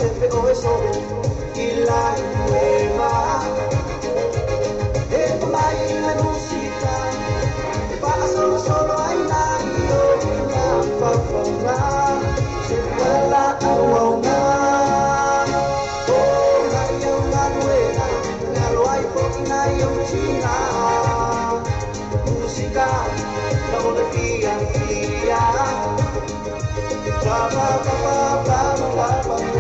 sempre o solo la nueva e mai la musica fa solo ai naio la fa fa se quella awana oh naio la nueva la lo ai po naio china musica la melodía ba ba ba ba ba ba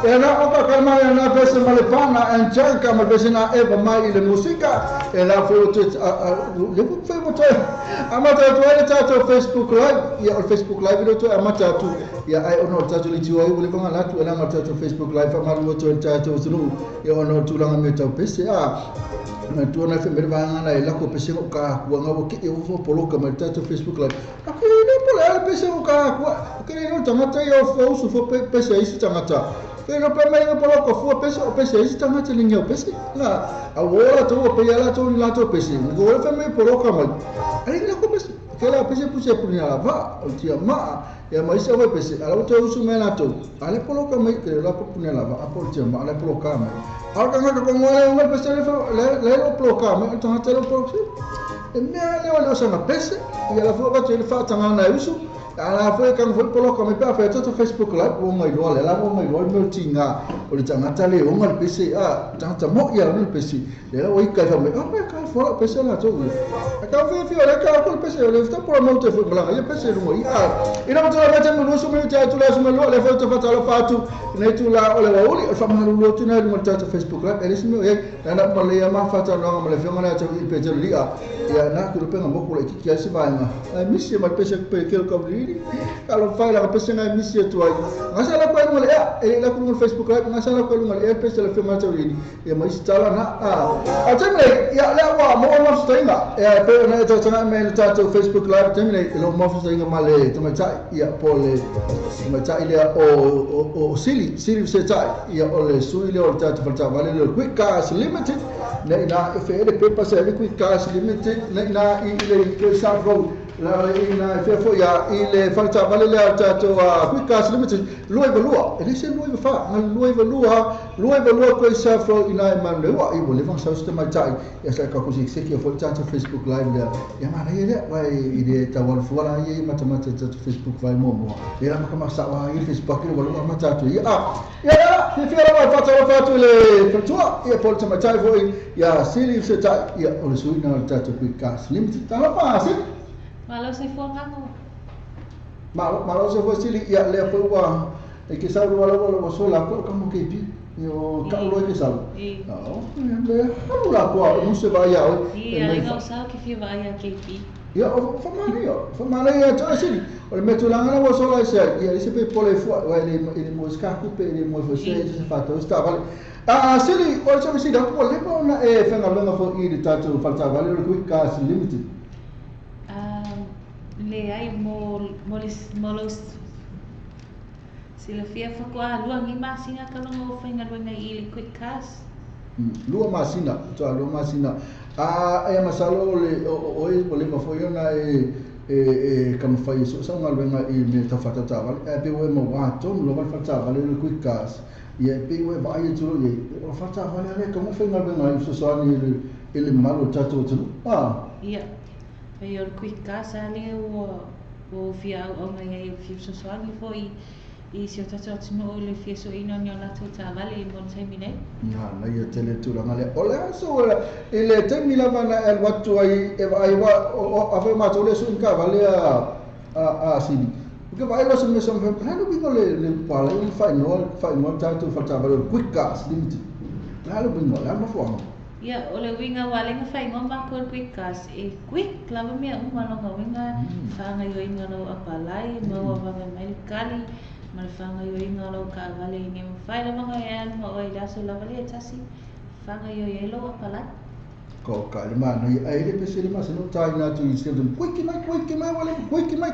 Ela oka kalma na pesa malefana en chanka mal besina eva mai ile musika ela foi le foi muito amata tu ele tá Facebook live ya Facebook live do tu amata tu ya ai ono tatu li tu ai ule vanga la tu ela mata tu Facebook live amaru tu tatu sunu ya ono tu langa me tau pese na tu na fe mervanga na ela ko pese ka kuanga wo ki eu fo poloka me tatu Facebook live akini pola pese ka akini no tamata yo fo su fo pese isi tamata pero pe mai ko polo ko fu pese isi tamata linga pese na awora tu pe ala tu la tu pese ko fe mai polo ka mal ali na ko pese que la pese puse punya la va o tia ma ya mai se vai pese ala tu usu mena tu ale polo ka mai que la punya la va apol tia ma ale polo ka mai al ka ko ngole ngol pese le polo ka mai tu ha telo polo e me ale wala sa na pese ya la fu ka tu fa tanga na usu ala foi kan foi polo kami pa fa to Facebook live o mai lo la o mai lo me tinga o tanga tale o ngal pc tanga mo ya no pc le o i ka fa me ka fo pc na to ka fa fi ora ka ko pc le sta por mo te fo bla ya pc no i ina to la meta no so me ta tu la so me lo le fa to fa ta lo fa tu ne tu la o le wa uli fa ma lo tu na mo ta Facebook live ele simo e na mo le ya ma fa ta no mo le fa ma na to i pe te lia ya na ku pe ngamo ko le ki ya si ba nga mi se ma pc pe ke ko ini. Kalau file la pesa ngai misi tu ai. Ngasa la ko ngol e la ko Facebook live ngasa la ko ngol e pesa la firma tu ini. Ya mai stala na Temile ya la wa mo mo stainga. Ya pe na ta tanga me ta tu Facebook live temile lo mo stainga male tu cha ya pole. Tu cha ile o sili se cha ya ole su ile o ta tu cha vale le quick cash limited. Na fe le pepa se le quick cash limited na ile ke sa road la ina fefo ya ile falta vale le tato quick cash limited loi valua ele se loi fa na loi valua ko sa fro ina man le wa i vole van sa sta mai tai ya sa ka ko si se ke fo tato Facebook live le ya mana ile vai ide ta wal fo la ye mata tato Facebook vai mo ya ma ka sa wa i Facebook le valua mata tato ya fi la fa tu le tua ya pol ta mai tai vo ya sili se tai ya o su ina tato quick cash limited ta la pa si Malo se fue ngano. Malo se fue sili ya le fue wa e que sabe wala sola ko como que pi yo ka lo que sabe. No, le la ko no se vaya hoy. Sí, algo sabe que fie vaya que pi. Ya fa male ta sili. O me tu langa wa sola se ya se pe pole fu wa le mo ska ku pe le mo fo se fa to sta vale. Sili o se si da ko le ko na e fa ngalo fo i ta tu falta vale le quick cash limited. Le ai molos se le fia fa ko lua ngi masinga ka no fa nga wenga i quick cash lua masina e masalo le o le ma foi na kam fai so sa nga wenga i me ta fata ta vale e pe we mo wa to lo va fata vale le quick cash ye pe we va i tu ye o fata vale le como fa nga wenga i so ni ele malo tato tu ia pe o quick cash ale o fia o mai o fia so ni foi i si o tato no le fia so ino ni ona to ta vale mo termine na ia tele tu la ngale ole so ele termina bana el watu ai wa ave ma to le so in ka vale a sini porque vai lo so me so plano bingo le pala il final tato fata vale quick cash limited plano bingo la ma fo ya ole winga wale nga fai ngomba ko quick cash quick lava me umalo nga winga fanga yo inga no apalai mo wa mai kali mal fanga yo inga lo ka vale ni mo fai lava nga ya mo oi la so lava le tasi fanga yo yelo apalai ko ka le mana ai le pese le mas no tai na tu se dum quick mai wale quick mai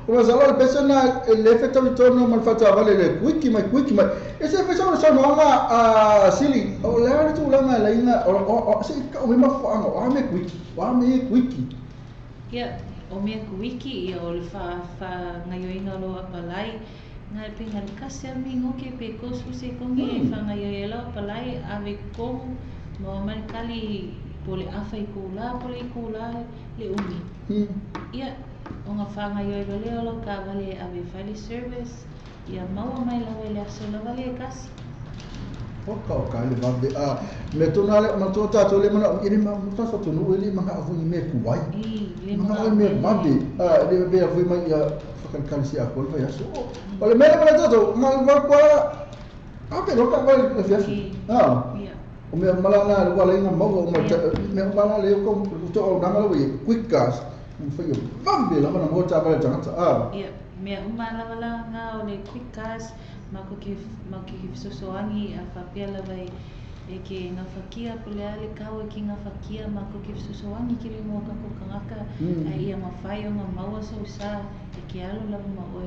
o zalo pese na le feta ritorno mal fata vale le quick mai ese pese so no ma sili o le tu la ma ina o se ka o me ma fa o me quick ya o me quick i o le fa ngayo inga lo apalai nga pinga kasi mi ngoke pe ko su se kongi fa ngayo yelo apalai ave ko mo man kali pole afai kula le umi ia o nga fanga yo le lo ka vale ave file service ia mau mai la vale so la vale kasi o ka le babe me to na le ma to ta to le mana ini ma ta so to no le ma ha fu ni me ku wai ma me babe le be fu mai ya fakan kan si akol fa ya so o le me le to ma kwa ape lo ka vale le fiasi o me malana wala inga mo me malana le ko to o nanga le quick cash mo foi vambe la mana mo ta vale tanga me umala wala nga o le quick cash mako ki so angi a papia la vai e ke nga fakia pole ale ka o ki nga fakia mako ki so angi ki le mo ka ko kanga ai ma fai o ma so sa e ke alo la ma o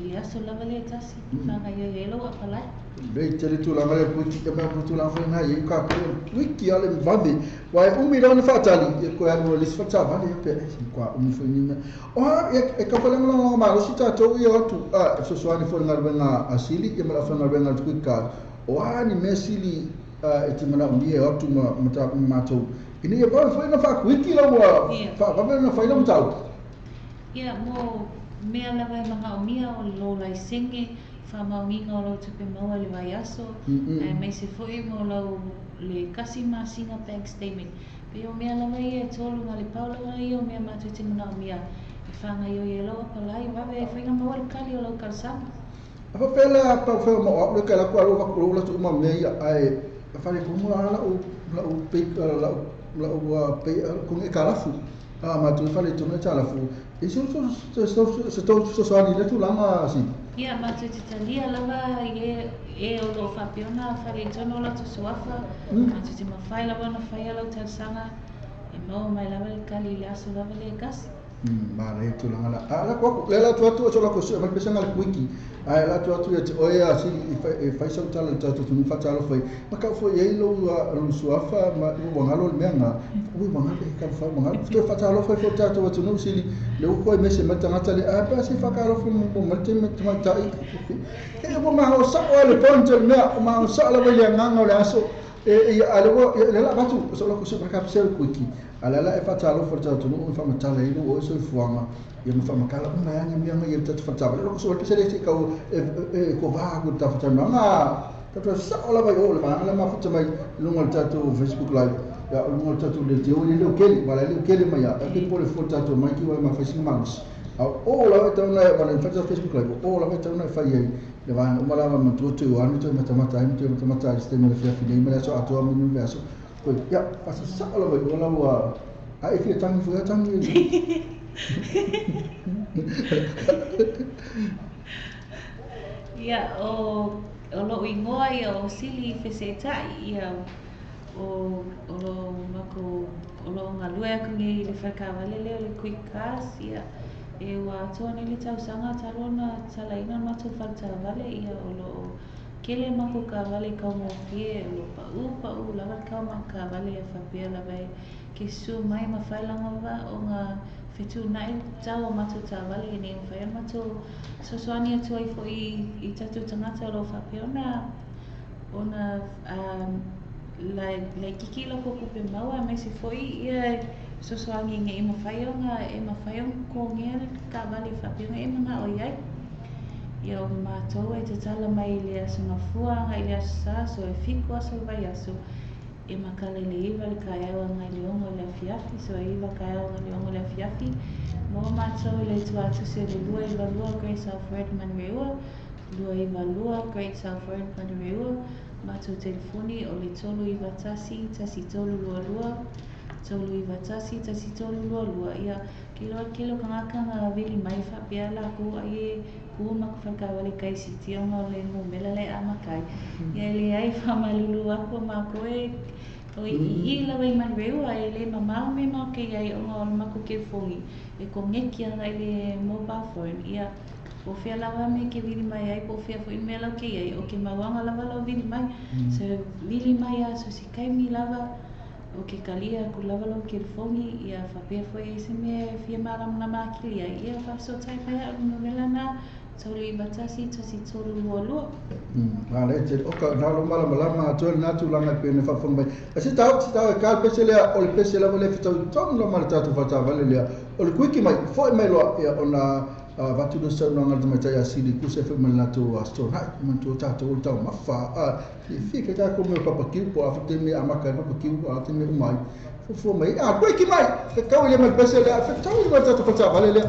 i aso la vale tasi fanga yo yelo apalai Dei tele tu la ngale puti ke ma putu la fa na ye ka wiki ale mvade wa umi la na fatali ko ya no lis fata vale pe kwa umi fo ni o e ka fa la ngala ma lo sita to yo tu so so ani fo ngal benga asili ke mala fa ngal benga tu ka o ani mesili e ti mana umi e tu ma to ini e pa fo na fa wiki la wa fa va na fa na mtau ia mo me ala vai manga umi o lo lai senge fa mauinga o lo tupe maua le vai aso mai se foi mo lo le kasi masinga bank statement pe o mea lava ia e tolu nga le paula ngai o mea matu te muna o mea e whanga i o i e loa palai wawe e whainga maua le kali o lau karsama apa pela pa fa mo le kala ko lo ko lo tu ma me ai fa le ko mo la o pe ko e kalafu ma tu fale tu na tala fu isu so so ani le tu langa si Ia matu te talia lava e o lo whapiona whare tono la tu suafa matu te mawhai lava na whai alau tausanga e mau mai lava le kali le aso lava le kasi ma le tu langa la ala ko le la tu so la ko so ma pesa ngal wiki ai la tu ya te oia si e fai so tala tu tu fa tala foi ma ka foi e lo suafa ma o ngalo le menga o manga le ka fa manga tu fa tala foi fo tatu tu no si le ko me se mata mata le a pa si fa ka lo fo mo mate mata e mo ma o sa o le ponto me o ma o sa la le nganga le aso e alo le la batu so la ko so ka pesa wiki ala la e fa tala fo tatu no fa mata le no o so fuanga ia ma whamakala una ia mianga ia tatu whatawale loko so pese rete kau ko vagu ta whatamanga tatu sa ola vai o le vanga ma whatamai lunga tatu Facebook live ya lunga tatu le te oi leo keli wala leo keli mai a ke pole fo tatu mai ki wai ma facing mouse o la vai tauna e wala fata Facebook live o la vai tauna e fai ai le vanga uma lava ma tu tu anu tu matamata ai tu matamata ai sistema le fia fini me so atua mi universo ko ya pasa sa ola vai ola wa ai fia tangi fu tangi Ia o lo ingoa ia o sili fesetai ia o lo mako o lo ngalue aku ni le whakawale leo le quick cast ia e wa toa ni le tausanga tarona talaina matu whakawale ia o lo kele mako ka vale ka mo fie o pa u lava ka ma ka vale e whapea lava ke su mai ma whailanga wa o ngā whetu nai tau matu tā vale e ni whai matu sosoani atu ai fo i tatu tangata o lo whapea ona lai kiki lako kupe maua me si fo ia sosoani nge e mawhai o ngā e mawhai o ko ngea ka vale whapea e mga o iai ia o mātou e te tala mai i le aso ngafua ngai le aso sa so e fiku aso vai aso e makale le iwa le kai awa ngai le ongo le afiafi so e iwa kai awa ngai le ongo le afiafi mo mātou le tu atu se le lua iwa lua Great South Red Manureua lua iwa lua Great South Red Manureua mātou telefoni o le tolu iwa tasi tolu lua lua tolu iwa tasi tolu lua lua ia kilo kangakanga vili mai whapea la ku ai ku maku whakawale kai si tionga le mumela le amakai ia le ai whamalulu ako mako e o i lawa i Manureua e le mamau me mau ke iai o ngā maku ke fongi e ko ngeki anga i le mobile phone ia po fia lawa me ke vili mai ai po fia fo i me lau ke iai o ke mawanga lava lau vili mai so vili mai a so si kaimi lava o ke kalia ku lava lau ke fongi ia whapea foi e se me fia maram na makili ai ia whaso tai pai a mumela na tolu i batasi tolu lua lua. Ale te oka nalo mala malama tolu natu langa pene fa fonga. Asi tau e kal pese lea o le pese lava le fitau tonu lo mala tatu fata vale lea. O le kuiki mai foi mai loa ia ona vatu do sa no ngal mai tai asili ku se fe mai natu asto hai man tu tatu o tau mafa fi ke ta ko me papa ki po afte me amaka papa ki po afte me mai. Fo mai kuiki mai ke kau le mai pese lea fitau i tatu fata vale lea.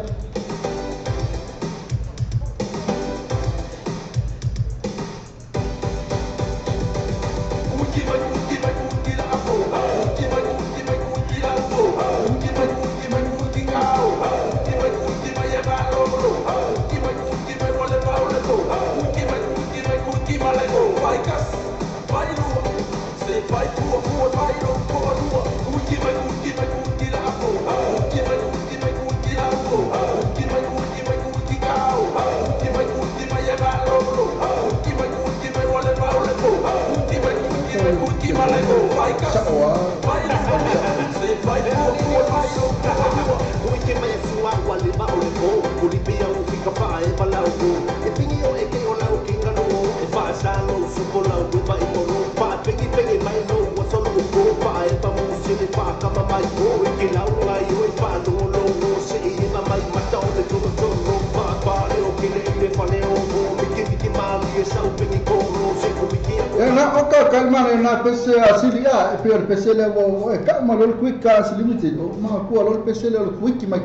oka kalmana na pese asilia e per pese le wo e ka ma lo quick cars limited o ma ku lo pese le quick mai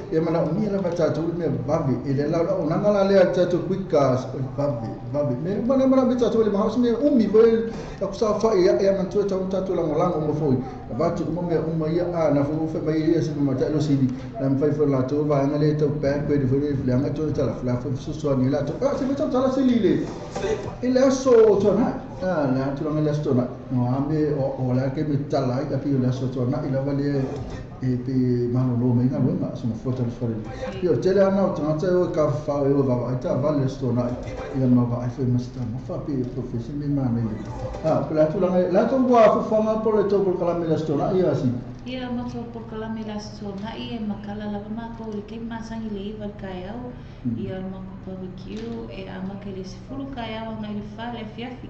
e mana o mia la vata tu me babi e le la o nanga la le tu quick cars babi me mana vata tu le ma me umi ko e ku sa fa e man tu tu la ngolang o mo foi va tu mo me ia na fu fe mai ia se ma ta lo sidi na me fai fo la tu va ngale tu pe ko de fo le anga tu ta la fu so ni la tu se me ta la silile ele so to na na tu la sto na no ambe o la ke me tala i capi la sto na i la vale e pe mano lo me nga ma sono foto di fuori io te la no tanto o ka fa e o va ta vale sto na i ma va ai fe ma sta ma fa pe professione ma me la tu la tu wa fa ma por le to por kala me la sto na i asi Ia mato por kala me la sto na i makala la ma ko le ke ma sangi le iva kai au ia ma ko barbecue e ama ke le sifuru kai au ngai fa le fiafi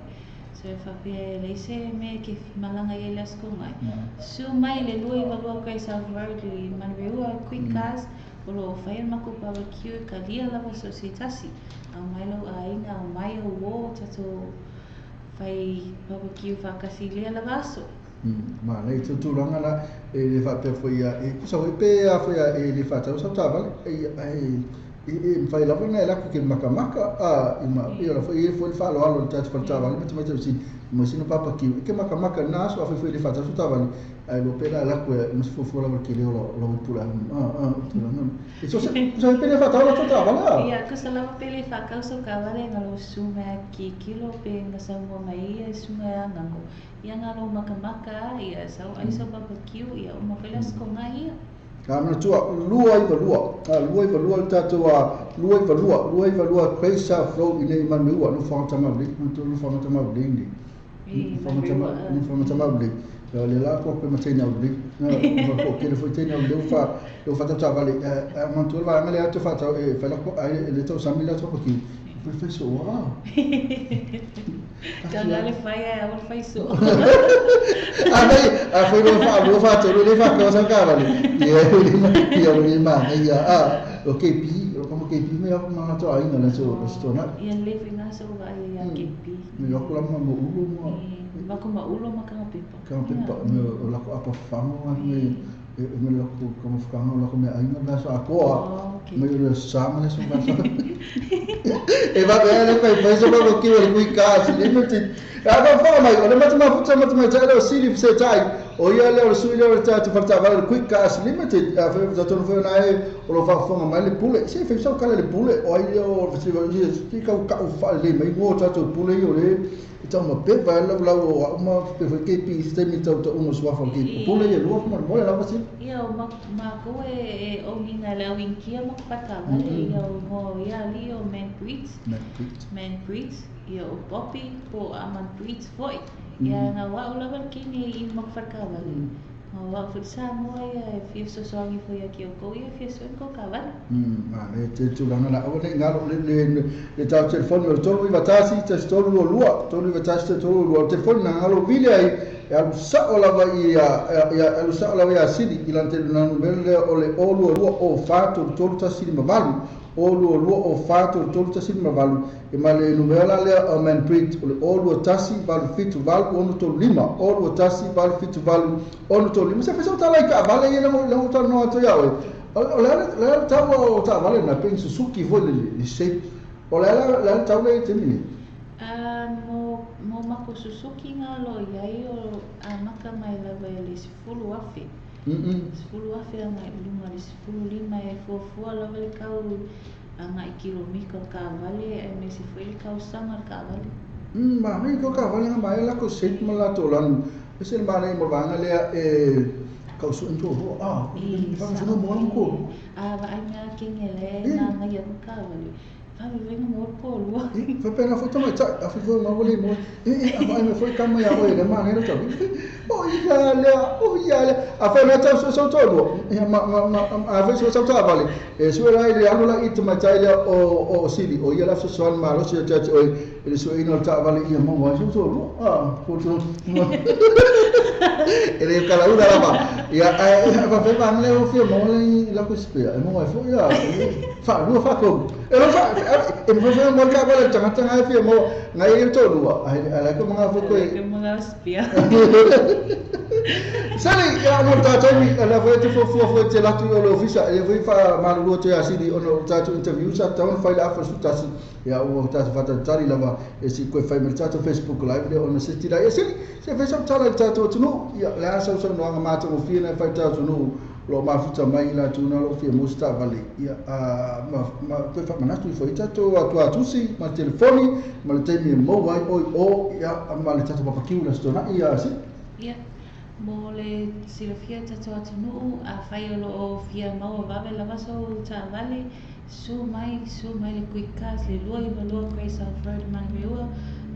se fa pe le se me ke malanga ye las ko mai su mai le lui va lo kai sa road man veua quick cars o lo fai ma ko barbecue ka dia la societasi a mai lo ainga o mai o wo tato fai barbecue fa kasilia la vaso ma nei tu langa la e le fa pe foi e so pe a foi e le fa so ta vale e fai la vena la che macamaca ma io la foi il fa lo ta fa vale ma tu si mo sino papa che macamaca naso foi le fa so ta vale lo pela la que non si fu la perché lo pula e so pe le fa la ta vale ia cosa la pe le fa causa ka vale ngalo sume ki kilo pe ngasa mo mai e sume ngango ia ngalo macamaca ia so ai so barbecue ia o mapelas ko ngai Amna tua lua pesa flow ine man lua no fa tama bli no fa tama bli ni fa tama bli le la ko pe matena bli no ko ke foi tena bli o fa tama vale man tu va ngale atu fa ta e fa la ko ai le to samila to ko ki professor wow Kagale fai a fai so foi lo fa lo fa cosa cavali e ma ok pi como que pi me eu não tô ainda na sua história e ele fina so vai a que pi me eu lá ma ulo ma como ulo ma kan pipa me la ko apa famo me lo como ficando lá como ainda na sua cor me lo sama na sua e va bene poi so proprio che vuole qui casa limited ma fa mai ole ma lo si se tai o ia le su le ta tu farta vale quick gas limited fa da tu fa nai o lo fa ma le pule si fa so kala le pule o io festival si ka fa le mai mo ta tu pule io le ita ma pe va la ma pe che pi sistemi ta uno swa fa che pule io lo ma mo la fa io ma ko e o minga la winkia ma pata vale io mo ia li o man preach io o poppy po aman preach foi ia na wa ula val kini i ma farka vale wa fursa mo ia fi so songi foi aqui o ko ia fi so ko kaval ma le te tu la na o le ngalo le ta telefoni o tolu i vatasi te tolu lua tolu i vatasi te tolu lua telefoni na ngalo vile ai ya sa ola va ya sa ola va sidi ilante na numero ole olu lua o fato tolu ta sidi mavalu olu lua o fato tolu ta sidi mavalu e ma le numero le o man print ole olu tasi valu fitu valu onu to lima olu tasi valu fitu valu onu to lima se fez o talai ka vale ele não tá no to yawe olha tá vale na penso suki vole le shape olha tá le temini mo mako Suzuki ngalo yai o amaka mai lava ele sifulu afi sifulu afi ngai lunga le sifulu lima e fofua lava le kau ngai kilomika ka vale e me sifulu kau sangar ka vale ma mai ko ka vale ngai la ko shape mala to lan ese mare mo vanga le kau su into fa no mo ko va anga kengele na ngai ka vale Ai, vem amor polo. Foi pena foto mais a foi uma bolinha mo. A me foi cama ya oi, ma ne to. Olha, a foi na tão so todo. A vez so tá vale. Su era ele alula it ma taila o sili o ia la so so ma lo se tete oi. Ele so ino tá vale ia mo wa so todo. Foto. Ele cala una la Ya, apa memang le o fia mo le la kuspia, mo ai fo ya. Fa lu fa ko. E lo fa, e mo fa mo ka bala tanga fia mo ngai to lu. Ai la ko mga fo ko. Ke mga spia. Sali ya mo ta tami la fo te fo te la tu lo ofisa e voi fa ma lu te asidi ono ta tu interview sa ta on fa la fa su ta si ya o ta fa ta tari lava e si ko fa merta to Facebook live le ono se tira e sili se fa sa ta la ta to no ya la sa no nga ma to fi na fa ta no lo ma futa mai la tu na lo fi musta vale ya ma ko fa mana tu fo ita to atu si ma telefoni ma le temi mo wai o ya ma le ta to pa kiu na sto na ya si Ia, mo le silofia tato atu nuu a whai o loo fia maua wawe lava so ta vale su mai le kuikas le lua i valua Grey South Road i Manureua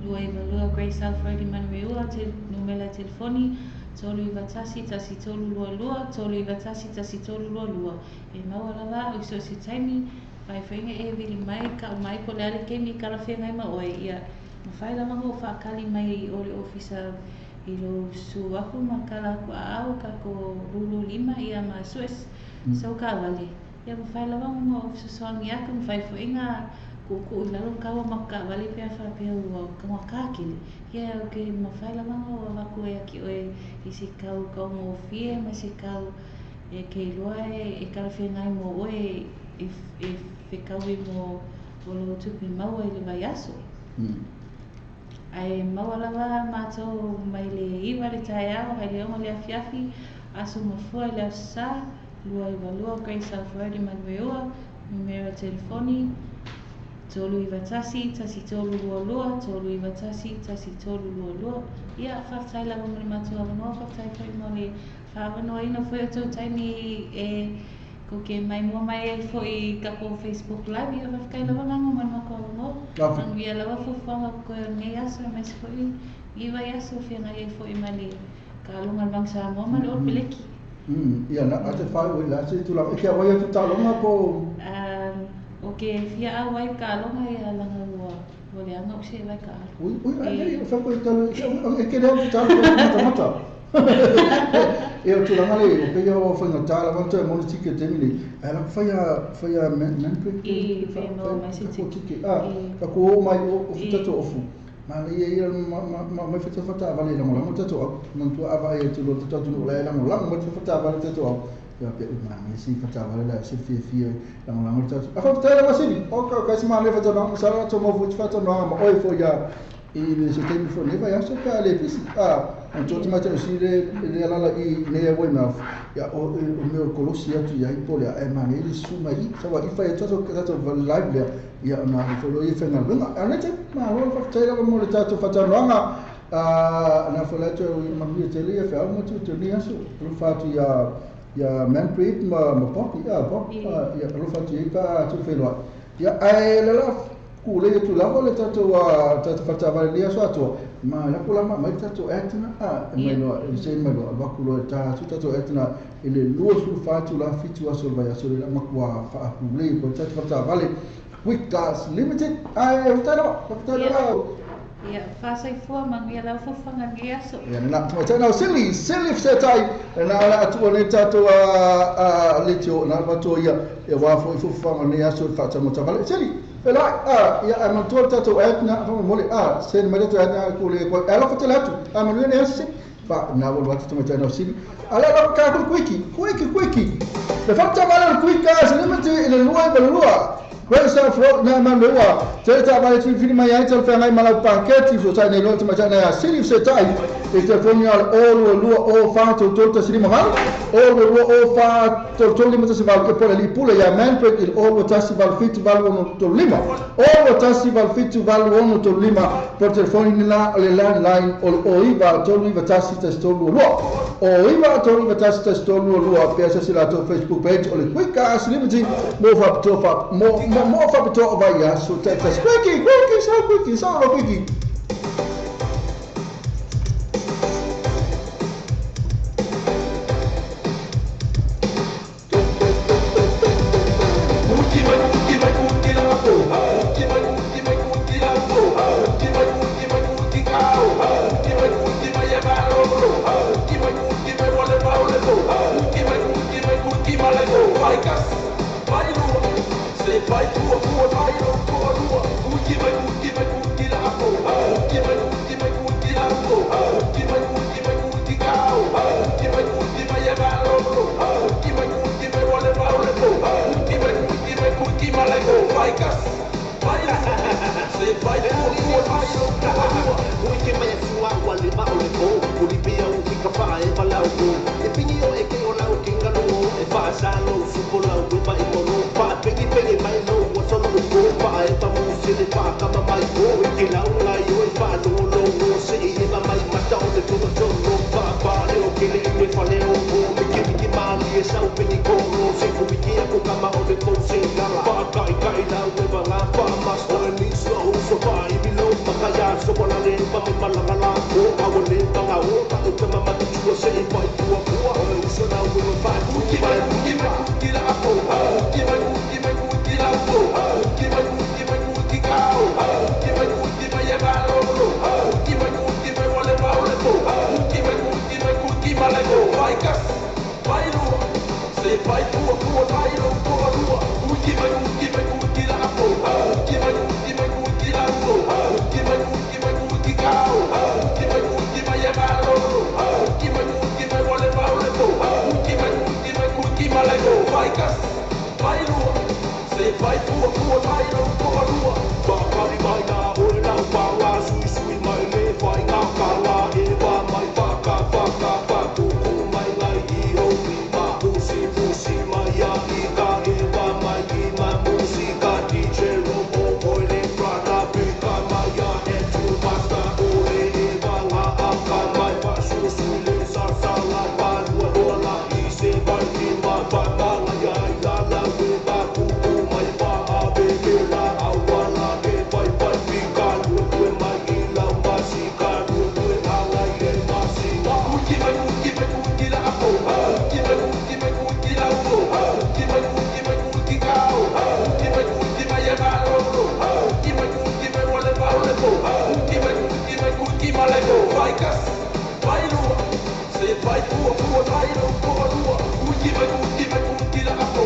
lua i valua Grey South Road i Manureua te numela telefoni tolu i vatasi tasi tolu lua tolu i vatasi tasi tolu lua e maua lava o so si taimi whai whainga e vili mai ka o mai po le ale kemi kalawhia ngai ma oe ia ma whai lava ngo whaakali mai o le ofisa I lo su aku makala ku au ka ko lulu lima ia ma Suez so ka vale ia mo fai lawa mo sosoangi aku mo fai fuinga ku lalo kawa maka vale pia fa pia o ka kili ia ke mo fai lawa mo aku e ki oe isi kau mo fie ma si kau e ke loa e ka fia ngai mo oe e kau mo o lo tupi mau e le vai aso ai maua lava mātou mai le iwa le tae au, hai le onga le afiafi, aso mafua le asa, lua i walua Grey South Road I Manureua, numero telefoni, tolu i vatasi, tasi tolu lua, tolu i vatasi, tasi tolu lua. Ia, whaftai lava mo le mātou awanoa, whaftai whai mo le whaawanoa ina whai o tau taimi e ko ke mai mua mai e fo I kapo Facebook live ia whafkai lawa nganga mai mako awanoa. Ang ia lawa fuwhanga ko e ngai aso mai se fo I vai aso fia ngai e fo I mali ka alunga bangsa mua mali o peleki. Ia na ate whai oi la se tu la e kia wai atu talonga po. O ke fia a wai ka alunga I alanga ua. O le anga o se vai ka alu. Ui, ai, o whako I talo, e ke leo ki talo ko mata. E o tulanga le, o pia o whainga tāla, wanta e moni tike te mini, e la whaia menpre? I whaino mai se tike. Whako o mai o whitato ofu. Ma le ia mai whita whata avale lango lango tato au. Mantua awa e tulo tato no le lango lango mai whata avale tato au. Ia pe una me si whata avale la se fie lango lango tato. A whata la masini, o ka ma le whata lango sara to mo whata no ama oi fo ia. I le se temi fo neva ia so ka le visi. An tō te o si le alala I nea wai mea ia o mea kolosi atu ia I pole a e mani ili suma I sawa I whai tato live lea ia o nā wholo I whenga lunga anete maa hoa whakatei lawa mo le tato whatanoanga nā whole atu I mahuia te lea whea au matu te ni aso rufatu ia manpreet ma popi ia rufatu I ka atu whenua ia ai lela ku le tu lava le tato whatawale lea so atua ma la kula ma mai tato etna mai no se mai no va kulo ta tato etna ele luo sul fatu la fitu aso vai aso la makwa fa pule ko tato fata vale quick class limited ai utara ia fasai fua mangia la fufanga ngiaso ia na tana silly setai na ala atu ne tato le tio na va to ia e wa fufanga ne aso fata mo vale silly Pela ia a mantua tato etna fa mole sen mai tato etna ko le ko ela fa latu a manu ne asi fa na wo watu to mata no sili ala la ka ko quickie le fa vale quick gas limited in the lua Grey South Road na Manureua te mai fini mai ai te whengai malau panketi so tai nei lote mata nei a sili se tai e te whoni al o lua o whātou tōta siri mahal o lua o whātou tōli mata se val e pole li pule ia manpret il o lua tasi val fitu val ono tō lima o lua tasi val fitu val ono tō lima por telefoni nila le landline o iwa tōlu iwa tasi tas tōlu lua o iwa tōlu iwa tasi tas tōlu lua pesa sila tō Facebook page o le quick gas limited mo whapitofa mo whapitofa vai ia so te tas quickie Oh, le paka mai ko ke lau ngai oi pa lo se I na mai mata o le tono pa le o ke le fale o me ke mali e sau pe ni ko se ko ki ko kama o le ko se la pa kai lau e ba nga pa mas o ni so pa I bilo makaya so la le pa me malanga la ko a o le pa nga o pa o kama ma tu se I pa tu o o so na o pa ki la ko ki la ko ki kao ki ya ba lo ki wale ba o le ko ki ma le ko vai ka vai lo se vai tu o vai lo ko lo ki la ko ki la ko ki la ko ki kao ki ya ba lo ki wale ba o le ko ki ma le ko vai ka vai lo se vai tu o vai lo ko lo ba ka di mai na o na pa wa sui mai le vai na ka la e ba mai pa ka tu mai lai I o ni ma pusi mai ya I ka e ba mai I ma musica DJ Robo oi le prada pika mai ya e tu basta o e ba la a ka mai pa su le sa la pa la I se vai ki ma pa la ya la we ba ku mai pa a be la a wala e vai pika lu mai I la musica lu a la e masika ki la ko ki la ko ki kao ki ya ba lo ki wale ba le ko ki ma le ko vai ka vai lo se vai tu vai lo ko lo ki la ko ki la ko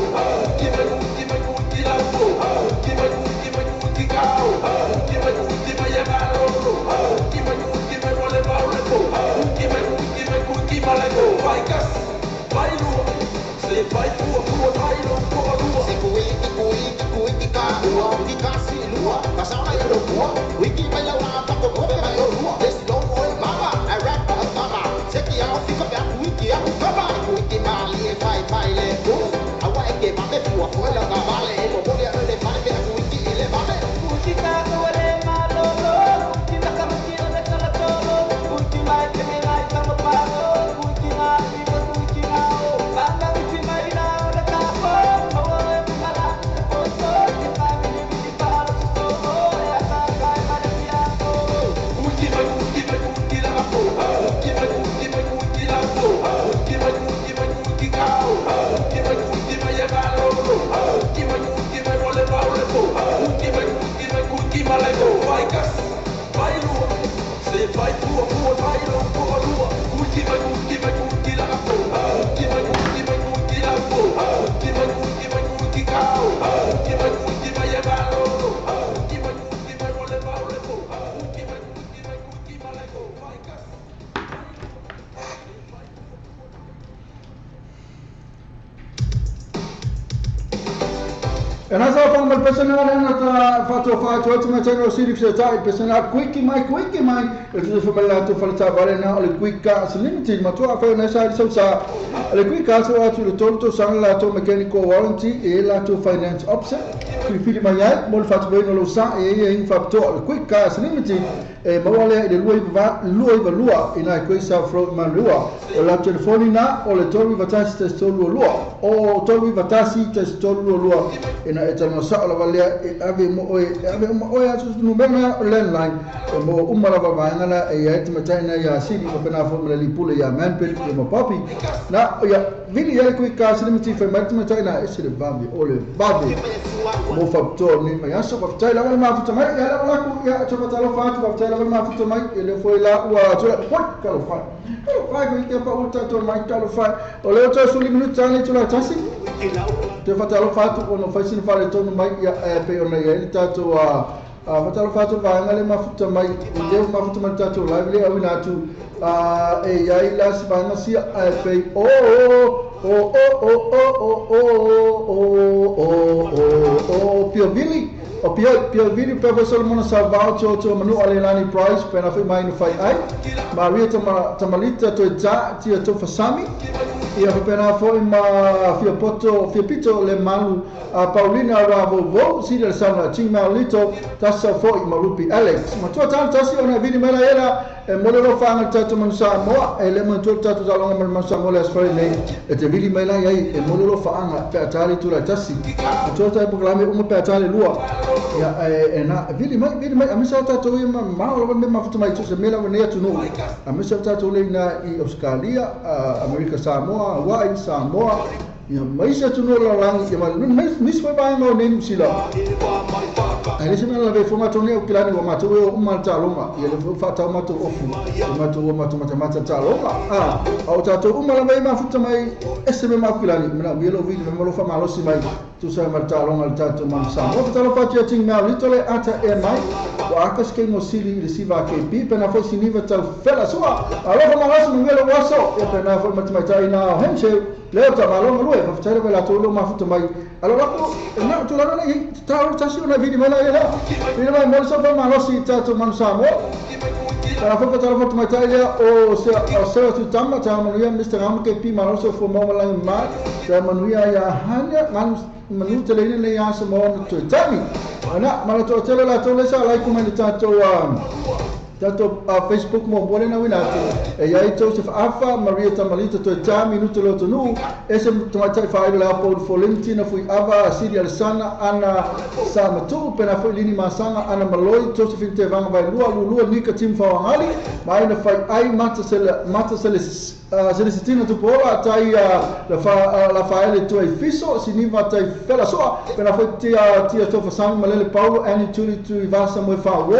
ki kao ki ya ba lo ki wale ba le ko ki ma le ko vai ka vai lo se vai tu vai lo ko lo se kui ki ka ua ki ka si lua ka sa mai ro ko wiki mai la pa ko ko mai ro lua this long boy mama I rap a mama se ki a fi ka wiki a ka ba wiki mali e pai le ko a wa ke ma me pu ko la ka vale e mo le le pa me wiki le ba me Wiki ka ko le malolo, wiki na kamakina le kalatolo, wiki mai ke me lai kamapalo, wiki na iba wiki na o, banda wiki mai na o le kapo, mawa e mala e poso, ki pa mi wiki palo so o, e ata kai mare piato. ki la ko ki la ko ki kao ki ya ba lo ki wale ba le ko ki ma le ko vai ka vai lo se vai tu vai lo ko lo ki la ko ki la ko ki kao ki ya ba lo ki wale ba le ko ki ma le ko vai ka E nā sa whanga pesana rena ta whatua whatua atu mai tanga o siri fia tai pesana kuiki mai e tu whamela atu whalata wale na o le Quickcars Limited matua whai na sa risau sa le Quickcars o atu le tolu sanga la to mechanical warranty e la to finance option kui fili mai ai mo le whatu wena lo sa e e inga whapatoa le Quickcars Limited e mawale e le lua ina e koe sa frau ma lua o la telefoni na o le tolu vatasi te stolu lua o tolu vatasi te stolu lua ina e tano sa o la valea e ave mo oe asu numena landline e mo umara vavaengana e ia ete mataina ia siri o pena fo mele lipule ia manpel e mo papi na ia vili ele Quickcars Limited fai mataina e sire babi o le babi mo whapatoa ni mai aso whapatai la wale mafuta mai ia la laku ia ato matalo whatu whapatai la wale mafuta mai e le foi la ua tula hoi kalo whai ko ike pa ulta to mai kalo whai o leo toa suli minuta tani tula tasi te whatalo whatu o no whaisina whale tonu mai ia pe o nei e tato whatalo whatu vaenga le mafuta mai i leo mafuta mai tato live le au inatu e iai la si vaenga sia pe Pio Billy o pia video pe so mona salvao cho manu ale lani price pe na mai no fai ai ma ria tamalita to ja tia to fasami ia pe na foi ma fia pito le malu a Paulina Ravo si le sana chingma lito tasa foi ma rupi Alex ma to tan tasi ona video mela era e modelo fanga tatu man Samoa e le man tatu zalonga man Samoa le asfari nei e te video mela ai e modelo fanga pe atali tu la tasi to ta programe uma pe atali lua ya e na video mai amisa tatu ia ma lo me mafuta mai se mela ne tu no amisa tatu le na i Australia America Samoa Hawaii Samoa ia mai se tu no la lang ia mai foi ba no nem sila ai se mela ve forma toni o kilani o matu o malta longa ia le fa matu ofu matu mata talonga au tatu umala mai mafuta mai ese me makilani mena bielo video me lo fa malosi mai tu sa malta longa tatu man sa o talo pati ting na litole ata e mai o akas ke mo sili le siva ke pi pena fo siniva tal fela soa alo fa malosi me lo waso e pena fo matu mai tai na henche leo ta malonga lo e fa tare bela tolo mafuta mai alo lako na tu la nei tao tasi una video mela ia ina mai mo so fa malosi tatu man sa mo para foto talo foto mai tai o se tu tama ta manuia Mr. Ramke pi maloso fo mo la ma ta manuia ya hanya manu tele ne ya se mo to tami ana malo to tele la to le sa like comment Tanto Facebook mo bole na winatu e ai Joseph Alpha Maria Tamalita to tami minuto lo to nu ese tomatai fa la Paul Folentina fui ava Sidia Sana ana Samatu pena foi lini masanga ana Maloi Josephine Tevanga vai lua nika tim fa ngali mai na fai ai mata sele Celestina tu pola tai la faele tu e fiso siniva tai fela soa pena foi tia to fa sang malele Paulo ani tuli tu ivasa mo fa wo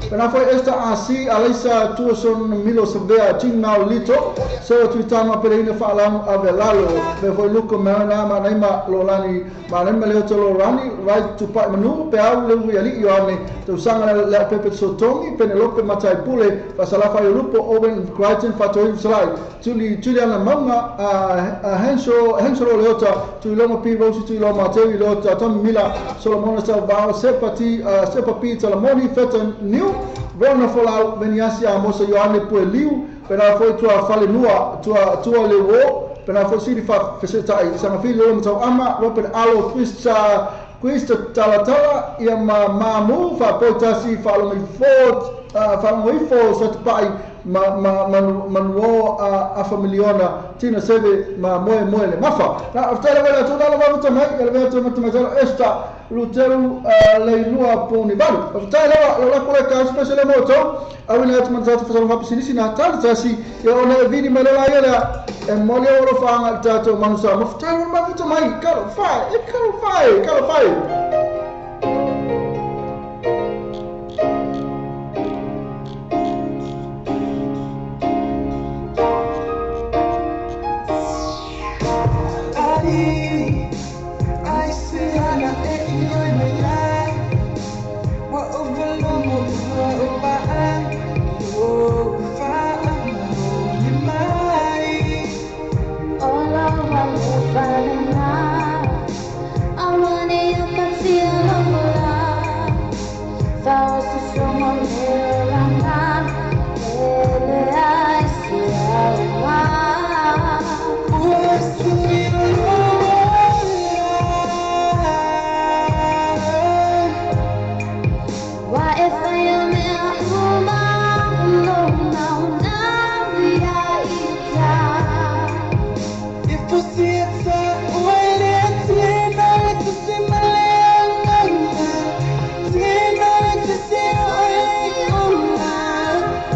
pena foi esta asi alisa tu son milo sabea chingmao lito so tu tama perina fa alam avelalo be foi luko mana ma nei ma lolani ma nei ma leo to lolani right to pa manu pe au le ali yoane tu sanga la pepe sotongi Penelope matai pule pasala fa lupo oben Crichton fa to slide Juliana mama Hensoro leota tu loma pi rosi tu loma tewi leota Tom Mila Solomon Salvao sepa pi Salamoni feta new Rona folau veniasi a mosa Yohane Pueliu pena foi tua fale nua tua le wo pena foi siri fa fesetai sama fili loma tau ama ropen alo Questa talatala ia mamu fa potasi fa lo mi fo sat pai manuo a familiona tina sebe ma moe le mafa na aftala vela tona lo vamu tamai ele vela tona tamai esta lutero leilua poni balu aftala la kule ka special moto awina at man zatu fa pisini na tal tasi ya ona vidi melela yela e mole oro fa ngal tato manusa aftala ma vamu tamai kalo fai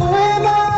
Where am I?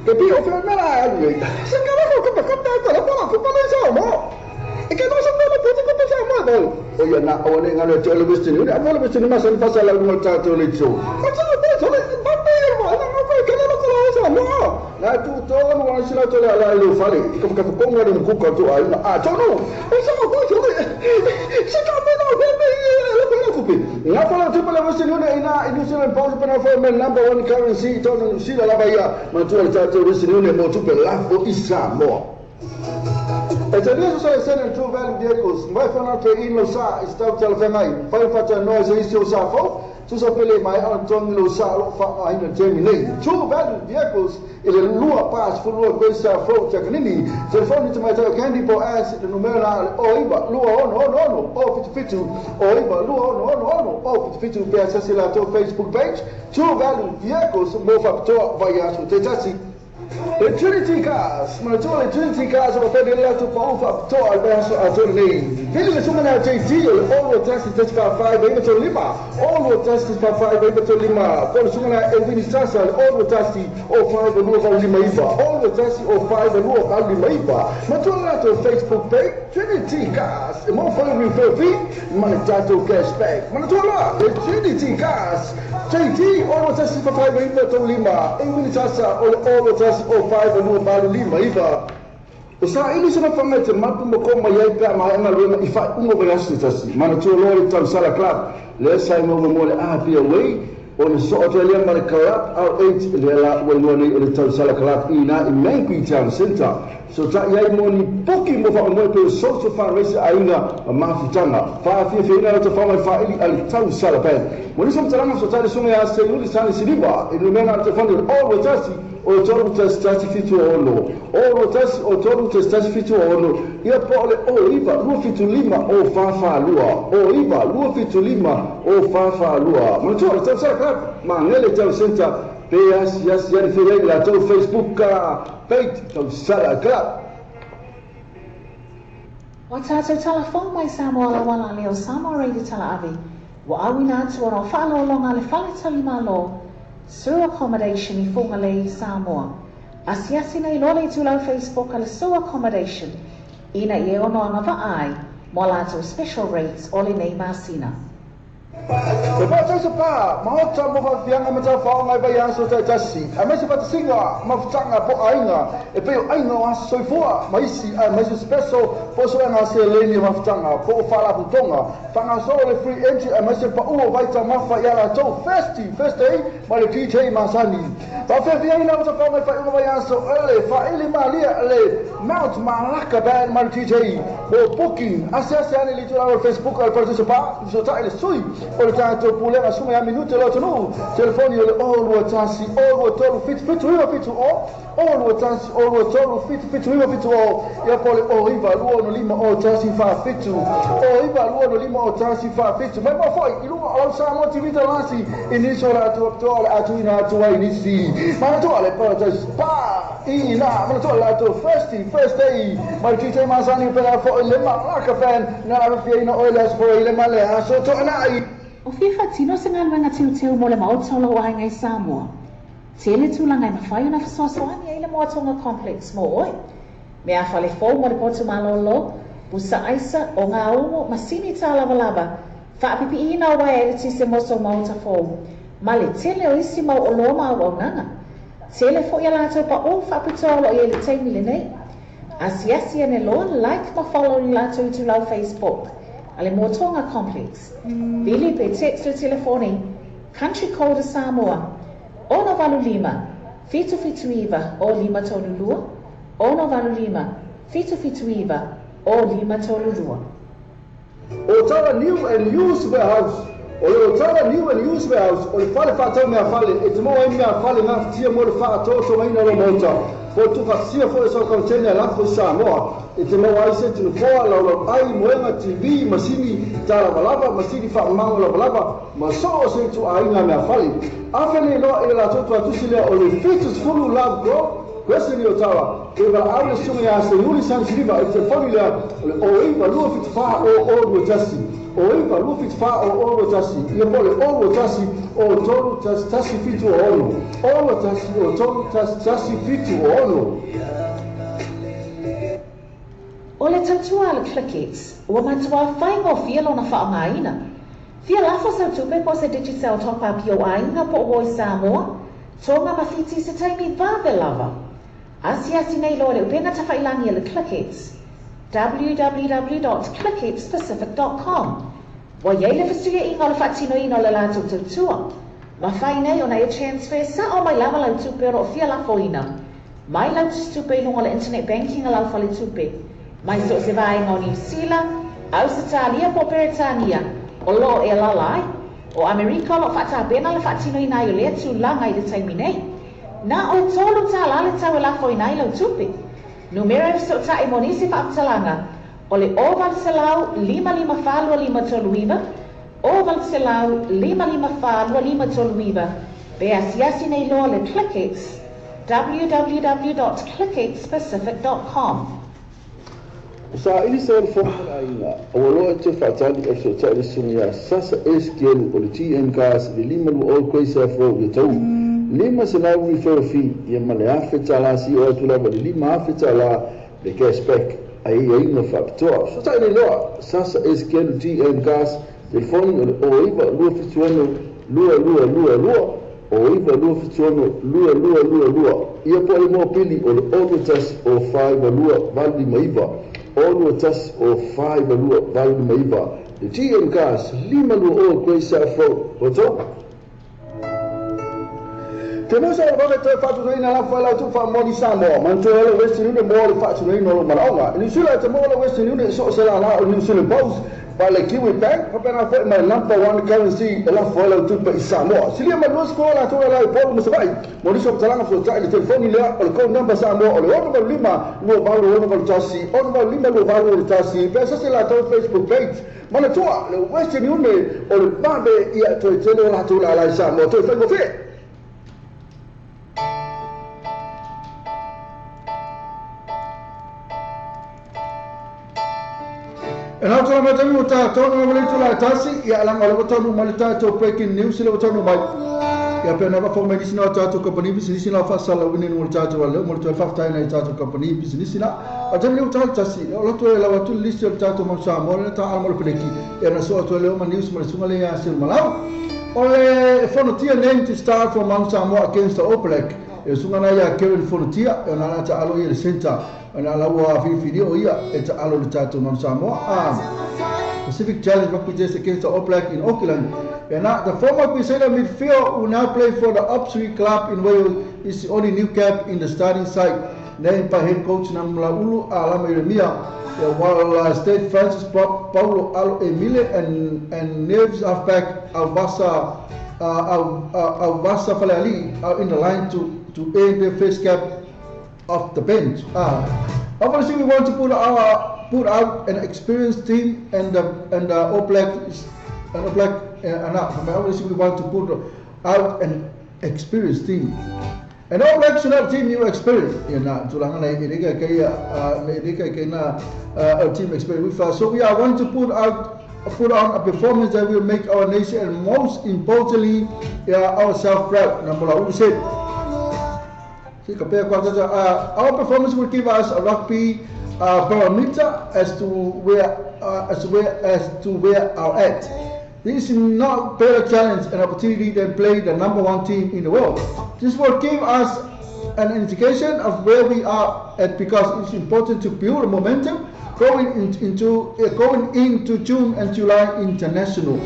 Tapi ofenmela ali. Sekarang kau kata telefon aku paling sama. Ikan tu sampai nak putih kau sama tu. Oh ya nak awak ni ngalo telebis ni. Apa lebih sini masa pasal lagu macam tu lecu. Macam apa tu? Bapa apa? Nak apa? Kalau nak kalau sama. Nah tu orang orang sila tu lah lu fali. Ikut kata kau ngado muka kau tu ai. Ah tu no. Sama kau tu. Sekarang ni ngapa lah tu pala mesti ni ina Indonesian pound pernah formal number 1 currency tu sila lah bayar macam tu mesti ni mau tu pala for Islam mo. Jadi saya senen true value vehicles. Mai fana ke ino sa istau telefenai. Fai fata noise isu sa fo. Tu sa pele mai antong lo sa lo fa ai na Gemini. True value vehicles ele lua pas fu lua coisa fo cha kanini. Telefone tu mai ta candy po as de numero o iba lua ono o fitu o iba lua ono o fitu pe access la to Facebook page. True value vehicles mo fa to via su tetasi. Trinity Cars, majual Trinity Cars apa dia lah tu pau fa to albaso atuni. Hele semua nak JT all what test 5 bayi betul 5. All what test 5 bayi betul 5. Kalau semua nak Edwin Sasa all what test 5 dua kali 5 iba. All what test 5 dua kali 5 iba. Majual lah tu Facebook page Trinity Cars. Mau follow me for free, mana jatuh cashback. Majual lah Trinity Cars. JT all what test 5 bayi betul 5. Edwin Sasa all what test 5 dua kali 5 iba. Usaha ini sana famete mampu mokoma yaipa maana lema ifa ungo berasi tasi. Mana tu lori tam sala club. Le sai mo mole happy away. On so Australia mana club au 8 lela wani ole tam sala club ina imenku town center. So tak yai moni poki mo fa mo pe social fundraiser ainga mafutanga. Fa fi ina to fa fa ili al tam sala pen. Moni som tarama so tali sunga ya selu sana siliba. Ile mena to fund all watasi. O toro testasi fitu ono. O tasi o toro testasi fitu ono. Ia pole o iba lu fitu lima o fafa lua. O iba lu fitu lima o fafa lua. Monitor tafsir club mangele tau center. PS yes yani fere la tau Facebook ka page tau sala club. Watato telefon mai Samoa wala leo Samoa ready tala avi. Wa awina tu ora falo longa le fale talima lo. Through accommodation I Fungale Samoa. Asiasina I lole tulau Facebook ala so accommodation. Ina I ono anga ai molato special rates ole nei masina. Sebab saya sepa, mahu tak mahu fianga macam faham ai bayar so tak jasi. Amai sebab singa, mahu tanga po ainga. Epeu ainga was so fua, maisi maisi special poso anga se leni mahu tanga po fala putonga. Fanga so le free entry amai sebab uo baita mafa yala to first day male DJ masani. Ba fe fianga macam faham ai bayar so ele fa ele malia ele Mount Malacca band male DJ. Bo booking asasiane li tu la Facebook al participar, so tak ele sui. Olha tanto problema suma ya minuto lo tonu telefoni ole all watasi all watolu fit all watolu fit ya pole o iva luono lima o tasi fa fitu o iva luono lima o tasi fa fitu ma foi ilu au sa motivita lasi inicio la tu atu ina tu inisi ma tu ale porta spa ina ma tu la tu first day ma ti te masani per fo le ma la fan na la fiina oilas fo le male aso to nai. O fifa tino se ngalwanga tiu mo le maotolo o ngai Samoa. Tele tulangai mawhai na fasoasoani ai le moatonga complex mo oi. Me a fale fo mo le potu malolo, busa aisa o ngā umo masini tā lava. Whaapipi ina wai e ti se moso mauta fo. Male tele o isi mau o loma au nanga. Tele fo ia lato pa o whaapitolo i ele teimi le nei. Asiasi ane loa like ma follow ni lato i tu lau Facebook. Ale Motonga Complex. Vili pe text o telefoni. Country Code Samoa. Ono valu lima. Fitu fitu iwa o lima tolulua. Ono valu lima. Fitu fitu iwa o lima tolulua. O tala new and used warehouse. O tala new and used warehouse. O le fale whātau mea fale. E te moa mea fale ngā tia mo le whātau so maina ro mota. Po tu whasia fo e so kautene a lafo i Samoa. E te moa ai se tunu koa lau ai moenga TV, masini tala walava, masini whaamango la walava. Ma so o se tu a inga mea fale. Awhene no e la totu atusi lea o le fetus fulu love grow. Kwesini o tawa, e wala au le sunga ya se yuli sansiriva e te whani lea o iwa lua fitu wha o oro tasi. O iwa lua fitu wha o oro tasi. Ia po le oro tasi o tolu tasi fitu o ono. Oro tasi o tolu tasi fitu o ono. O le tautua le Clickets, ua matua whaingo fia lona whaamaina. Fia lafo sau tupe po se digital top-up o ainga po o i Samoa, tonga mawhiti se taimi vave lava. Asiasi nei loa le upenga tawhailangi le Clickets. www.clicketspacific.com. Wa yei le fasuia inga le whatino ino le lato tautua. Ma whai nei o nei transfer sa o mai lava lau tupe ro fia lafo ina. Mai lau tupe inunga le internet banking a lau fale tupe. Mai so se vai ngau New Zealand, Australia po Peretania, o lo e lalai, o Amerika lo whata bena le whatino ina i lea tu langa i le taimi nei. Na o tolu ta la le tau e lafo ina i lau tupe. Numero e so ta e monisi whaatalanga, o le oval selau 55 toluiva, oval selau 55 toluiva, be asiasi nei loa le Clickets, www.clicketspacific.com. Sa ili sa le fomula inga, o loa te whaatali e so ta le sunga sasa eskielu o le TM gas le lima lu o kwei fo i tau. Lima se nau ni whewhi i male awhi tala si o atu lava le lima awhi tala le cashback a i inga whapitoa. So ta ili loa sasa eskielu TM gas telefoni o iwa lua fituano lua o iwa lua fituano lua ia po le mo pili o le overtas o 5 lua vali maiva. Olu tas o 5 lua vale maiva. Le TM gas lima lua o kwei sa fo o to. Te mo sa vale te fatu nei na fa la tu fa modi Samoa. Man to le Western Union mo le fatu nei no malaonga. Ni sula te mo le Western Union so se la o New Zealand Post. Pa le Kiwi Bank, pa pena foi my number one currency la fa la tu pa Samoa. Silia ma lo skola to la po mo se vai. Mo di so talanga fo ta le telefoni le o le code number Samoa o le ono lima lo valo ono valo tasi. Ono lima lo valo tasi. Pesa se la to Facebook page. Mana toa le Western Union o le babe ia to tele la to la Samoa to fa go fe. E nau tala mai tangu ta tonu ma malitu la tasi ia alanga le tonu malita to breaking news le tonu mai ia pena va forma di sino ta to company business na fa sala wini no ta to le mo to fa ta na ta to company business na a tani le ta tasi o lo to la wa tu list le ta to mo sa mo le ta al mo le peki e na so to le ma news mo le sunga le ya sil malau o le fonotia name to start from Mount Samoa against the All Black e sunga na ya Kevin fonotia e na ta alo ia le center ana la wa fi o ia e ta alo le ta to Mount Samoa Pacific Challenge represents against the All Black in Auckland. And the former Crusader midfielder who now plays for the Upswee Club in Wales is the only new cap in the starting side, named by head coach Namlaulu Alama Yeremia, while State Francis Paulo Alo Emile and Neves halfback Alvasa Falali are in the line to aim their first cap off the bench. Obviously, we want to put out an experienced team and All Black obviously we want to put out an experienced team. And All Blacks should have team new experience. Team experience. So we are going to put on a performance that will make our nation and most importantly ourselves proud. Our performance will give us a rugby barometer as to where our at. This is not better challenge and opportunity than play the number one team in the world. This will give us an indication of where we are at because it's important to build a momentum going into June and July International.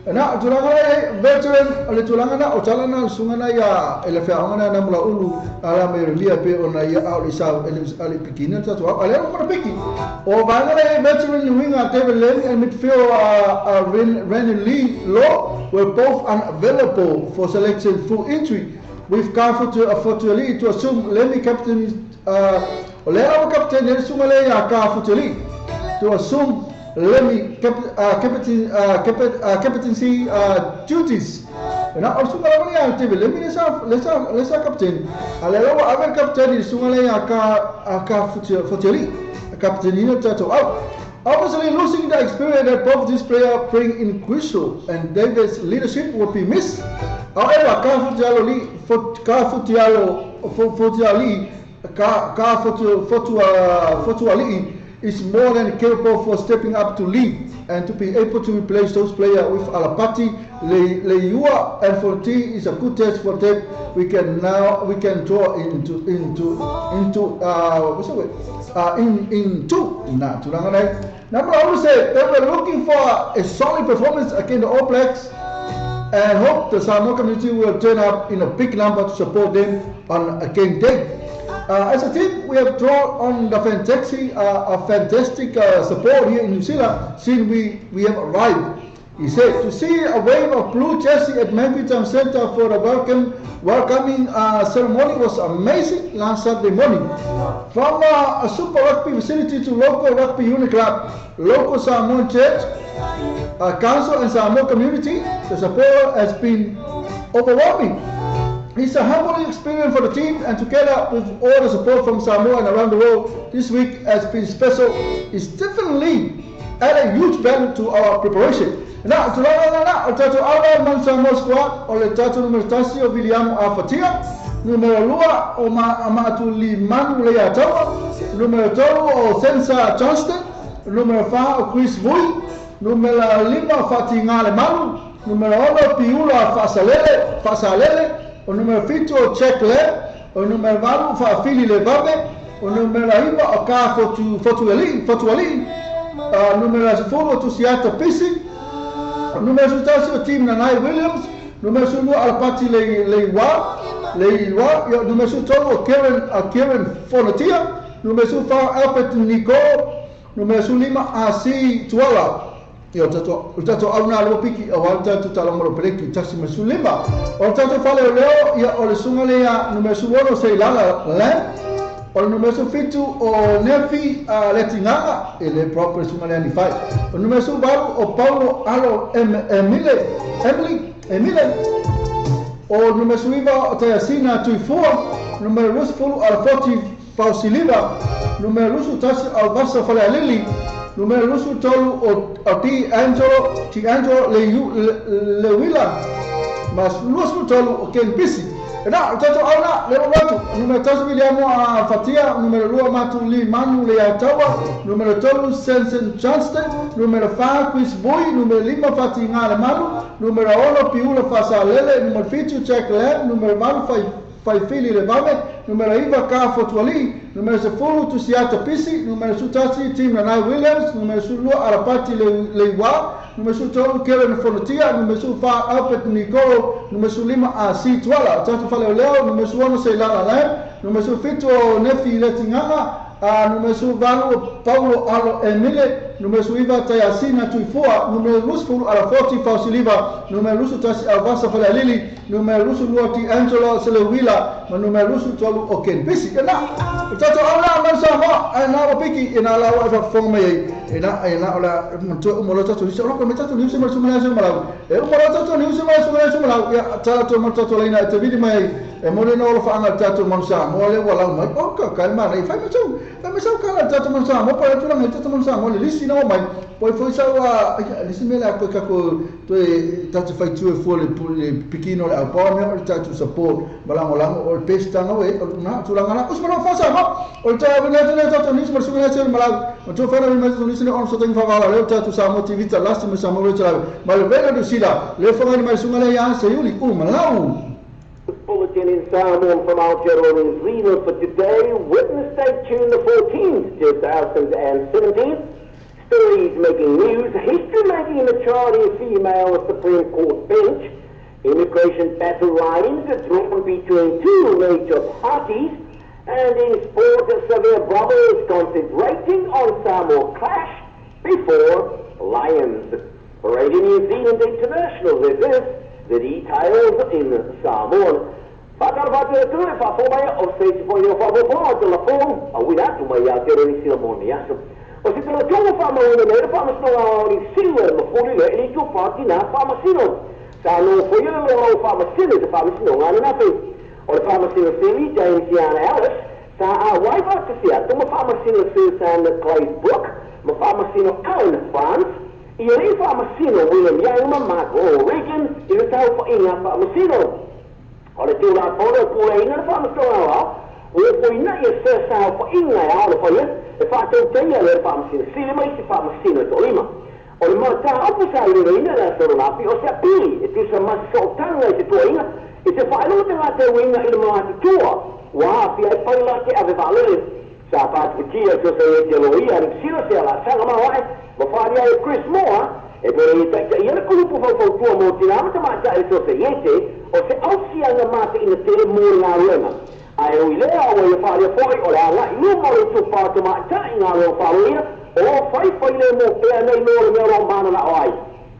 Na tulanga veteran ale tulanga na otalana sungana ya ele faangana na mula ulu ala meria pe ona ya au isa ele pikina tatu ale mo piki o bangana veteran winger David Lane and midfielder Renan Lee Law were both unavailable for selection through injury, with Kafutuli to assume Lemmy captain Oleo captain Sumale ya Kafutuli to assume Lemmy captaincy duties. Na assume ya David Lemmy lesa captain alelo ave captain Sumale ya Kafutuli captain tato out. Obviously, losing the experience that both these players bring in crucial, and David's leadership will be missed. However, Kafutuli is more than capable for stepping up to lead and to be able to replace those players with Alapati, Leiua, and Fonti is a good test for them. We can draw into Number I would say they were looking for a solid performance against the All Blacks and hope the Samoa community will turn up in a big number to support them on a game day. As a team, we have drawn on the fantastic support here in New Zealand since we have arrived. He said, to see a wave of blue jersey at Memphis Town Centre for the welcoming ceremony was amazing last Saturday morning. From a Super Rugby facility to local rugby unit club, local Samoan church, council and Samoa community, the support has been overwhelming. It's a humbling experience for the team, and together with all the support from Samoa and around the world, this week has been special. It's definitely added a huge value to our preparation. Na tulala o tatu ala man Samoa squad o le tatu numero tasi o William Afatia, numero lua o Amatu Limanu Leatawa, numero tolu o Sensa Johnston, numero 5 o Chris Vui, numero 5 Fatingale Malu, numero 1 Piula Fasalele, o numero 5 o Check Le, o numero 4 fa Fili Levabe, o numero 5 o Ka Fotuali, numero 4 o Tusiata Pisi, numero 6 o Team Nanai Williams, numero 1 Alpati Leiwa, numero 7 o Karen Fonatia, numero 5 Albert Nico, numero 5 Asi Tuala. Yo tato auna lo piki awalta tu talamo breki tasi mesulima. O tato fale leo ya ole sungale ya numero 1 sei lala la. O numero 5 o Nefi Letinga ele proprio sungale ni fai. O numero 2 o Paulo Alo Emile. O numero 5 o Tayasina Tuifua, numero 2 al Forti Fausiliva, numero 2 tasi al Bassa fale Lili. Numero 2 tolu o Angelo Lewila, mas lusu tolu o Ken Pisi. Na tato auna leo watu numero 3 William Fatia, numero 2 Matu Li Manu Leatawa, numero 3 Sensen Johnston, numero 5 Chris Boy, numero 5 Fatingale Manu, numero 1 Piula Fasalele, numero 5 Jack Lamb, numero 1 Faifili Levame, numero 5 Ka Fotuali, numero 4 Tusiata Pisi, numero 6 Team Nanai Williams, numero 2 Arapati Leiwa, numero 2 Karen Fonatia, numero 5 Albert Nicolo, numero 5 Asi Tuala, tatu fale leo, numero 1 Seilala Lam, numero 5 Nefi Letingama, numero 2 Paulo Alo Emile, numero 5 Tayasina Tuifua, numero 2 ala Forti Fausiliva, numero 3 Alvasa fale Lili, numero 2 Angelo Selewila, numero 2 o Ken Pisi. Tato ala man sama ana piki ina la wa forma ina ala mo tato ni solo come tato ni se mal sumala sumala e mo tato ni se mal sumala ya tato mo tato laina te vidi mai e mo no lo fa ana tato man sa mo le wala mai o ka calma nei fa me so kala tato man sa mo pa tu na tato man sa mo le lisi no mai poi foi sa wa lisi me la ko ka ko to tato fai tu e fo le pikino le pa me tato support malango o pesta no e na tu la ngana us mo fa sa o tato ne tato ni se mal sumala malang o to fa na me so ni se on so teng fa wala le tato sa mo tv ta last me sa mo le tra ma le vena do sila le fa ni mai sumala ya se yuli malau bulletin in Samoan from Aotearoa, New Zealand for today. Witness date June the 14th, 2017. Stories making news. History making maturity of female Supreme Court bench. Immigration battle lines drawn between two major parties. And in sport, severe brothers concentrating on Samoa clash before Lions. For Radio New Zealand International, this is the details in Samoan. Whakarwhatu tu e whawhomaya o seisi fo io whawhomaya te la fōng a wina tu mai a te roni sila mōni aso. O si te la tōngu whamau ina mea whamasino a ori sila ma fōri le ili tu pāti nā whamasino. Sa no fo io le lau whamasino te whamasino ngāna napi. O le whamasino sili, James Iana Ellis, sa a waiwa te sia, tu ma whamasino Susan Clays Brook, ma whamasino Alan France, I rei whamasino William Young, Mark Reagan, I le tau whainga whamasino. O le tūra pōra pūra inga le whamasino awa, o e ina I e sēsā whainga a le whaia, e whātau teia le whamasino, sile mai si whamasino to lima. O le mata apusa I le ina le soronapi, o se apili, e tu sa masotanga I se tua inga, I se whaelo te ngā te winga I le maati tua, wa api ai paila te ave valere. Sa pāti kia so se e te loia, rik sila se ala sanga mawai, ma whaari ai Chris Moore, e pere I taita I ana kulupu whau tua mō tina amata mata e so se iete, o se ausianga mata ina tere mōri ngā ruenga. Ai ui lea o e whaari a whai o le ala, I nu mōri tu pātu mata I ngā reo wharoia, o whai le mō pēa nei mōri mea rō mana na oai.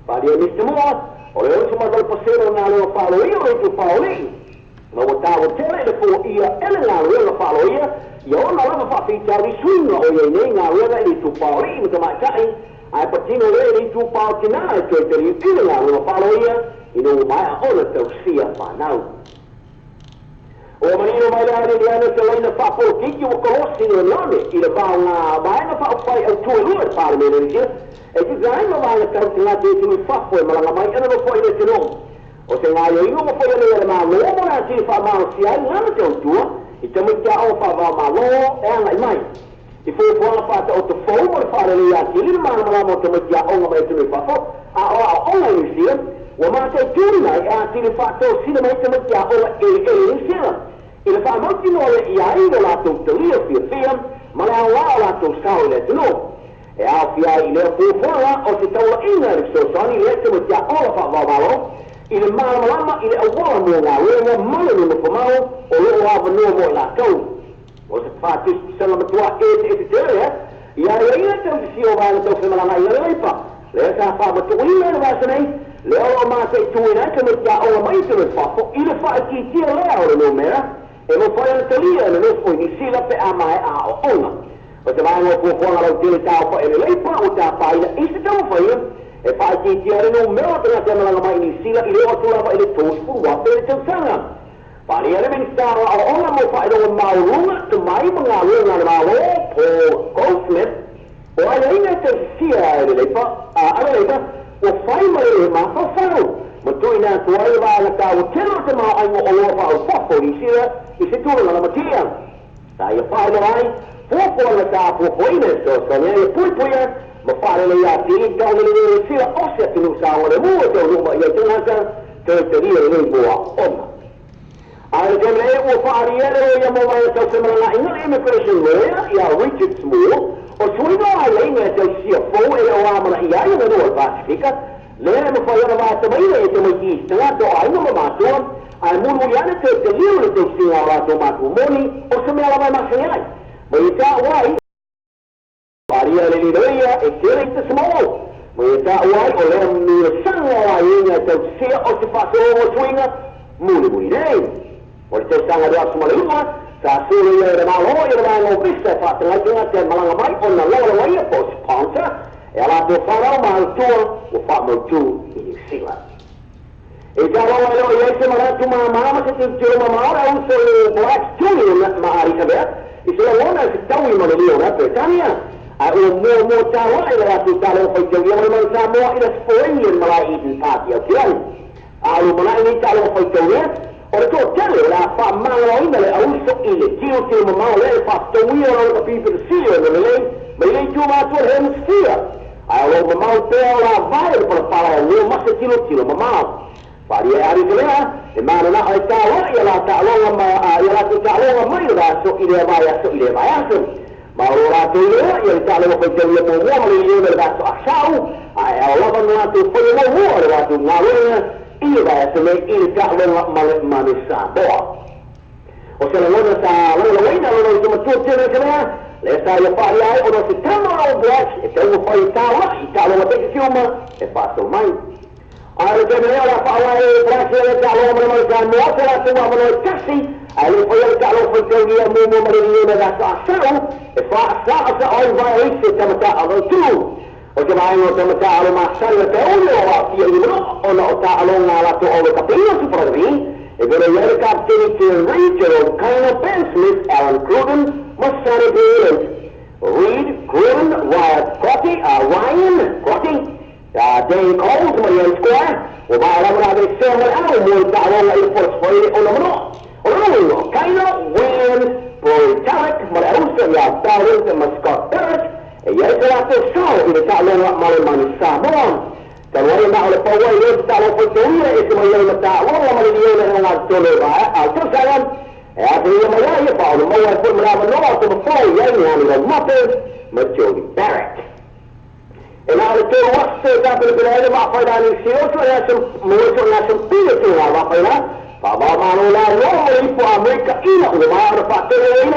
Whaari a Mr. Moore, o le osu madal pasero ngā reo wharoia o e tu whaorei. Ma o tāwa tele le fō ia ele ngā reo wharoia, I ona lava whawhitari swinga o iei nei ngā reo i tu whaorei ma ta maitai, ai patino le I tu pao tina e toi te riu kina ngā reo wharoia, I no mai a ona tau sia whanau. O manino mai rāre ni ana te loina whaporo kiki o kahosi no nane I le vāo ngā maenga whaupai au tua rua e pāre mene risia, e tu zai ma maenga tau te ngā te tini whafo e malanga mai ana no whai le te nomu. O te ngā yo ingo mo whai ana le mā loa mo nā tini whamao si ai ngana te tua, I te mutia o whawao mā loa e angai mai. I whuwhuanga whata o te whau mo le whare le ia tili mana mala mo te mutia o ngā mai tini whafo, a oa o ngā New Zealand, wa mā te tūri mai a tini whata o sina mai te mutia o ngā New Zealand. I le whamauti no le ia I no lātou te lia whia, ma le awa o lātou sao le te no. E au whia I le whuwhuanga o te taua inga le sosani le te mutia o la whawao malo, I le māmalama I le awala mo ngā renga mana no whamau o leo awa no mo lātou. O se whātis sanga matua e te tere, I a ina tau te sio vāna tau whemalanga I le leipa. Le sa whamatu ina le vāsa nei, le o mā te tuina te mutia o la mai te me whafo, I le wha ki tia lea o le no mera, e mo whai ana talia na nofo I sila pe a mai a o onga. O te vānga o kua rau tele tāo wha e le leipa o tā pāina I se tau whaia, e whai ki tia reno mea o tena te malanga mai ni sila I le o tūrava I le tōspuru wape le tau sanga. Whani ere meni tāra a onga mo whai ronga maurunga te mai mga runga na malo Paul Goldsmith, o ai reina te sia e le leipa, ana leipa, o whai mai e mawha whau. Ma tui nā tuai wāna tāua tēnā te mā aingo o loa whau whafo I sira I se tūranga na matia. Tā ia whai na ai, fōpua na tā fōpua ina so nea ia puipuia, ma whare le ia tiri tauna le sira osea tinu sāwa le mua te ruma ia tēnata, te ria le mua ona. Ai te mea ua whaari ere o ia mo mai tau se maranga inga le immigration lawyer ia Richard Small, o suino ai leinga tau sia fōu e o amana ia ia na rua Pasifika, Lea mo whai ana wāta maina e te mai ki istanga do aina ma mātua, ai munu I ana te liu le te singa o rātou mātua moni o se mea lamai masai ai. Ma I tā uai, wharia le liroia e tere I te samao. Ma I tā uai o lea mea sanga o ai inga tau sea o se whātoro o swinga, muni nei. O le te sanga rea sumalunga, sa sura ia e malo ia mai no vista whātanga inga te malanga mai o na loa waia po sponsor, e ala te wharau mātua o whamautu I New Zealand. E tā rawa leo I eise maratu mā māma se te tiro mā maora au se Black Julian maari ka bea, I se la wona se taui mana leo na Britannia, a o mō tā wa I la ratu tā leo whai te wia mai tā mō I la Sporangian malai Eden Party au tirani. A o mana I tā leo whai te wia, o le tō tele la wha mānga o ina le auso I le tiro tiro mā mao le wha tawia o le people see o le lei, mai lei tū mātua hemisphere. Ai lo mamau te la vai para para o masa tilo mamau Paria ari kelea, mana na ai tawa ia la ta'alonga ma ia la ta'alonga mai la so ile mai aso. Ma ora tu ia ta'alonga ko te ia mo mo ia la so asau, ai ala na tu foi mo la tu ngawena ia ba se me ia ta'alonga ma sa boa. O se la sa la wena la tu tu te kelea, le sa ia paria ai o se tama o black, e te mo foi tawa, ta'alonga te kiuma e paso mai. Ada kena la pawai berhasil kalau menemukan muat lah semua menemukan ada payah kalau percaya mu menerima rasa asal fasa asal orang itu sama tak ada tu macam mana sama tak ada masalah tahu awak dia ini orang tak ada ngalah tu orang tapi itu seperti Even a young captain to regional kind of Smith, Alan Cruden, must celebrate Reed, Cruden, Ryan, Crotty, Dane Coles, Marion Square, وبعد ما هذا السهم الأول تعالوا الفرص فريق أولمنا أولمنا كاينو وين بولتارك مرأوسة يا دارين مسكوت درج يجرى تساو إذا تعالوا مال السامون كان وين مع الفوائد يتعالوا في الدنيا اسمه يوم تعالوا ما اليوم هو الدولار أتوسعون هذا يوم لا يفعل ما يفعل من هذا النوع تبصوا يعني من المطر متجولي بارك إنها لكي وقت ذات البلاد مع فيلان السيوس وناسم بيلتنا وقينا فما معنى لا يوم يفو أمريكا إلا وما عرفة تلوين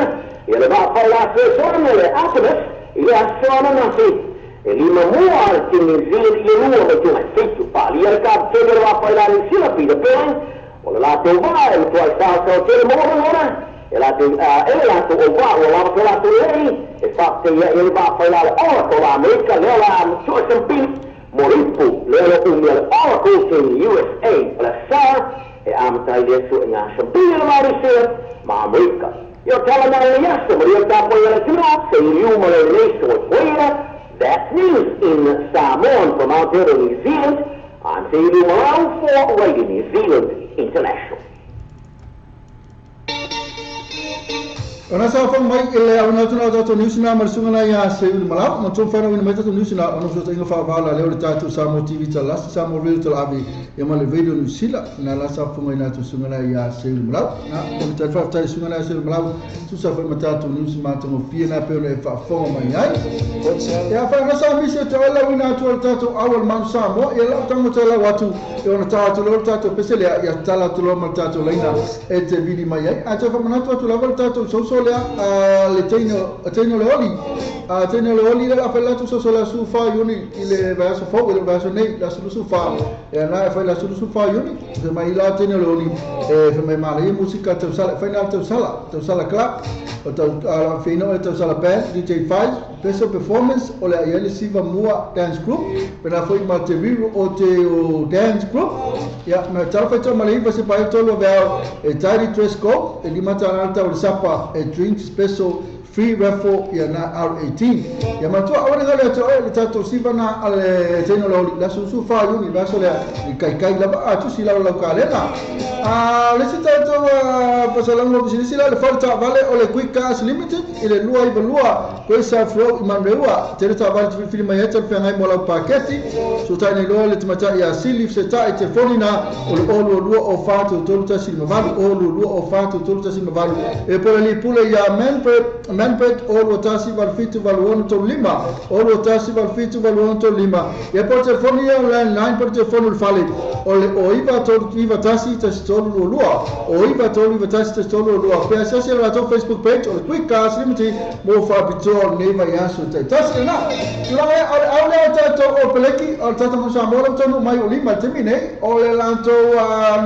يلي مع فيلان سيسورنا لأتمس إلى السوانا ناسي اللي مموع التنزيل ينوى بجوع السيسو فعلي يركب تجر مع فيلان السيلا بيدا بيلان ولا لا توبا المتوى الساعة سوتير مغرب هنا إلا توبا ولا بطلع تولي الفاقت يلبع فيلان أوراكل أمريكا ليلا متوى سنبين مريبو ليلا أمي الأوراكل في USA والسار أمتا يسو إنها سنبين المارسير مع أمريكا يوتالا نالي يسو مريبا بويا لجنوب سيليوم لليسو وطويلة. That's news in Samoan from out there in New Zealand. I'm Sailing around for Radio New Zealand International. Ona sa fa mai ele ona tuna to news na mar sunga ya se mala mo to fa na mai to news na ona so inga fa vala le o ta to Samo TV ta las Samo real to abi ya mal video nu sila na la sa fa mai na to sunga ya se mala na o ta fa ta sunga na se mala tu sa fa mata to news ma to fi na pe na fa fa mai ai ya fa na sa mi se to la wina to ta to awal man sa mo ya la ta mo to la watu e ona ta to lo ta to pesele ya ta la to lo ma ta to laina e te vidi mai ai a to fa na to la volta to so le teino le oli la fella tu so la su fa yuni ile va so fo ile va so nei la su fa e na fa la su fa yuni se mai la teino le oli e fa mai male musica te sala final te sala club o te ala fino te sala band DJ 5 special performance o le ayele siva mua dance group pena foi ma te vivo o te o dance group ya na tal fa male va se pai tolo va e tari dress code e di mata alta o sapa e drink special free raffle ya na R18 ya matua awale ngale to le tato sivana ale teno la su fa yuni ba so le kai la ba tu sila la kalena le tato pasalango sila le falta vale o le quick gas limited ile lua ibalua ko sa flow manrewa tere ta vale film ya ta fa ngai mola paketi so ta ne lo le tmata ya silif se ta te fonina o lua o fa to ta silma vale o lua o fa to ta silma vale e por ali pule ya Manpet olo tasi val fitu val wono to lima olo tasi val fitu val wono to lima e por telefonia online por telefono fale ole o iva to iva tasi te stolo lua o iva to iva tasi te stolo lua pe asa se la to Facebook page o quick gas limited mo fa bitol neva yaso te tasi na la ala to o peleki o tato mo sa mo to no mai o lima termine ole lanto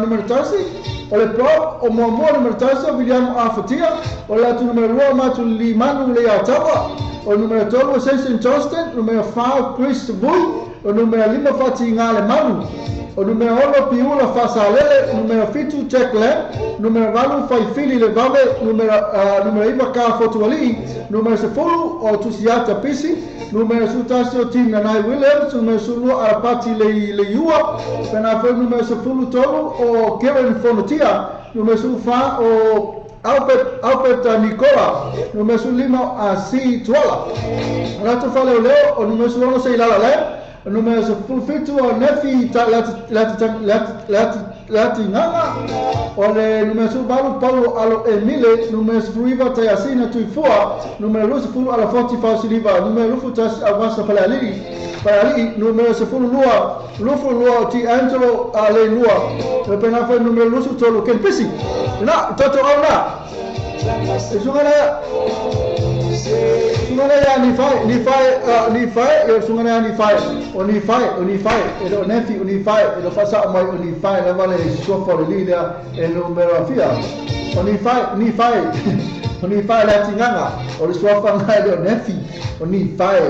numero tasi ole pro o mo numero tasi William Afatia ole tu numero ma tu limanu le atawa o numero 12 Jason Johnston numero 5 Chris Bull o numero 5 Fati Ngale Manu o numero 8 Piula Fasalele numero 5 Checkland numero 9 Fai Fili Le Vame numero 1 Ka Fotuali numero 10 o Tusiata Pisi numero 7 Tim Nanai Williams numero 1 Arapati Le Yua pena foi numero 10 Tolo o Kevin Fonotia numero 5 o Albert Nicola numero 5 a Si Tuala lato fale leo o numero 1 sei la le numero 5 o Nefi lati nganga o le numero subaru Paulo alo Emile numero fruiva te asina tuifua numero lusi fulu ala 40 siliva numero lufu tas avasa palali numero sefulu lua lufu lua ti Angelo ale lua e pena fa numero lusu tolu ken pisi na toto ona sungana ya ni fai ya sungana ya ni fai e do nefi ni fai e do fasa mai ni fai la vale so for lila e numero afia ni fai la tinganga o le sofa ngai do nefi ni fai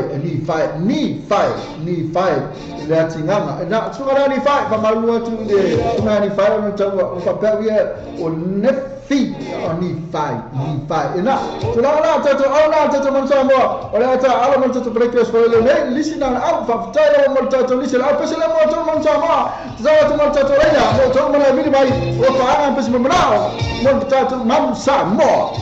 la tinganga na sungana ni fai pa malua tu de sungana ni fai no tawa o fa pavia o nefi ni fai ina so la tato man samo o la ta ala man tato breakfast for le listen on out fa tayo man tato listen out pese le mo to man samo zawa to man tato reya mo to man la vini bai o fa an pese mo brao mo tato man samo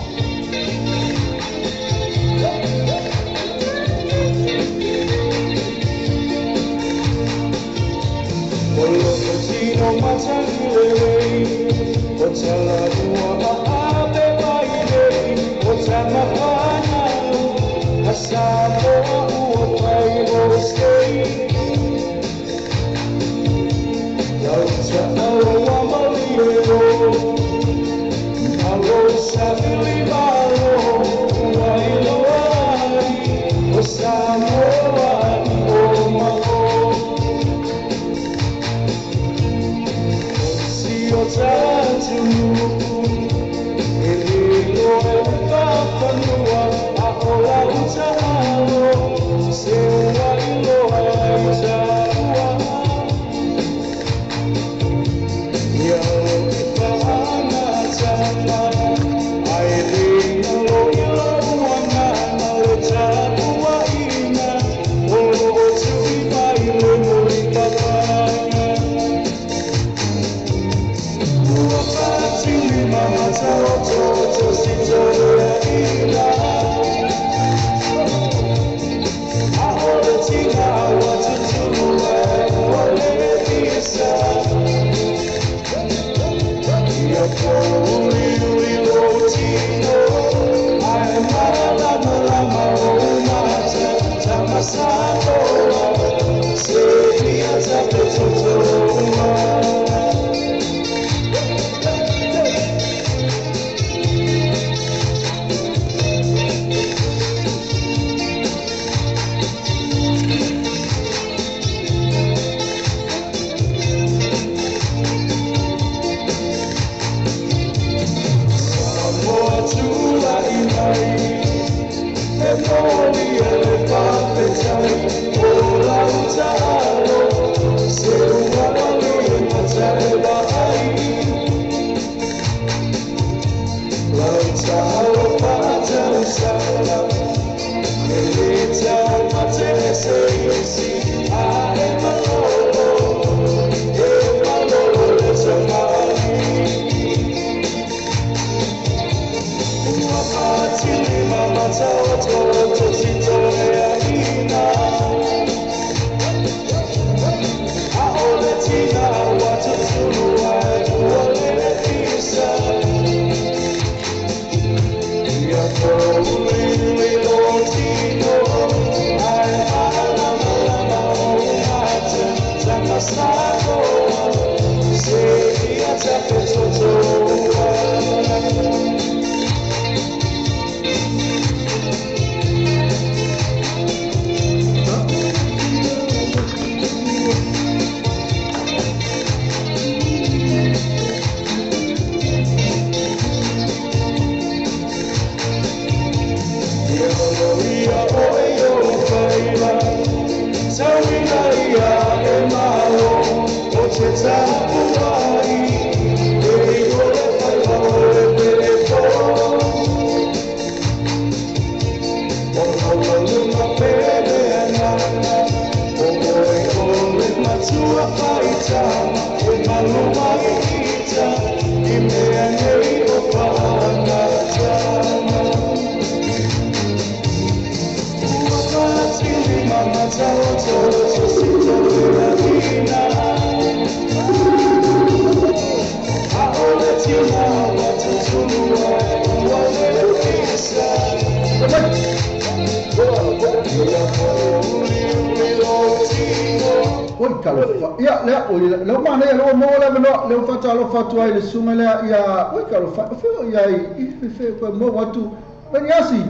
ia le ma ne lo mo le no le fa lo fa tu ai le sunga le ia oi ka lo fa ia I fe ko mo watu veniasi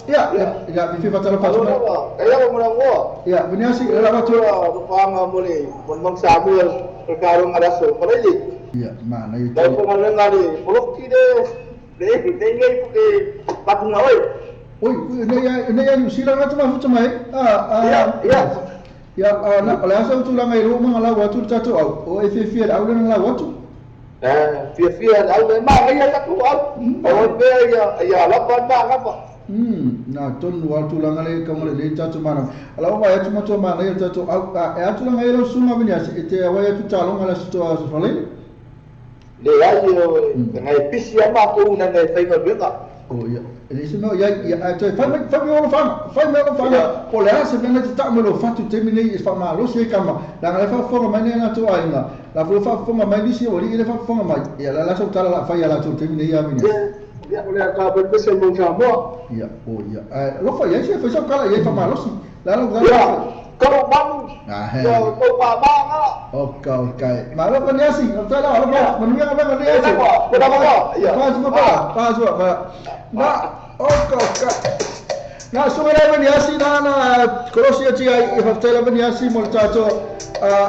ia fi fa lo fa tu ia mo na mo ia veniasi la fa tu fa nga mo le mon Samuel perkara ngaraso ko le ia ma na dai ko ngale ngari polok ki de ngai pu ke patu na oi ne ya ni sila na tama futa mai ya na ala sa tu la ngai ro ma la watu tatu au o e fi au le la watu fi au le ma ngai ta ku au o be ya la pa ba pa na ton watu la ngai ka mo le tatu mana ala wa ya tu ma to ma ngai tatu au e atu la ngai ro suma binia te wa ya tu talo ngala sto so fale le ai ngai pisi ma ko una ngai fai ma beka oh ya ele se no ya to fa me lo fa o le ase bene te ta me lo fa tu termine e fa ma lo se kama la ngale fa fo ma ne na to ai ma la fa fo ma mai disi o li le fa fo ma ya la so tala la fa ya la to termine ya mi ya o le ka ba be se mo ja mo ya oh ya lo fa ya se fa so kala ya fa ma lo si la lo kalau bang ko pa ba nga okay ma lo kan ya si ta la lo ma manu ya ba ya si ko da ba ya pa so na okay na so era ben ya si na korosia ti ai fa tela ben ya si mo tato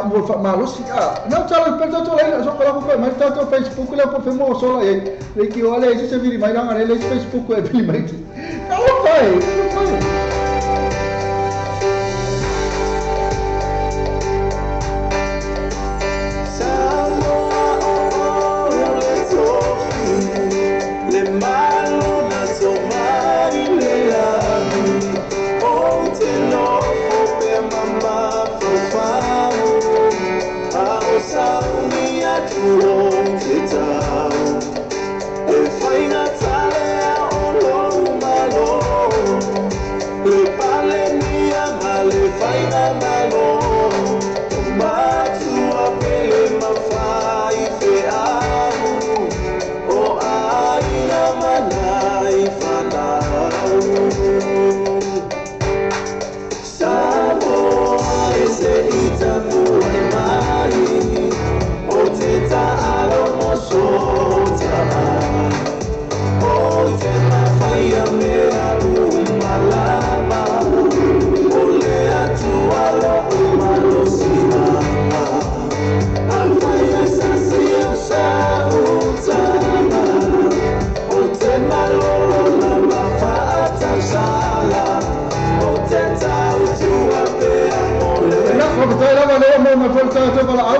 mo fa ma lo si na tala per tato la so kala ko ma tato Facebook le po femo so la e ki ole se viri mai na le Facebook e bi mai ti na lo fai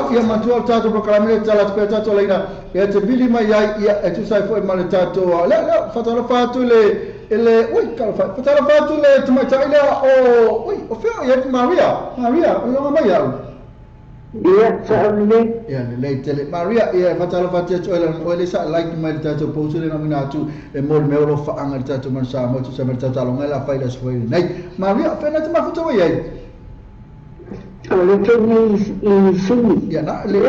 ia matua tato proklame tala pe tato leina ia te bili mai ia e tu sai foi male tato le fatalo fatu le ui kala fatalo fatu le tu mai tai le o feo ia Maria o mai ia ia sa ni ia le tele Maria ia fatalo fatu tu le sa like mai tato posu le nomina tu e mo me lo fa anga tato man sa mo tu sa mer tato longa la fai le foi nei Maria pena tu ma futo ia Oleh ini sini. Ya na le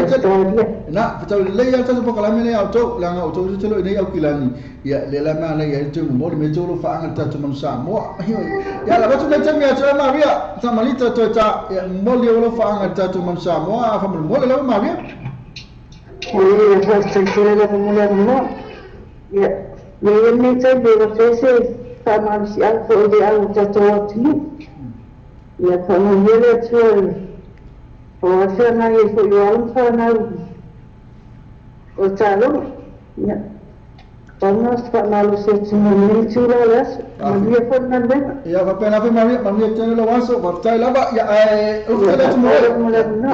na betul le ya tato proklame le auto langa auto tu le nei au kilani ya le la ma le ya tu mo me tu lo fa anga tato man sa mo ya la betul le temi ya Maria sa malita to ta ya mo le lo fa anga tato man sa mo a fa mo le la Maria Oleh ya sentire la mulai mo ya le ni ta de lo fese sama si al ko de al tato tu ya kamu yele tu o sea na ye fo yo al fa na o talo ya Vamos a los hechos muy chulas, muy fuertes. Ya, va pena fe Maria tiene lo vaso, va estar la ya usted tu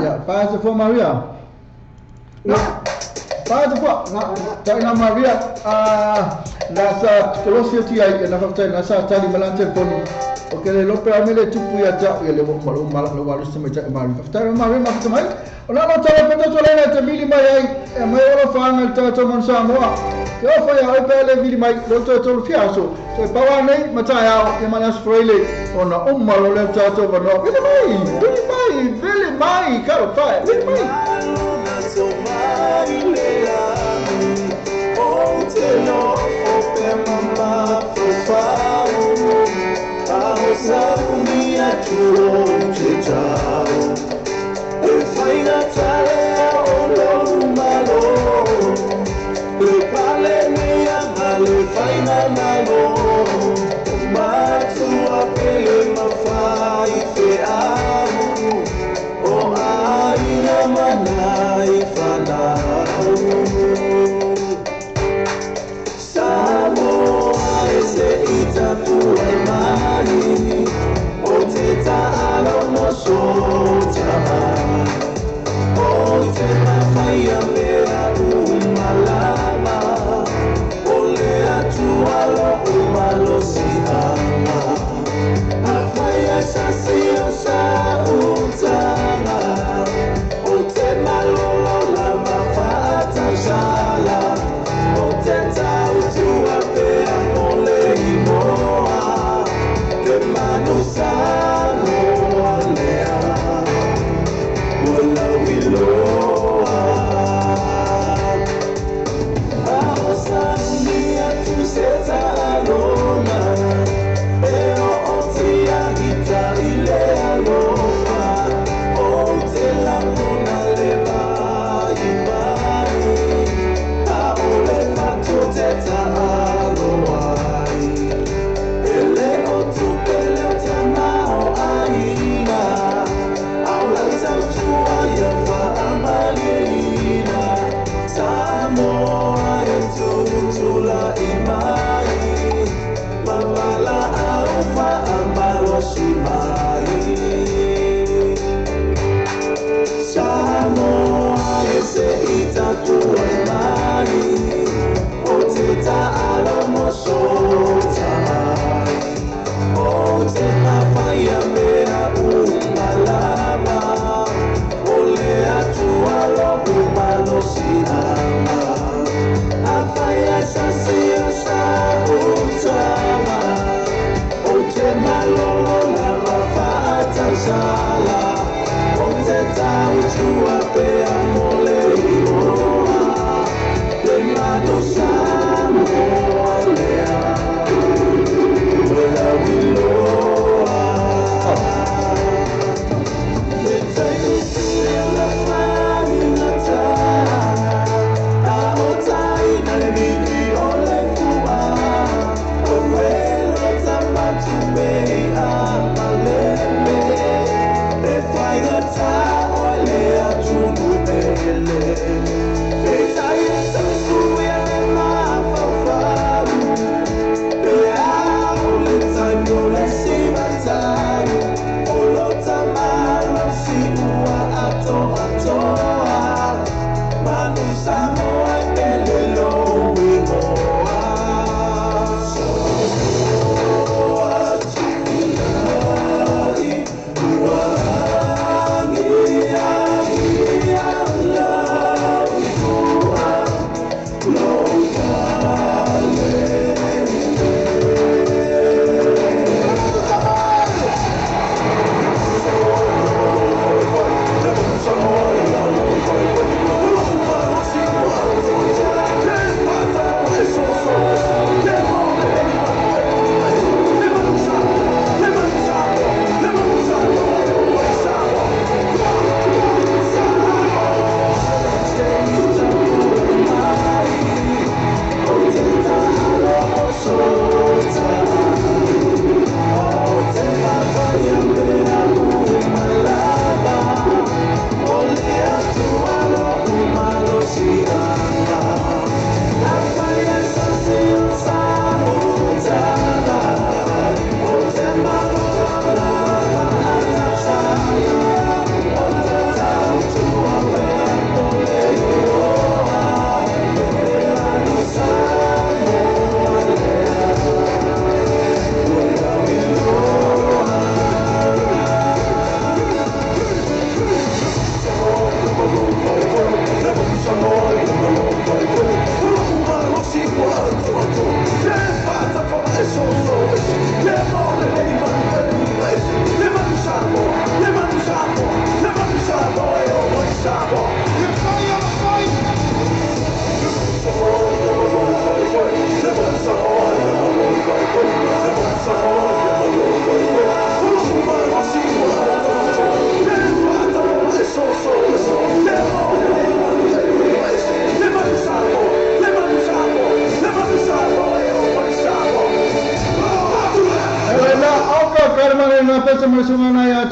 ya, pasa fue Maria. No. Pasa fue, na Maria nasa Colosio ti ai na fa nasa tali malante con porque le lo per me le tu ya ta ya le lo walu se meta Maria. Fa Maria ma fa mai. Ona no tala pe to le te bili mai ai mai lo fa ngal to mon Samoa. Yo foi a pele vili mai lo to fiaso. So pawa nei mata ya e manas froile ona lo le to va no. Vili mai, caro pai. Vili mai.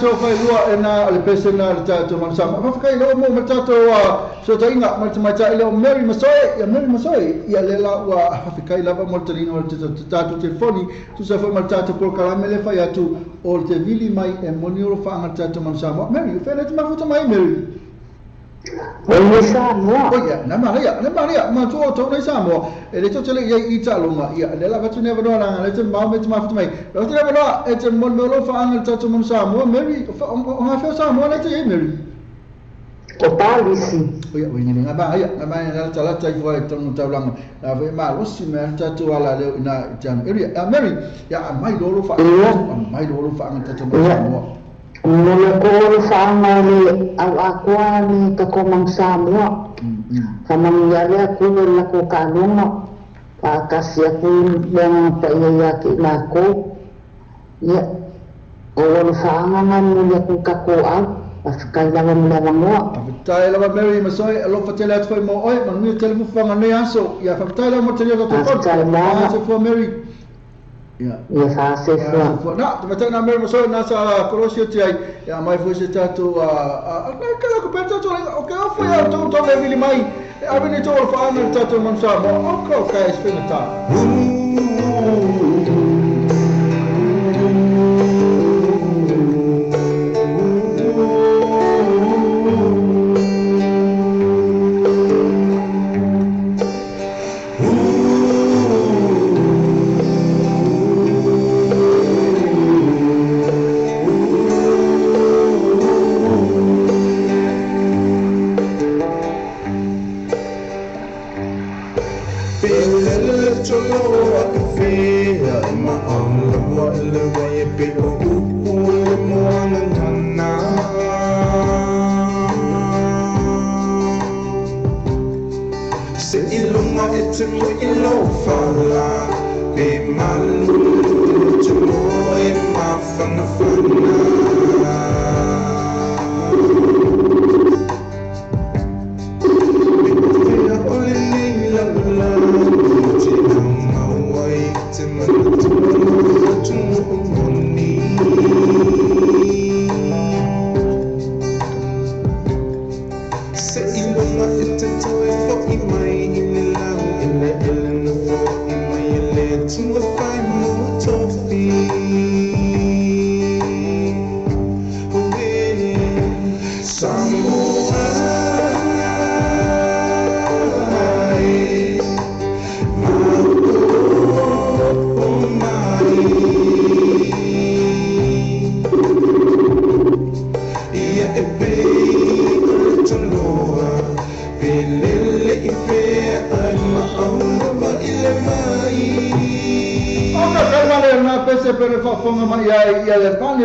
tātou whai lua e nā le pese nā le tātou manasama. Whawhakai leo mo me tātou so tainga ma te maitai leo Mary Masoe. Ia Mary Masoe, ia le la ua whawhakai lava mo le talino o te tātou telefoni. Tu sa whai ma le tātou polokalame le whai atu o le te vili mai e moni oro whaanga le tātou manasama. Mary, whenei te mafuta mai Mary? Nei Samoa. Oh ya, na Maria, ma tu o tau nei Samoa. E le tau tele i talonga, ia, le la watu neva noa langa, le te mau me te mafuta mai. Le watu neva noa, e te mon me lo whaanga le tatu mon Samoa, Mary, o ngā wheo Samoa nei te e Mary. O Palisi. O ia, wingi ngā ba, ia, ngā mai ngā talata i fwai tongu tau langa. Nā whai maa rosi me tatu ala leo ina i tanu. Ia, Mary, ia, a mai lolo whaanga tatu mon Samoa. Nole ko whaanga le au akua ni kakomang Samoa. Kamang yale aku la ko kanonga. Pakasi aku yang paia ki la ko. Ya. O whaanga man ni aku kako au. Paskai lava mula ngoa. Fatai lava Mary Masoe alo fatele atu fai mo oi mangi telefu fanga nei aso. Ia fatai lava mo tele atu fai. Paskai lava. Ase fo Mary. Ia. Ia fase fo. Na, te fatai na Mary Masoe nasa korosio ti ai. Ia mai foi se tatu nei kala ko peta to o ke ofo ia to me vili mai. Ave ni to fa ana tatu mansa mo o ko ka espinata.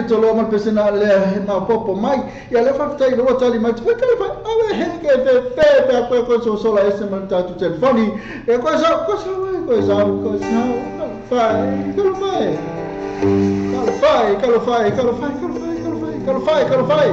Tolo mal pesena le ma popo mai ia le faftai lo tali mai pe kale fa ave henge pe ko so sola ese man tatu telefoni e ko sa fai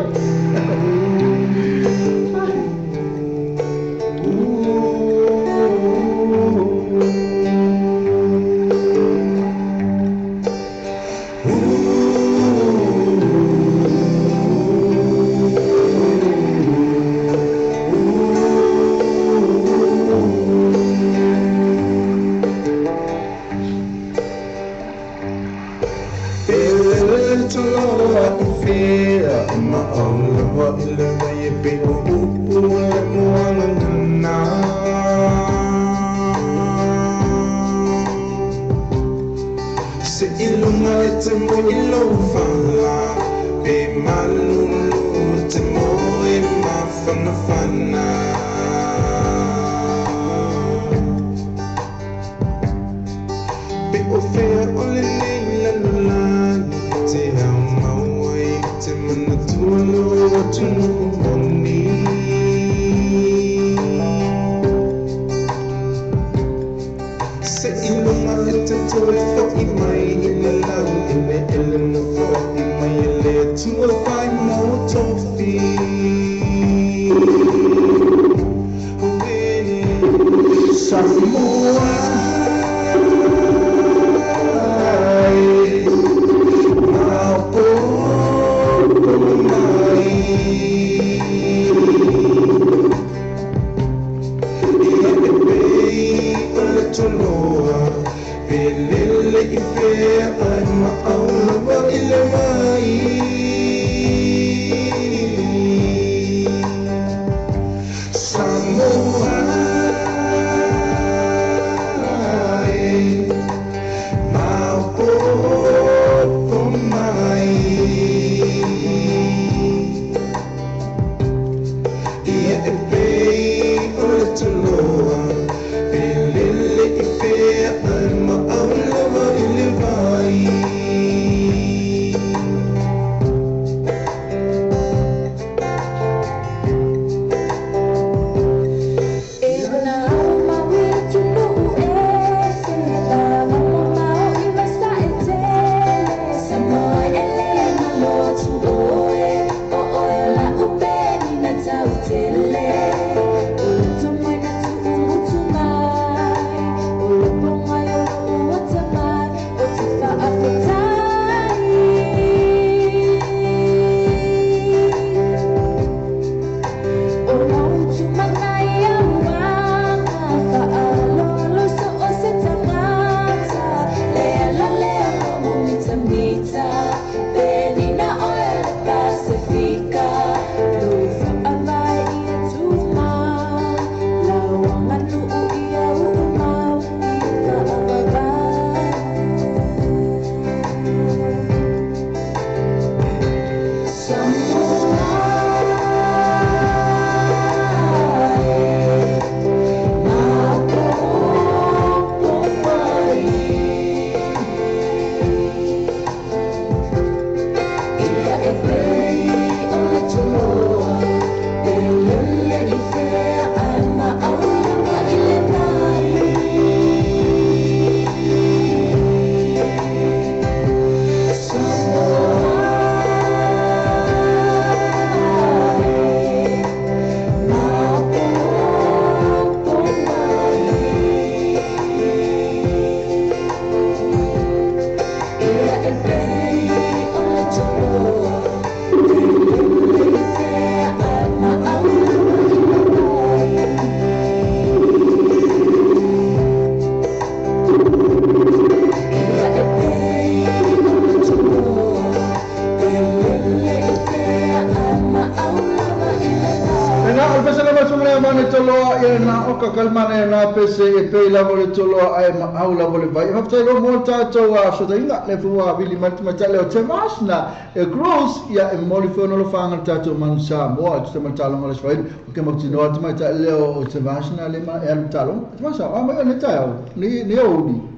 mane toloa ia na oka kalmane na pese e pei lavo le toloa ai ma au lavo le vai. Haftai lo mo tātou a sotainga le fua vili mata leo te masna e cruise ia e moli whono lo whanga tātou manu Samoa te matalonga le swain o ke mautinoa te mai leo o te masna le ma e alu talonga. Te masa, mai o ne tai au, ni o uni.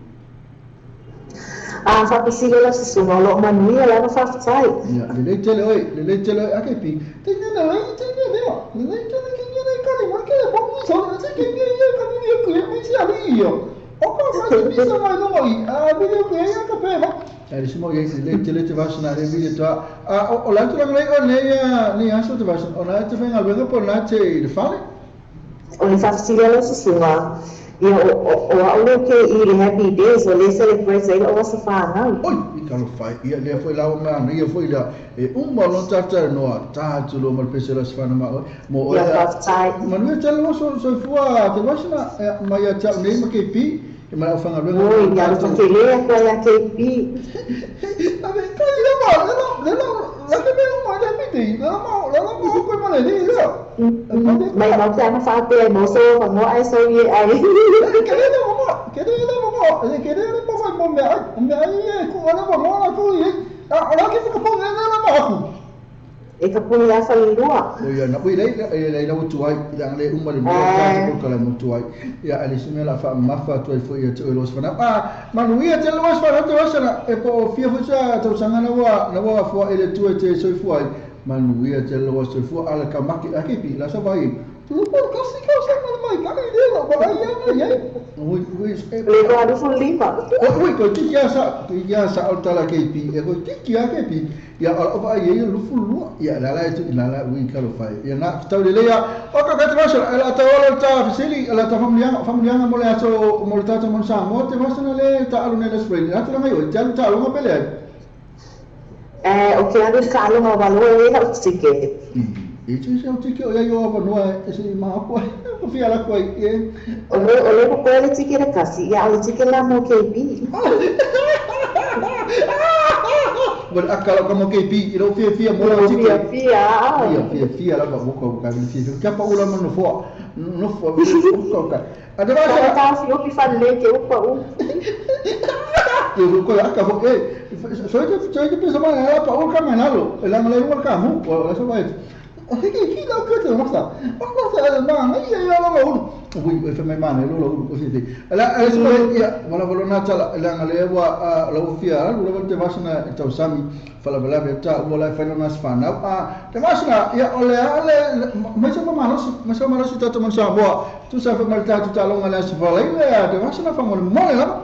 Whakasile la sisuma lo manuia la no whaftai. Ia, le tele oi, ake pi. Te ngana lai, te ngana le kali ma ke bongo so te ke ia ka video ke mi si ali io. O ka ma ti sa mai no mai, video ke ia ka pe ma. Ele simo ia le tele te vasna le video ta. O la tu la ngai o ne ni aso te vasna. O na te venga luego por na te de fale. O le whakasile la sisuma. Ia o aule ke I le happy days o le celebrate ai o sa whanau. Oi, I kalo whai, ia lea foi lau mana, ia foi la e malo tata noa, tātu lo mal pese la sa whanau mo ia whaftai. Manuia tala so fua te wasina, mai a tau nei ma kei pi, e mai au whanga luenga. Oi, ia lo ke lea koe a kei pi. Ave, kai lema, lake me o mai le piti, lema o koe male ni, lea. Mai mau te ana whapea mo so whangoa ai so ie ai. Kere mo me ai ku ana mo na ku I ala ke ka po na ma aku E ka puni a whalirua. o ia na ui lei na utuai ia le umare mo ka le mutuai ia ale simela fa mafa tu foi ia te los fana manuia te los fana te wasana e po fia fusa to sanga na wa fo ele tu te so fuai manuia te los so fu ala ka maki akipi la so vai tu po kasi ka sa mai ka ni dela ba ia ui Le ko adu fu lima. ui ko ti ya sa altala KP e ko ti ya KP ya o va ia lu fu lu ya la ui ka lo fai ya na tau le ya o ka te vasa la ta ola ta fisili la ta familianga mo le aso mo le tata mo sa mo te vasa le ta alu ne le spring la ta ngai o ta alu mo pele O ke adu ka alu ma valo e la tike. E tu se o tike o ia yo va no e se ma ko ko fia la ko e O le ko le tike le kasi ia o tike la mo ke bi. Bueno, akala como que pi, ilo fia mo la tike. Fia la va ko ka ni fia. Ka pa ula mo no fo ko ka. Adeva Ka ta fi o pi fa le ke o pa o. Eu ko aka fo so que pensa mais ela pa o caminalo, ela não leva o carro, ela só vai. Que dá o que te mostra? Nossa, mano, aí ela não. Ui, foi mai mano, lo così. Ela ia, wala volona tala, ela ngalewa la ufia, lo te vasna tau sami, fala bela beta, wala fa na sfana. Te vasna ia ole, mas o manos tata man sa boa. Tu sa fa malta tu talong ala sfala, ia te vasna fa mo la.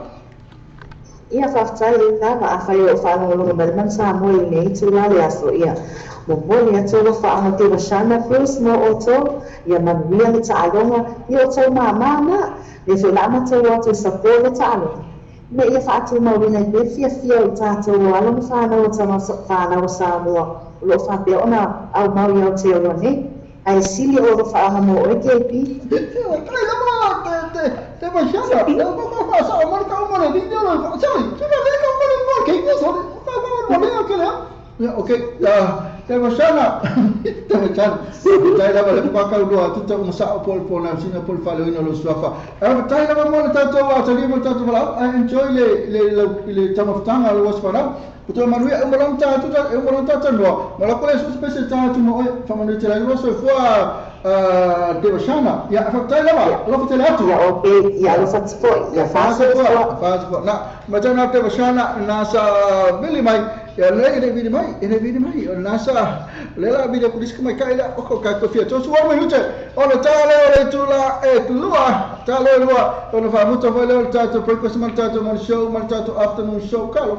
Ia whaftai le tawa a whai o whanau man sa mo I nei tu la le aso ia. Mo moli a tōna whaanga te washana first mo o tō, ia manuia le taalonga, ia o tō māmana, le whelama tō o tō sapo le taalonga. Me ia whaatu mawina I me fia o tātou o alama whanau o tama whanau o Samoa, lo whapea ona au mau iau te o ne, ai sili o ro whaanga mo o eke pi. Kai lama te washana, sa o marka o mare, dingyo lo, sai, tu na le ka o mare, ke ko so, ka mare ke le. Okay, te washana, tai lava le paka uloa, tuta umasa o pol na sina pol fale ino lo suafa. Tai lava mo le tato wa tali mo tato wala, I enjoy le tamaftanga lo wasfana. Puto manuia umalam tato no, mala ko le spesial tato mo fa manu te la lo so fua te washana. Ya tai lava, lo te la tu. Ya okay, ya lo fatfo, ya fa. Na, majana te washana na sa bili mai. Ya ene vidi mai nasa lela video kudis mai kaila oko ka kofia to suwa mai ute ona tale ole tula e lua tale lua ona fa muto fa le tato breakfast mal tato mal show afternoon show kalo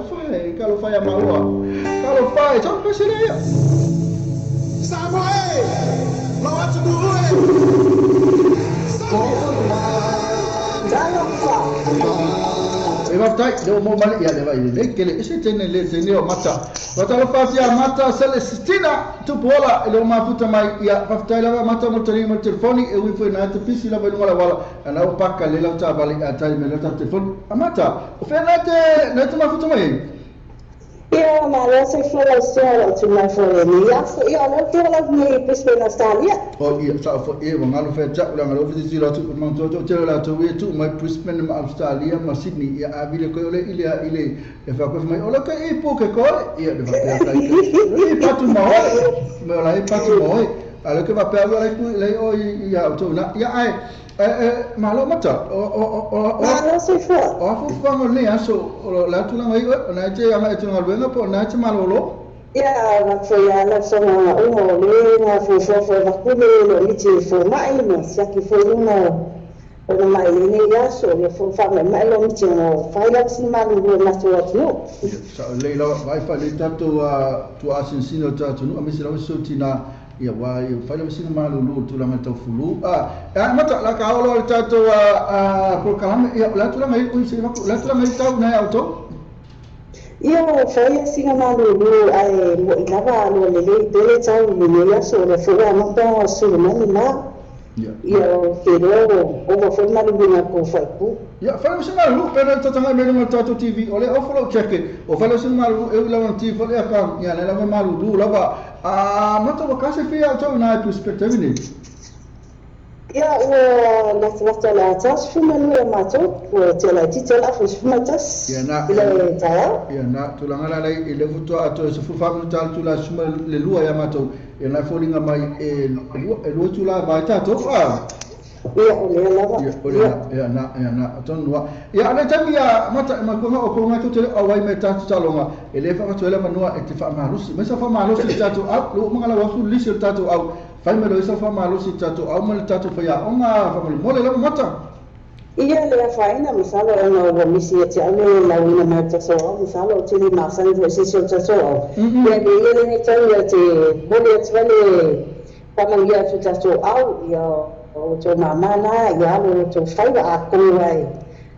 fa ya maua kalo fa to pesile Samoa lo what to do e va tai do mo male ya le vai le che le se tene le tene o mata va ta lo fa sia mata Celestina tu pola e lo ma puta mai ya va tai la mata mo tani mo telefoni e wifi na te pisi la vai wala ana o pakka le la ta vale a tai me la ta telefoni amata o fe na te ma puta mai Ia malo se fala sera tu mai fora ni ya fo ia lo te la ni pespe na Australia. O ia sa fo e wa ngalo fe cha ula ngalo fi sila tu ma to la to we tu mai Brisbane ma Australia ma Sydney ia a vile ko ole ile e fa ko mai ola ka e po ke ko ia de va pe kai e patu mo me la e patu mo ala ke va pe ala ku le o ia to na ia ai malo mata Malo se fo. o fo mo le aso la tu la mai na che ya mai tu ngal venga po na che malo lo Ia na fo ia na so na o le na fo na ku le ni che fo mai na sia ki fo na o na mai ni ya so le fo fa mai lo ni che no fa ia sin ma ni na so tu. sa le lo vai fa le tatu tu asin sino tatu no amisi lo so tina ia wa ia fa le sino ma lu tu la mata fulu mata la ka lo tatu por kalame ia la tu la mai un sino la tu la mai tau na auto Ia foi singa malulu ai mo ilava lo le dele tau ni ya so le fo na pa so na ni na. Ia pero o fo malulu na ko fa ku. ia fa le sino lu pero tanga me no tatu TV ole o fo check o fa le sino malu e la on TV le ka ia le la malu du la va mata wa kasi fi auto na perspective ni Ia o na tsaka la tas fuma no e mato o te la tita la fo fuma tas. Ia na le taya. ia na tu la ngala lai ile futo ato se fu famu tal tu la suma le lua ya mato ia na fo linga mai e lu tu la ba ta to Ia o le lava. ia na ton wa ia ale tamia mata ma ko o ko ngato te o wai me ta tu talonga ele fa to ele manua e te fa malusi me sa fa malusi ta tu au lu mangala wa su lisi ta tu au fai me lo isa fa malusi ta tu au me ta tu fa ya onga fa mo le mata Ia le faina misalo ona o misi e te ale la wina ma ta so misalo te li ma san fo se ta so. Ia le ni tau te bole tsale pa mo ia ta so au ia o to mama na ia lo to fai a ko ai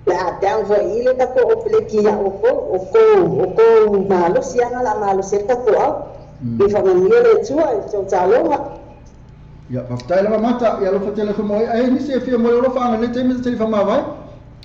la tang fo ile ta ko o ple ki ya o ko malo si ana la malo se ta ko au i fa mo le tua to talonga ia pa la mata ia lo fa tele mo ai ni se fi mo lo fa le te mi te fa ma vai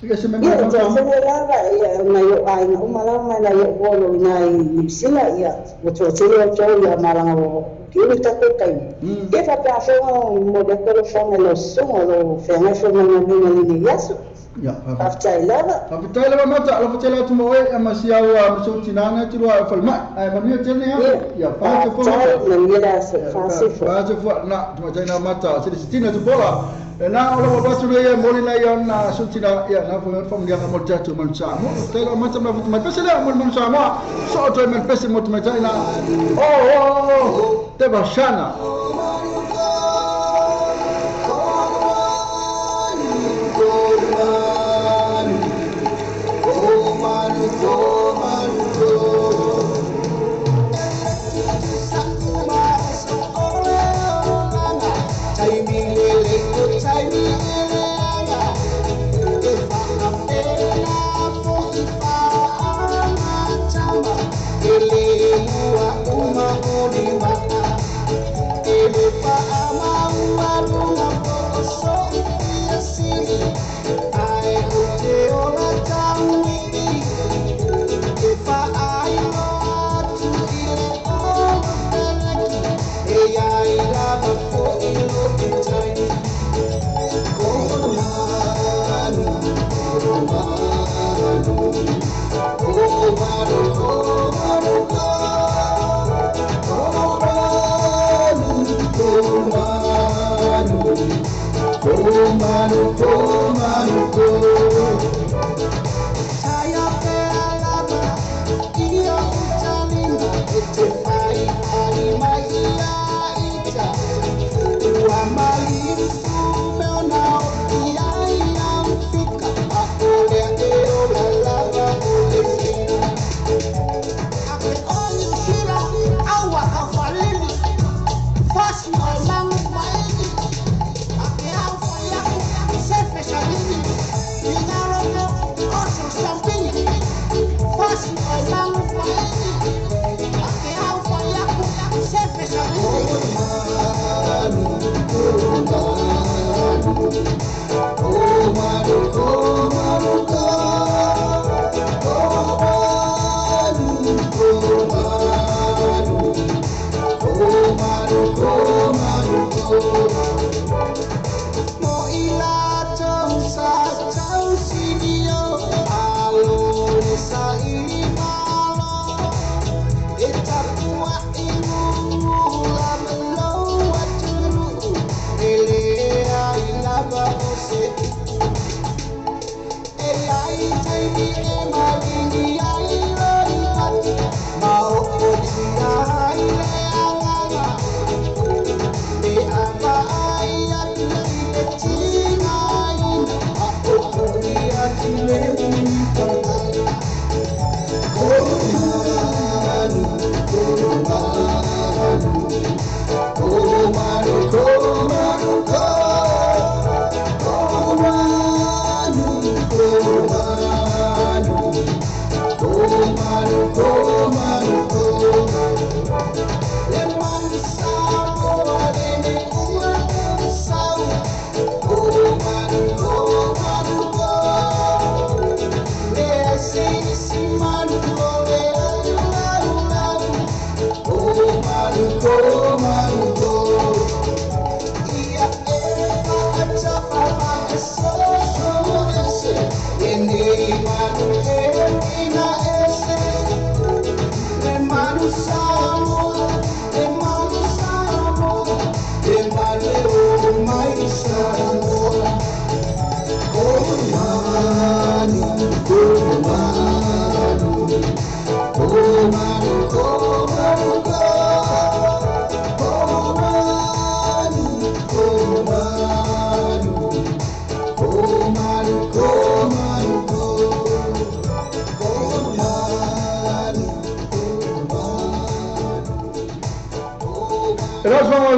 ia se me ia to se le lava ia na yo ai na mala ma na yo bolo na i sila ia o to te le to ia mala o Ele está tocando. E vai para fazer modelo pelo fome lo som lo fez foi na minha linha isso. Ya. After lava. After lava mata lo fatela tu mo e masia o so tinana tu a falma. Ai ma mia tene ya. Pa fo. Na mira se fácil. Pa fo na tu tena mata se tina tu bola. Na o ba tu le mo na ya na so tina ya na fo dia mo tatu man sa mo. Tela mata ma pese la mo man sa mo. So to men pese mo tu mata na. Oh. Te bashana.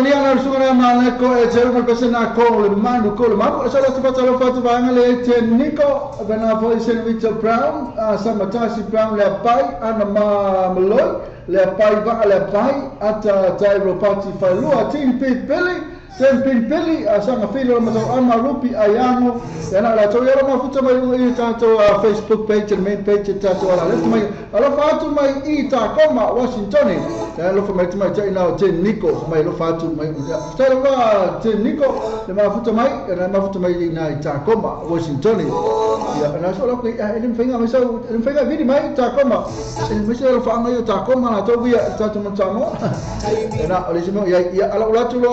Liana sura maneko e tero mal pesena ko le manu so la tafata lo fatu banga le te Nico bana foi Senator Brown sama Tasi Brown le pai ana maloi le pai va le pai ata Tairo Party falua tin pili Tempin pili sama filo ma ama rupi ayano yana la to yero ma futa mai i tato Facebook page and main page tato ala left mai ala fatu mai i ta koma Washington ya lo fa mai tai na te Nico mai lo fatu mai sta va te Nico le ma futa mai na ma futa mai na i ta koma Washington ya na so lo ki ele finga mai so ele finga vidi mai ta koma ele mai lo fa mai ta koma na to via tato montamo na ole simo ya ala la tu lo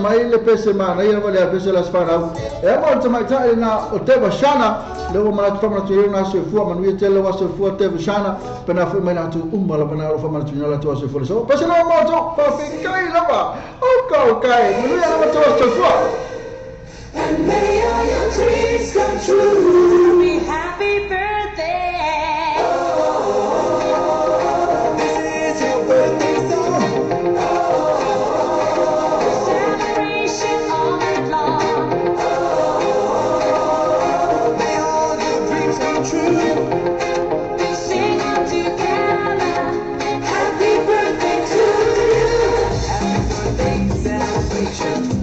mai le pese mana ia vale a pese las fara e mo tama ta na o te vashana le o mana tama tu na so fu manu ia te le waso fu te vashana pena fu mai na tu umma la pena ro fa manu na tu so fu so pese no mo to pa fi kai la ba o kai manu ia na to so fu and may all your dreams come true. Be happy birthday. This is your birthday song.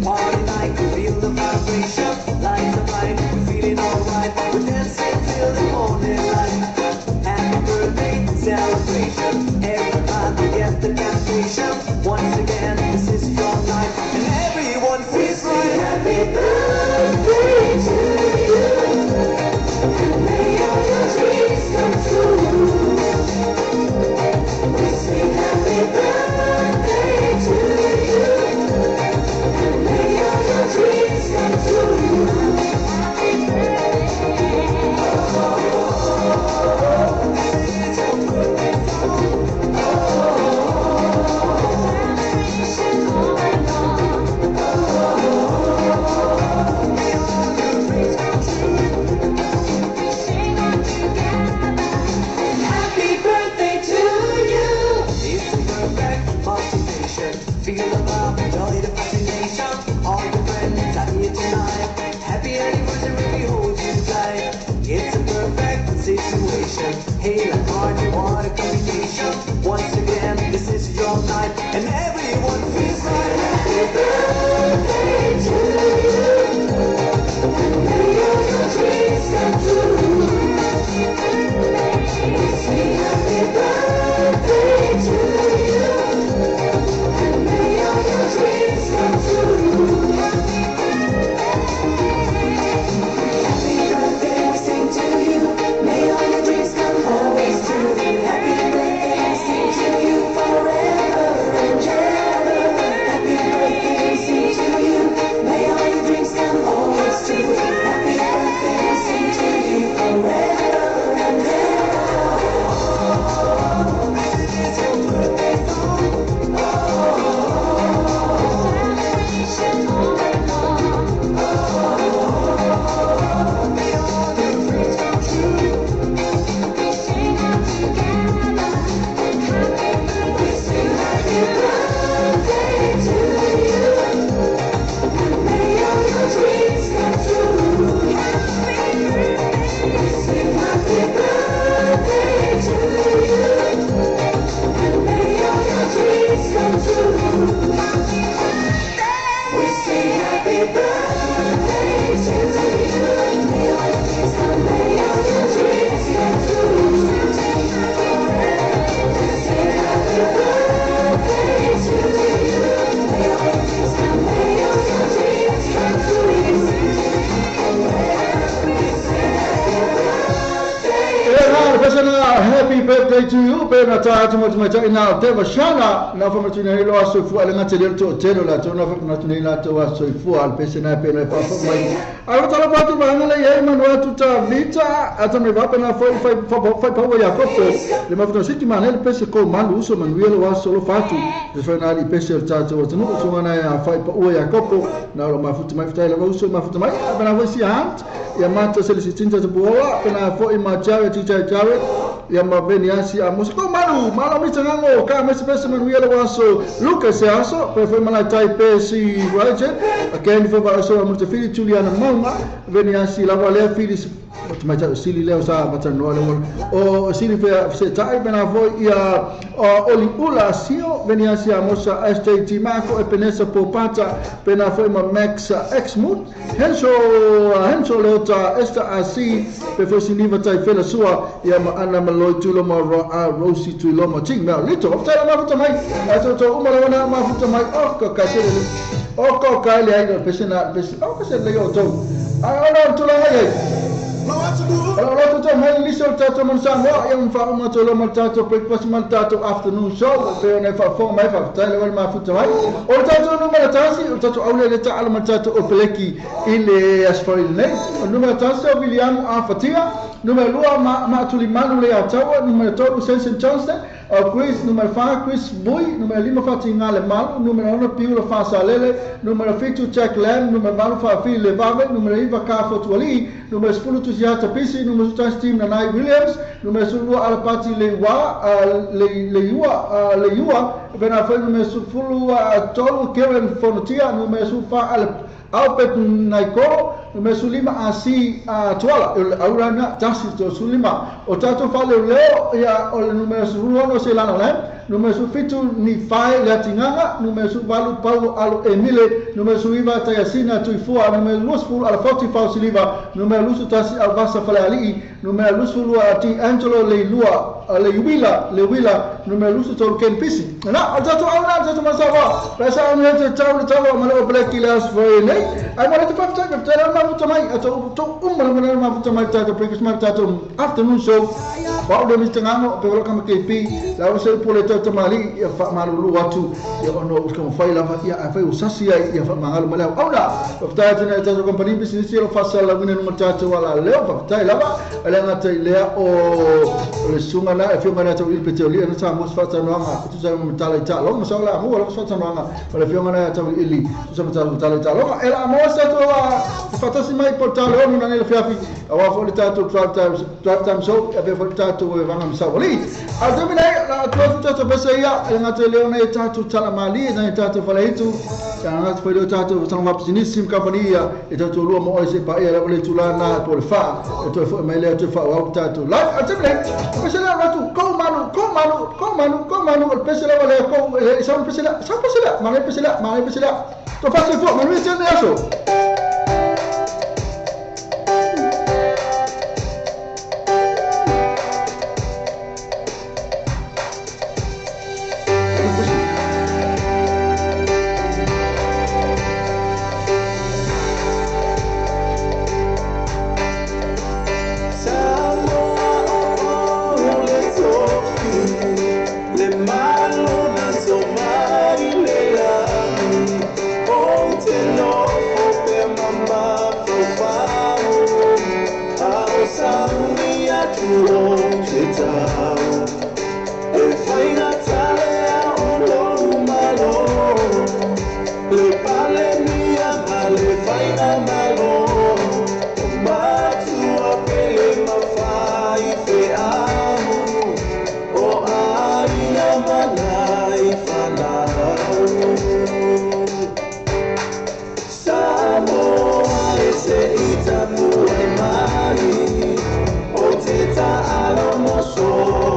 Party like you feel the vibration, lights the light, feeling alright. happy birthday to you pena tatu matumaita ina teva shana na fama tunahilo asofu alangate leo to telo la tona fama tunahilo to asofu alpese na pena pa mai alotala patu bangala yema no tuta vita atameva na foi pa ya kopo le mafuta siti manel pese ko malu uso manuel wa solo fatu de finali pese tatu watano so na ya fai pa ya kopo na lo mafuta mai ftai la uso mafuta mai bana vosi hand ya mata selisitinta boa pena foi ma charity charity ya maveniasi a musiko malu mitangango ka mesipesa manuela waso Lucas aso pe foi mala taipe si right again for aso mutafili Juliana Mama veniasi la vale filis macha sili leo sa matano o sili pe se tai bena foi ya oli ula sio veniasi a mosa SJT Marco e penesa popata pena foi ma Max Xmut Henso leota esta asi pe foi siliva tai fela sua ya ma ana maloi tulo ma rosi tulo ma ting ma lito tala mafuta mai ato umara wana mafuta mai oko kale ai pesena oko se leo to ana tulo mai Allora tutto mai lì soltanto non sa no io non fa un tolo maltato breakfast maltato afternoon show per ne fa forma fa tale wal mafuta mai o tanto numero tasi o tanto aule le ta'al maltato o peleki ile asfari ne numero tasi William a fatia numero lua ma tulimanu le atawa numero todo sensen chance Chris numero 5 Chris Boy numero 5 fatingale mal numero 1 più la fa salele numero 5 check lam numero 9 fa file vave numero 1 ka fotwali numero 10 Tuziata PC numero 7 team na Nai Williams numero 2 Alpati le Yua bena foi numero 10 Tolu Kevin Fonotia numero 2 Albert Naiko numero 5 asi Tuala aurana tasi to sulima o tato fale leo ya o numero 1 se la no numero 5 ni fai la tinganga numero 2 Paulo alo Emile numero 2 Tayasina tuifua numero 2 al 40 siliva numero 2 tasi Alvasa fale ali numero 2 ati Angelo le wila numero 2 to Ken Pisi na tato auna tato masawa pesa unete tawo malo black killers for ne ai mara te fafta ke tera mafuta mai ato to umara mafuta mai tato previous mai tato afternoon show ba do mitangano pe wala kama KP la usa pole tato mali ya fa malu watu ya ono kama faila ya fa usasi ya fa mangalu mala aula fafta tena tato company business ya fasal la wina numero tato wala leo fafta la ba ala ngata ile o le sunga na fi ngana to il petroli na sa mos fata no nga tu sa mtala italo mo sa la mo wala fata no nga wala fi ngana to ili tu sa mtala italo ela mo sa to fata si mai portalo no na le fiafi awa fo le tato 12 times so e be fo tato we vanga msa wali adumina la tato besa ya ngata le ona tato tala mali na tato fala itu ngata fo le tato sa ma business company ya tato lu mo ese pa ya le tulana to le fa to fo mai le to fa wa tato la adumina pesela watu komanu pesela wala ko sa pesela mane pesela to fasi fo manu tene aso Itamu e mai, o te ta alo mo so.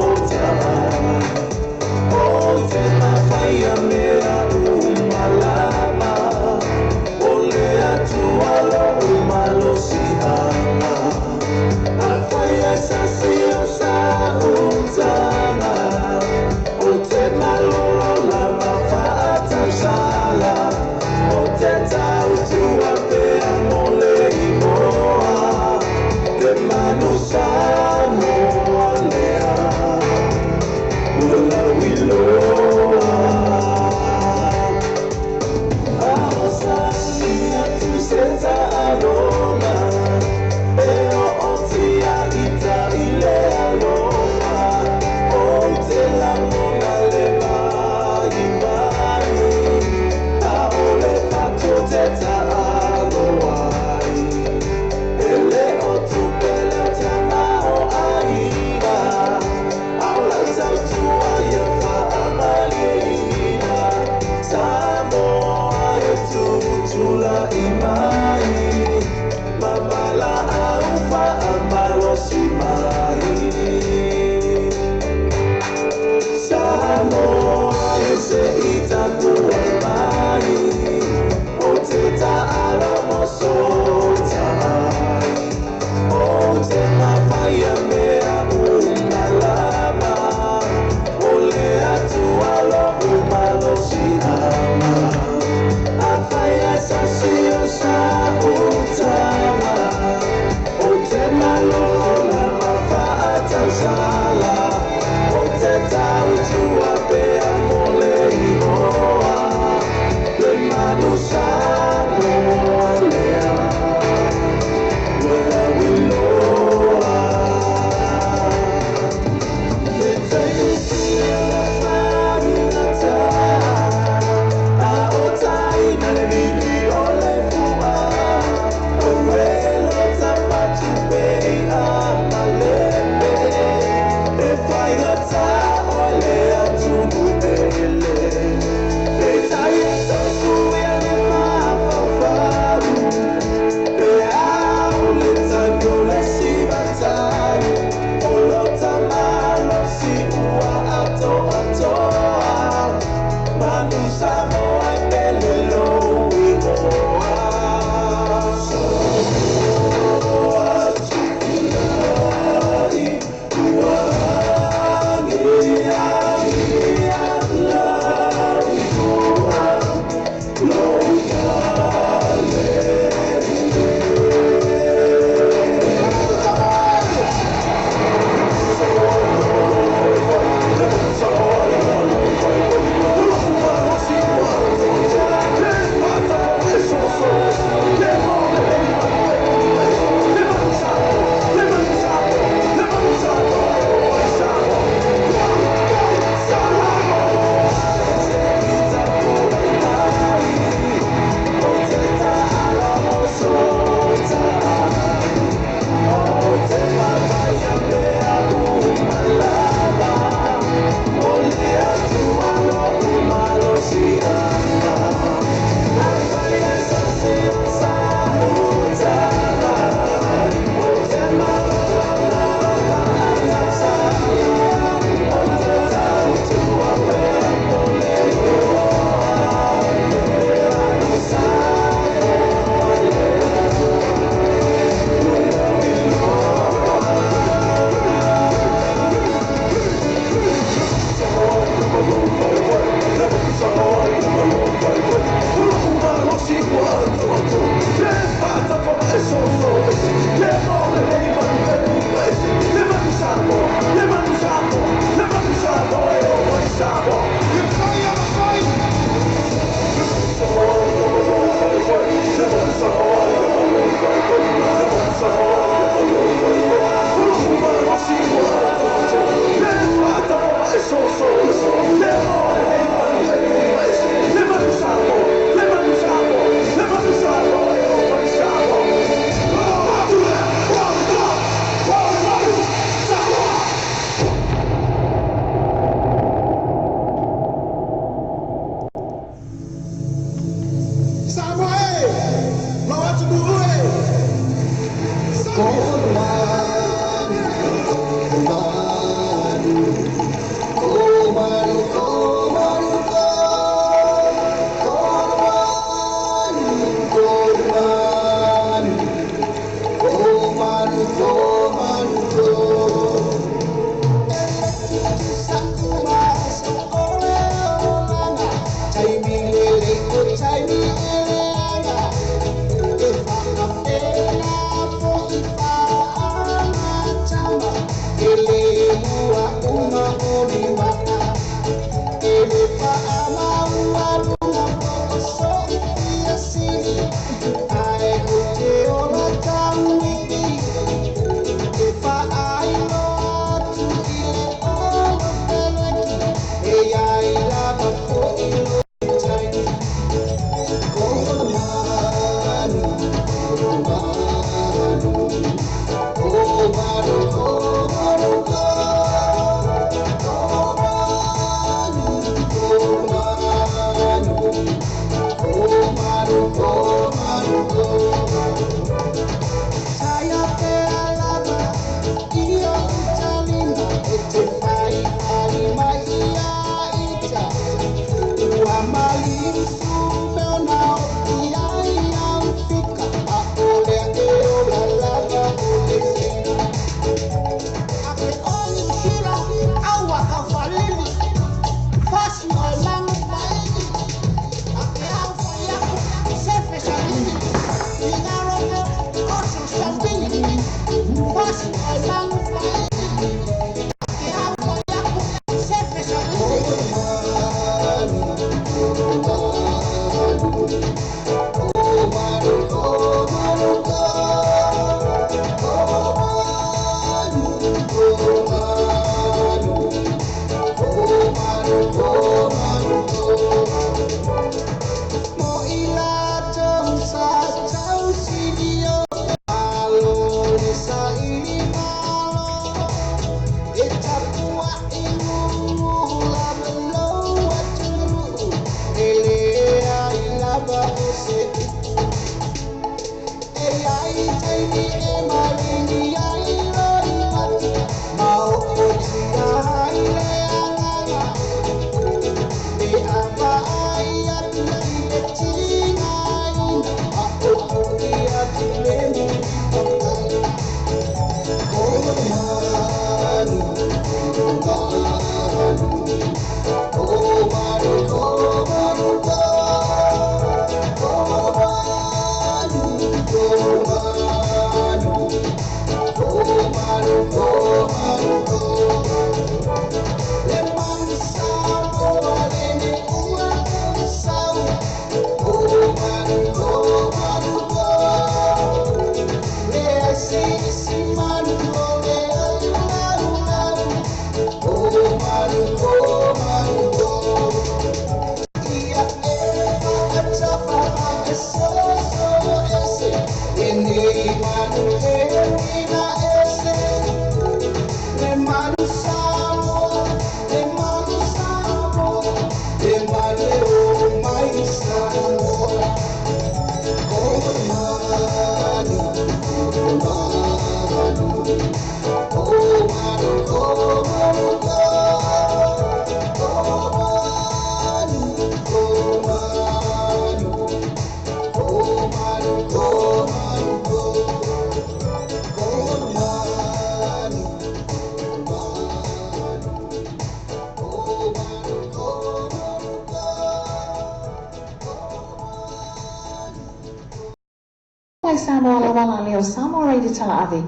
Mai Samoa la wala leo Samoa reidi tala ave.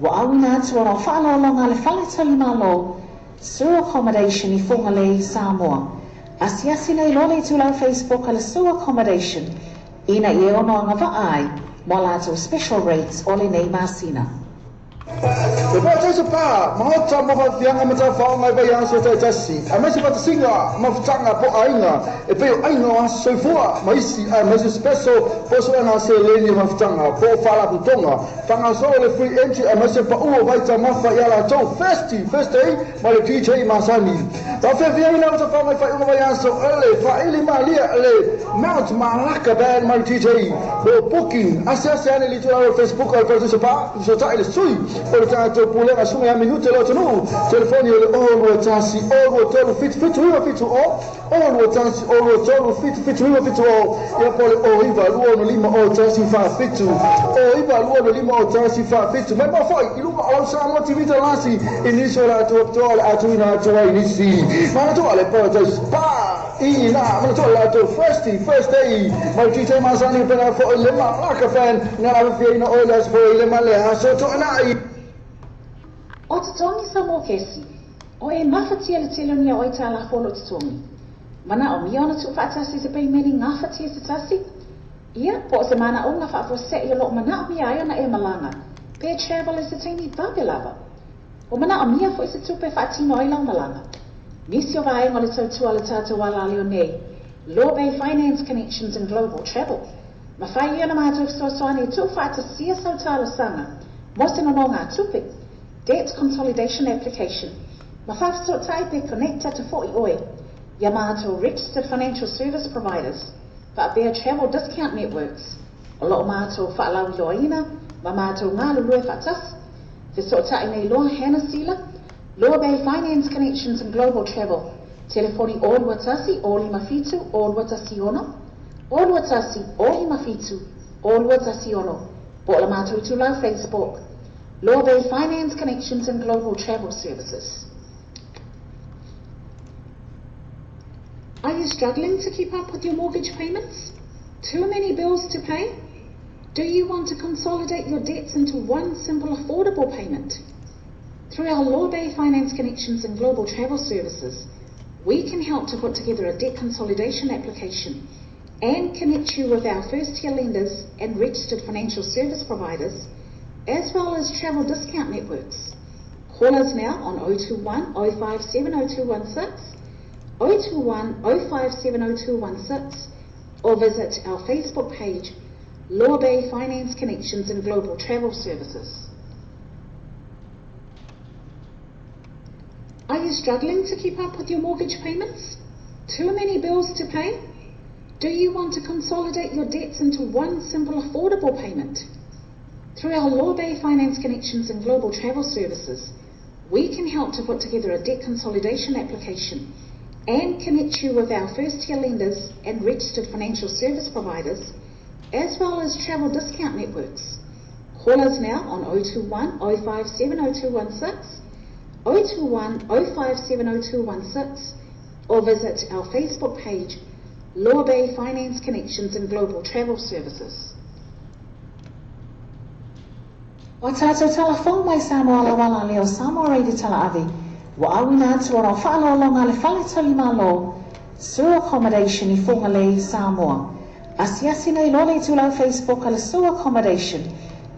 Wa awina atu ora whaalo longa le whale tali malo. Sewer accommodation I whonga le Samoa. Asiasi nei lole tu lau Facebook ala sewer accommodation. Ina I ono anga ai. Mo lato special rates ole nei masina. E poi adesso pa, ma oggi ma fa fianga ma fa mai vai anche se tassi. A me si fa singa, ma fanga po ainga. E poi ainga so fuwa, ma isi ma si spesso posso andare se leni ma fanga, po fala butonga. Fanga solo le free entry, a me se pa uo vai ta ma fa yala to first day, ma le DJ ma sani. Da fe fianga ma fa mai fa uo vai anche ele, fa ele ma lia ele. Mount Malaka band ma DJ. Bo booking, asiasi li tu Facebook al caso pa, so ta ele sui. Ora tanto pure a sua minuto lo tenu telefoni o tasi o tolu fit o tasi o tolu fit o e poi o iva luono lima o tasi fa fit o iva luono lima o tasi fa fit ma poi il luogo alla sua motivita lasi inizio la tuola atuina tua inizi ma tu alle poi spa ina ma tu la tu first day ma ci sei masani per fo le ma la fan nella fiena o la spo le ma le ha so to na O te tongi sa mō kesi, o e mawhatia le tele nia o I tā la whono te tongi. Mana o mi ona tu whaatasi te pei meni ngā whatia se tasi? Ia, po o se mana o ngā whaafo se I lo mana o mi ai ona e malanga. Pay travel is a tiny babelava. O mana o mia fo I se tupe whaatino I lau malanga. Nisi o vaenga le tautua le tātou wala leo nei. Law Bay Finance Connections and Global Travel. Ma whai I ona mātou soasoani tu whaatasia sau tāla sanga. Mosino no ngā tupe. Debt consolidation application. Mafafso type connector to 40 oi. Yamato registered financial service providers. Fa'abea travel discount networks. Olo mato fa'alau yoina. Mamato ngalu lue fatas. Fisota ine loa hana sila. Law Bay Finance Connections and Global Travel. Telefoni all watasi, all mafitu, all watasi ono. All watasi, all mafitu, all watasi ono. Bola mato tulau Facebook. Law Bay Finance Connections and Global Travel Services. Are you struggling to keep up with your mortgage payments? Too many bills to pay? Do you want to consolidate your debts into one simple affordable payment? Through our Law Bay Finance Connections and Global Travel Services, we can help to put together a debt consolidation application and connect you with our first-tier lenders and registered financial service providers, as well as travel discount networks. Call us now on 021 057 0216, 021 057 0216, or visit our Facebook page, Law Bay Finance Connections and Global Travel Services. Are you struggling to keep up with your mortgage payments? Too many bills to pay? Do you want to consolidate your debts into one simple affordable payment? Through our Law Bay Finance Connections and Global Travel Services, we can help to put together a debt consolidation application and connect you with our first-tier lenders and registered financial service providers, as well as travel discount networks. Call us now on 021 057 0216, 021 057 0216, or visit our Facebook page, Law Bay Finance Connections and Global Travel Services. O tātou telefon mai Samoa Lawala leo Samoa Reidi Tala Avi. Wa awina atu ora whaalolonga le whale tali malo. Sewer accommodation I Whongalei, Samoa. Asiasi nei lole tulau Facebook ala sewer accommodation.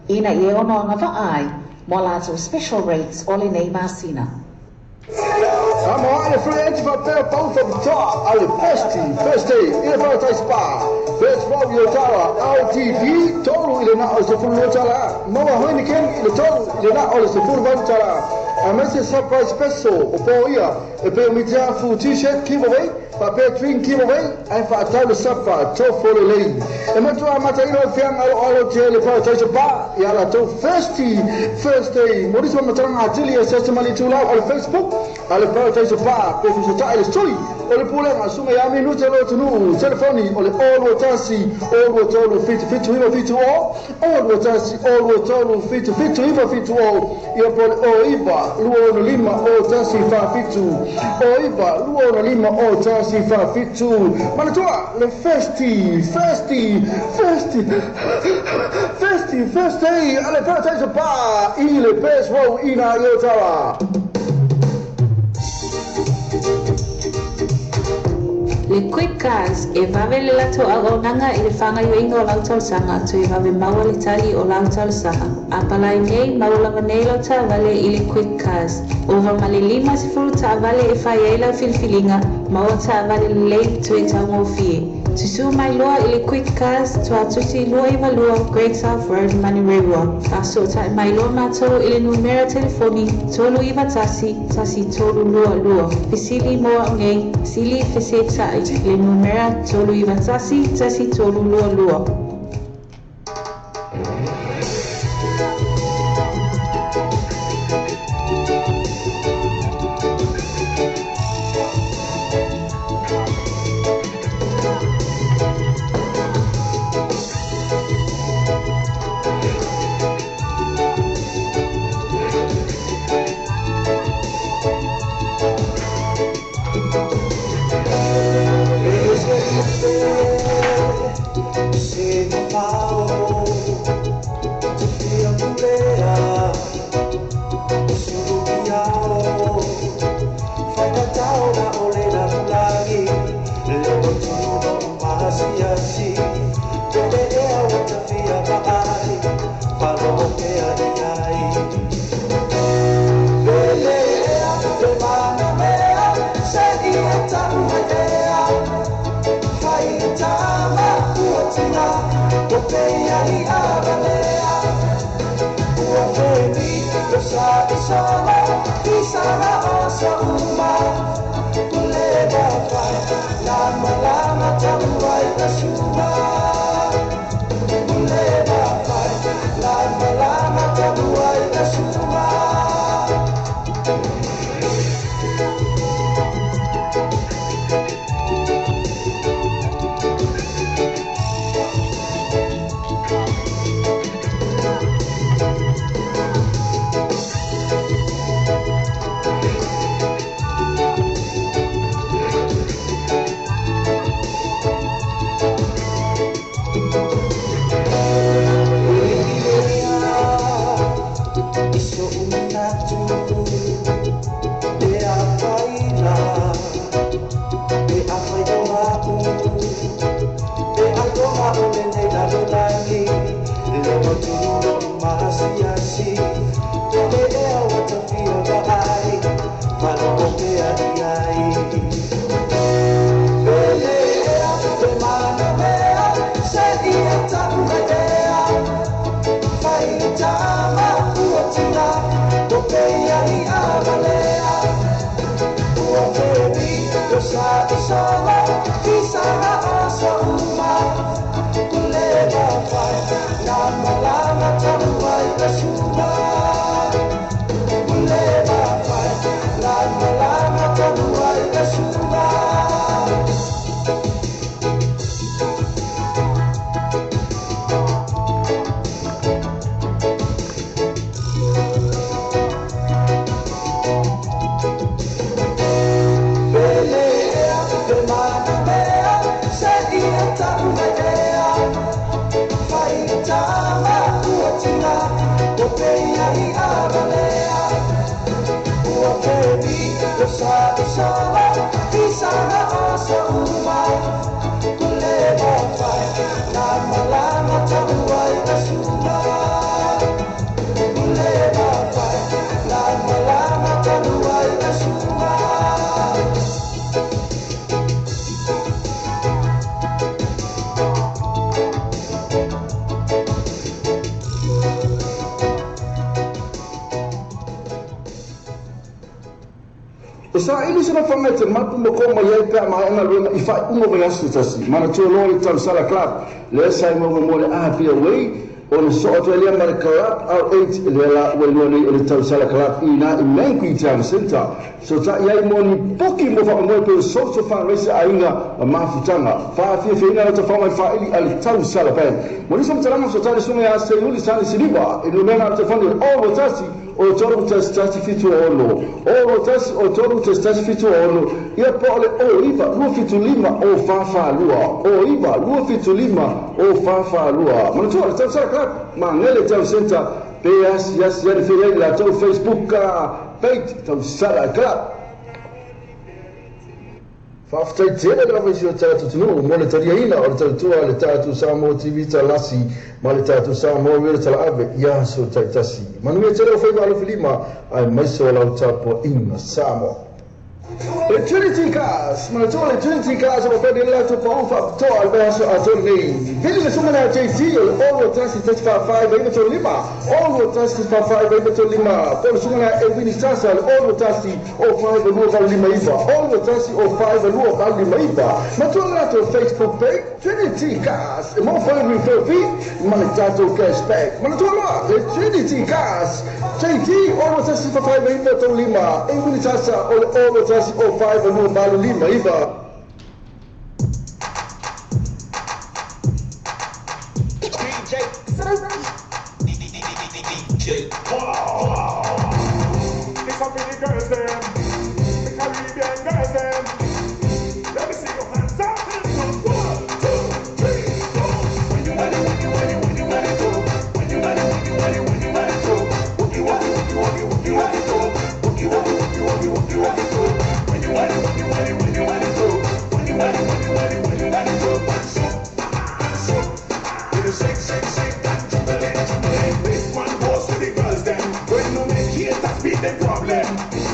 Ina I ono anga vaai. Mo lātou special rates ole nei masina. Samoa ile free entry for pair pound from the top. Ale first day, ile for spa. First Rob Yotara, LTD, total ile na ole full Yotara. Moa hoini ken ile total ile na ole full Yotara. A message surprise special for ia. E pe umita full t-shirt giveaway, pa pe drink giveaway, and for a towel supper, to for the lane. E matu amata ilo fiang alo tele pa taisa ba, ya la to first day. Modis matanga atili assessment tula on Facebook. Ale pa taisa ba, pe su ta ile story. Ole pula asuma ya minu telo tunu, telefoni ole all wotasi, all wotolo fit to him fit to all wotasi, all wotolo fit to him fit to all. Ia pole oiba luo lima o tasi fa fitu oiba luo lima o tasi fa fitu manatua le first day ale paradise pa ile peswo ina Yotara. Le quick cars e vave le lato agonanga i le whanga yuinga o lautal sanga tu e vave maua le tali o lautal saha. A palai nei maulanga nei lau ta vale i le quick cars. O male lima si furu ta vale e whai eila filfilinga maua ta vale le lei tu e tango fie. Tu su mai loa i le quick cars tu atuti lua i valua Great South Road Manirewa. A so ta mai loa mātou i le numera telefoni tolu i tasi tolu lua. Pisili moa ngei sili fese tai le numera tolu i tasi tolu lua. see. Tolea watafia bahai, malokopea diai. Belea, temanamea, sedia takumadea. Faitama kuatina, kopea ni abalea. Uapebi, dosa isama, kisana asa uma. Kuleba fai, lama lama tamuai kasuma. Kuleba fai, lama lama tamuai kasuma. Belea, temanamea, sedia takumadea. Faitama kuatina, kopea ni abalea. Uapebi, dosa isama, kisana asa uma. Kuleba fai, lama lama tamuai kasuma. Kuleba fai, lama lama tamuai kasuma. Sa ini sana famete matu mo ko mai ka mai na lo i fa umo ve asu tasi mana to lo i tal sala club le sai mo mo le a pe away on so to le mar club au 8 le la we lo le tal sala club ina i main ku town center so ta yai mo ni poki mo fa mo pe so fa rese ainga ma futanga fa fi ina to fa mai fa ili al tal sala pen mo ni so tala so ta so ya se uli sala siliba i lo mena to fa o tasi o toro testati fitu ono o tasi o toro testati fitu ono ia pole o iva lu fitu lima o fafa lua o iva lu fitu lima o fafa lua mana tu ta sa club ma ngele town center PS yes ya fere la to Facebook page town sala club Faftai tele la visio tatu tunu mo le taria ina o tatu le tatu samo TV talasi ma le tatu samo le talave ya so taitasi manu me tele foi malo filima ai mai so la tapo in samo le Trinity cars ma to le Trinity cars o pede la to pa fa to al verso a tornei vedi le sumana JC o lo tasi 35 vai to lima o lo tasi 35 vai to lima por sumana e vini sasa o lo tasi o 5 lo val lima iva o lo tasi o 5 lo val lima iva ma to la to Facebook page Trinity cars e mo fa mi fi ma le tato cashback ma to la le Trinity cars JT o lo tasi 35 vai to lima e vini sasa o lo tasi o 5 lo val lima iva It's up in the girls them, the Caribbean girls them. Let me see your hands up, hands up. 1, 2, 3, 4. When you want it, when you want it, when you want it, go. When you want it, when you want it, when you want it, go. When you want it, when you want it, when you want it, go. When you want it, when you want it, when you want it, go. When you want it, when you want it, when you want it, go. When you want it, when you want it, when you want it, go. Dance up, dance up. With a shake, shake, shake, and jubilee, jubilee. This one goes to the girls them. When you make it, that's be the problem.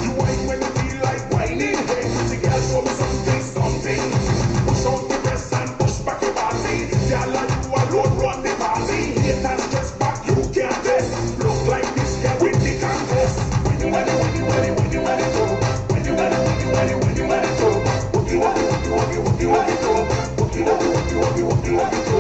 You whine when you feel like whining. Hey, the girl show me something, something. Push out the breast and push back your body. Girl, and you alone run the party. Hate and stress back, you can't test. Look like this girl with the contest. When you want it, when you want it, when you want it, go. When you want it, when you want it, when you want it, go. What you want it, what you want it, what you want it, go. What you want it, what you want it, what you want it, go.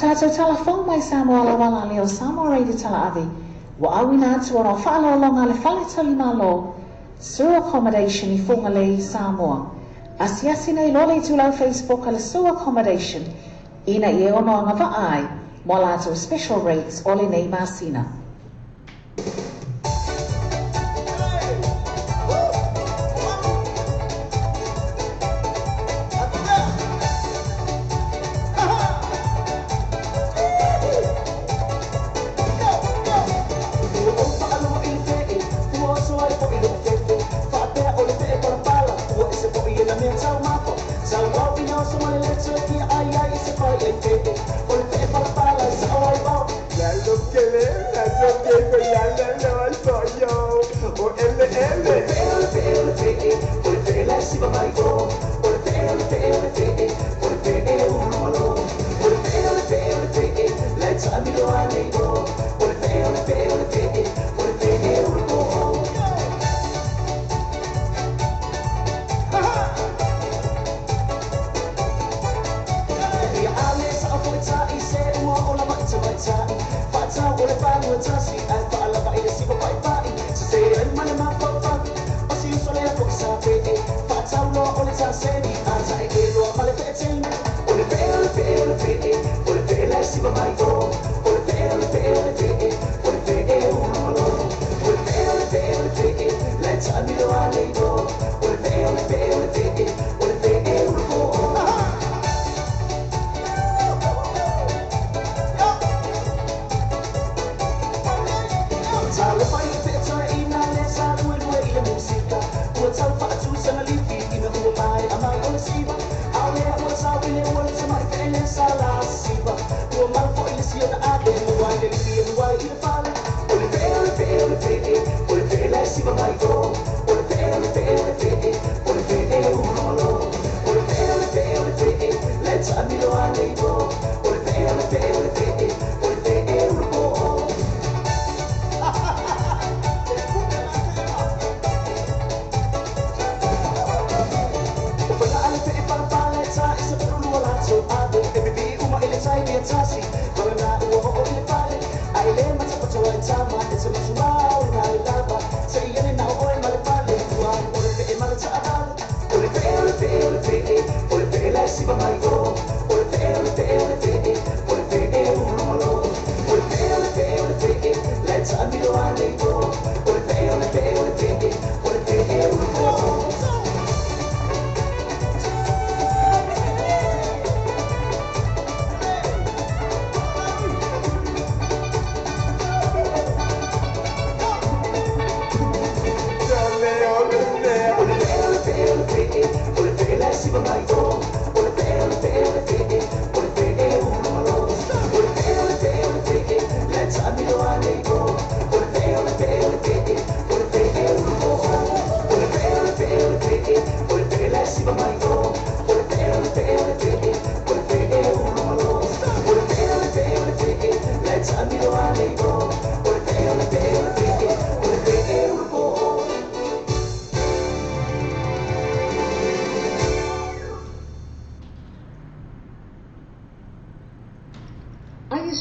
tātou telefon mai Samoa ala wala leo Samoa Radio Tala Avi. Wa awina atu ono whaalolonga le whale tali malo. Sewer accommodation I whunga le Samoa. Asiasi nei lole tulau Facebook ala sewer accommodation. Ina I ono anga vaai. Mo lato special rates ole nei masina.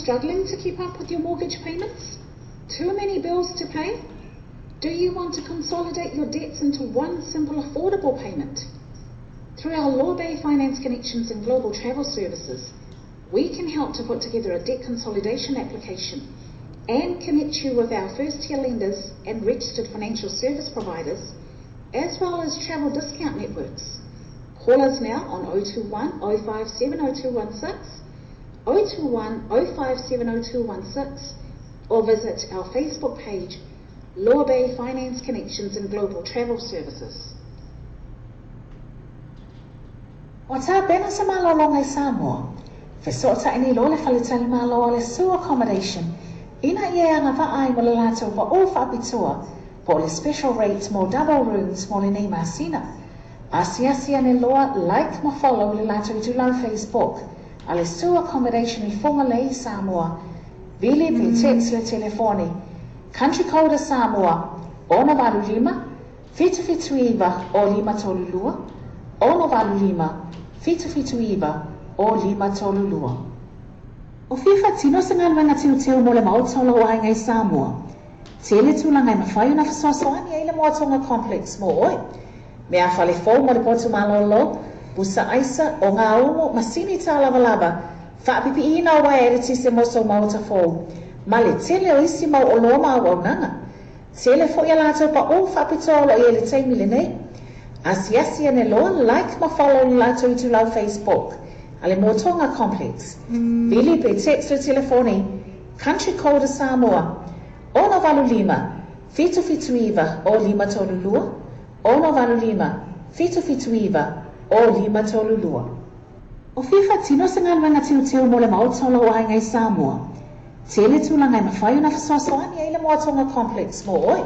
Struggling to keep up with your mortgage payments? Too many bills to pay? Do you want to consolidate your debts into one simple affordable payment? Through our Law Bay Finance Connections and Global Travel Services, we can help to put together a debt consolidation application and connect you with our first-tier lenders and registered financial service providers, as well as travel discount networks. Call us now on 021 057 0216, 021 057 0216, or visit our Facebook page, Law Bay Finance Connections and Global Travel Services. O tā pena sa malolonga I Samoa, fesota ini lo le whalitali malo le sewer accommodation, ina ia anga vaai mo le lato wa o whaapitua, po le special rates mo double rooms mo le nei masina. Asiasia ne loa like ma follow le lato I tulau Facebook, a le sewer accommodation I whunga le I Samoa, vili pe text le telefoni, country code Samoa, ona valu lima, fitu iwa o lima tolulua, ona valu lima, fitu iwa o lima tolulua. O fifa tino se ngā wanga tiu mo le maotolo o ngai Samoa. Te ele tūlanga i mawhai o na whasoasoani e le moatonga complex mo oi. Me a whale fōu mo le potu malolo, busa aisa o ngā umo masini tā lava. Whaapipi ina o wae ere tise moso mauta fōu. Ma le tele o isi mau o loma au nanga. Tele fo ia lātou pa o whaapitolo i ele teimi le nei. Asiasi ane loa like ma follow ni lātou i tūlau Facebook. Ale Motonga Complex. Vili pe text o telefoni. Country Code Samoa. Ono valu lima. Fitu iwa o lima tolulua. Ono valu lima. Fitu iwa o lima tolulua. O fifa tino se ngalwanga tiu mo le maotolo o ngai Samoa. Tele tūlanga i mawhai o na whasoasoani e le Motonga Complex mo oi.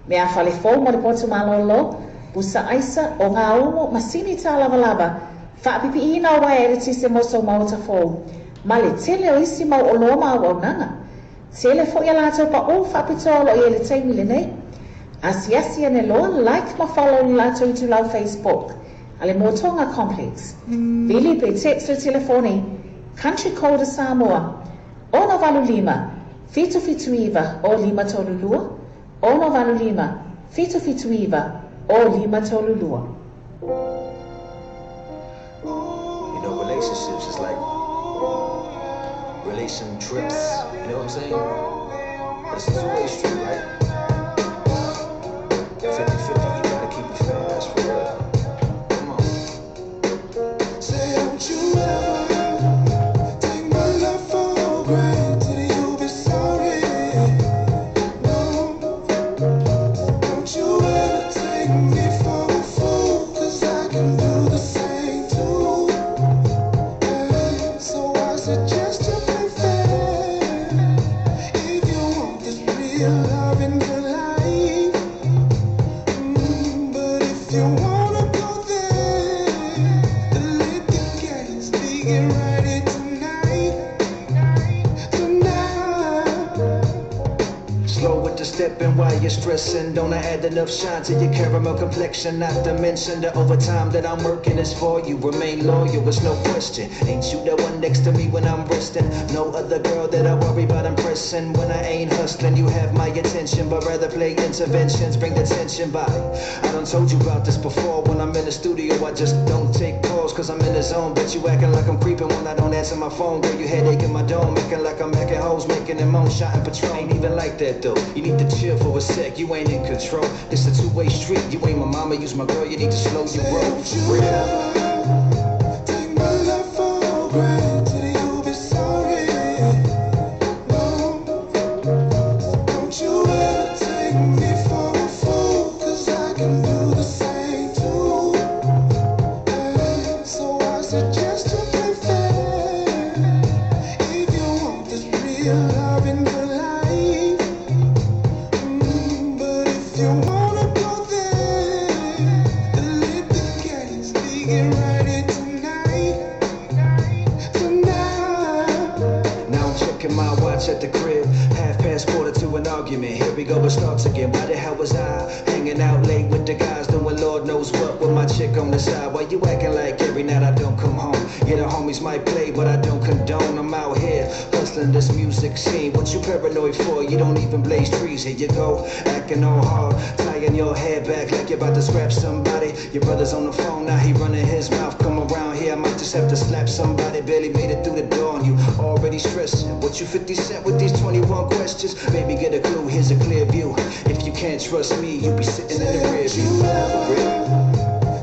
Me a whale fōu mo le potu malolo, busa aisa o ngā umo masini tā lava. Whaapipi ina o wae ere tise moso mauta fōu. Ma le tele o isi mau o loma au nanga. Tele fo ia lātou pa o whaapitolo i ele teimi le nei. Asiasi ane loa like ma follow ni lātou i tūlau Facebook. Ale Motonga Complex. Vili pe text o telefoni. Country Code Samoa. Ono valu lima. Fitu iwa o lima tolulua. Ono valu lima. Fitu iwa o lima tolulua. You know, relationships is like relation trips. You know what I'm saying? But it's a two-way street, right? 50-50, you gotta keep it fair, that's for real. Come on. Say, don't you ever take my love for granted, you'll be sorry. No, don't you ever take me for a fool, 'cause I can do the same too. And so I suggest you play fair. If you want this real love in your life. But if you wanna go there, then let the games begin right here tonight. Slow with the stepping while you're stressing. Don't I add enough shine to your caramel complexion? Not to mention the overtime that I'm working is for you. Remain loyal, it's no question. Ain't you the one next to me when I'm resting? No other girl that I worry about impressing. When I ain't hustling, you have my attention, but rather play interventions, bring the tension by. I done told you about this before. When I'm in the studio, I just don't take calls, 'cause I'm in the zone. But you acting like I'm creeping when I don't answer my phone. Girl, you headache in my dome, acting like I'm hacking hoes, making them moan, shot and patrol. Ain't even like that though. You need to chill for a sec, you ain't in control. It's a two-way street, you ain't my mama, use my girl, you need to slow your roll. For real. Take my love for granted, you'll be sorry. No, don't you ever take me for a fool, 'cause I can do the same too. And so I suggest you play fair. If you want this real love in your life. But if you wanna go there, then let the games begin right here tonight. Now I'm checking my watch at the crib. 1:30 an argument. Here we go, it starts again. Why the hell was I hanging out late with the guys doing Lord knows what with my chick on the side? Why you acting like every night I don't come home? Yeah, the homies might play, but I don't condone. I'm out here hustling this music scene. What you paranoid for? You don't even blaze trees. Here you go, acting all hard, tying your hair back like you're about to scrap somebody. Your brother's on the phone, now he running his mouth. Come around here, I might just have to slap somebody. Barely made it through the door and you already stressing. What you 50 Cent with these 21 questions? Baby, get a clue, here's a clear view. If you can't trust me, you be sitting in the rear view. For real.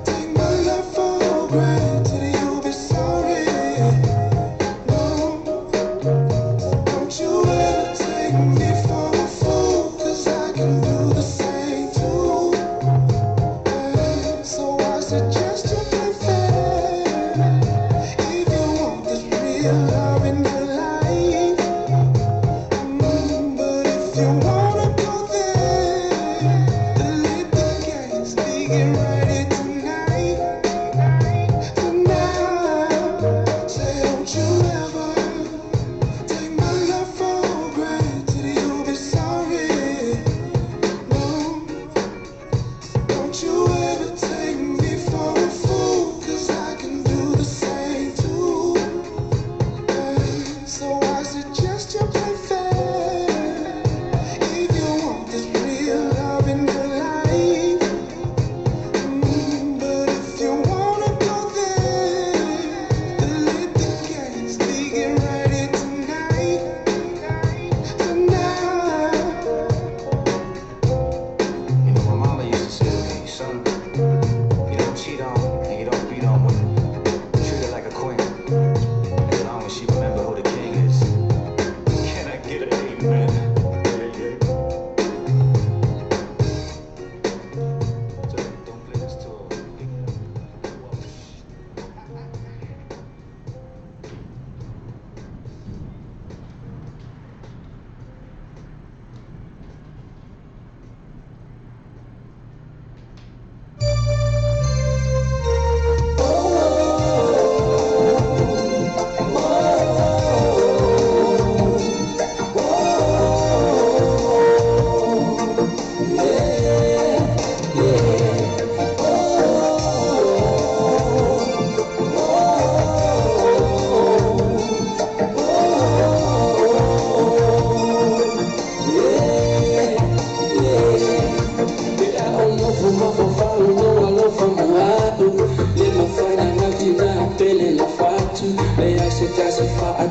Take my love for granted, you'll be sorry. No, don't you ever take me for a fool, 'cause I can do the same too. And so I suggest you play fair. If you want this real love in your life. But if you wanna go there, then let the games begin right here tonight. Say, don't you ever take my love for granted, you'll be sorry. No, don't you ever take me for a fool, 'cause I can do the same too. And so I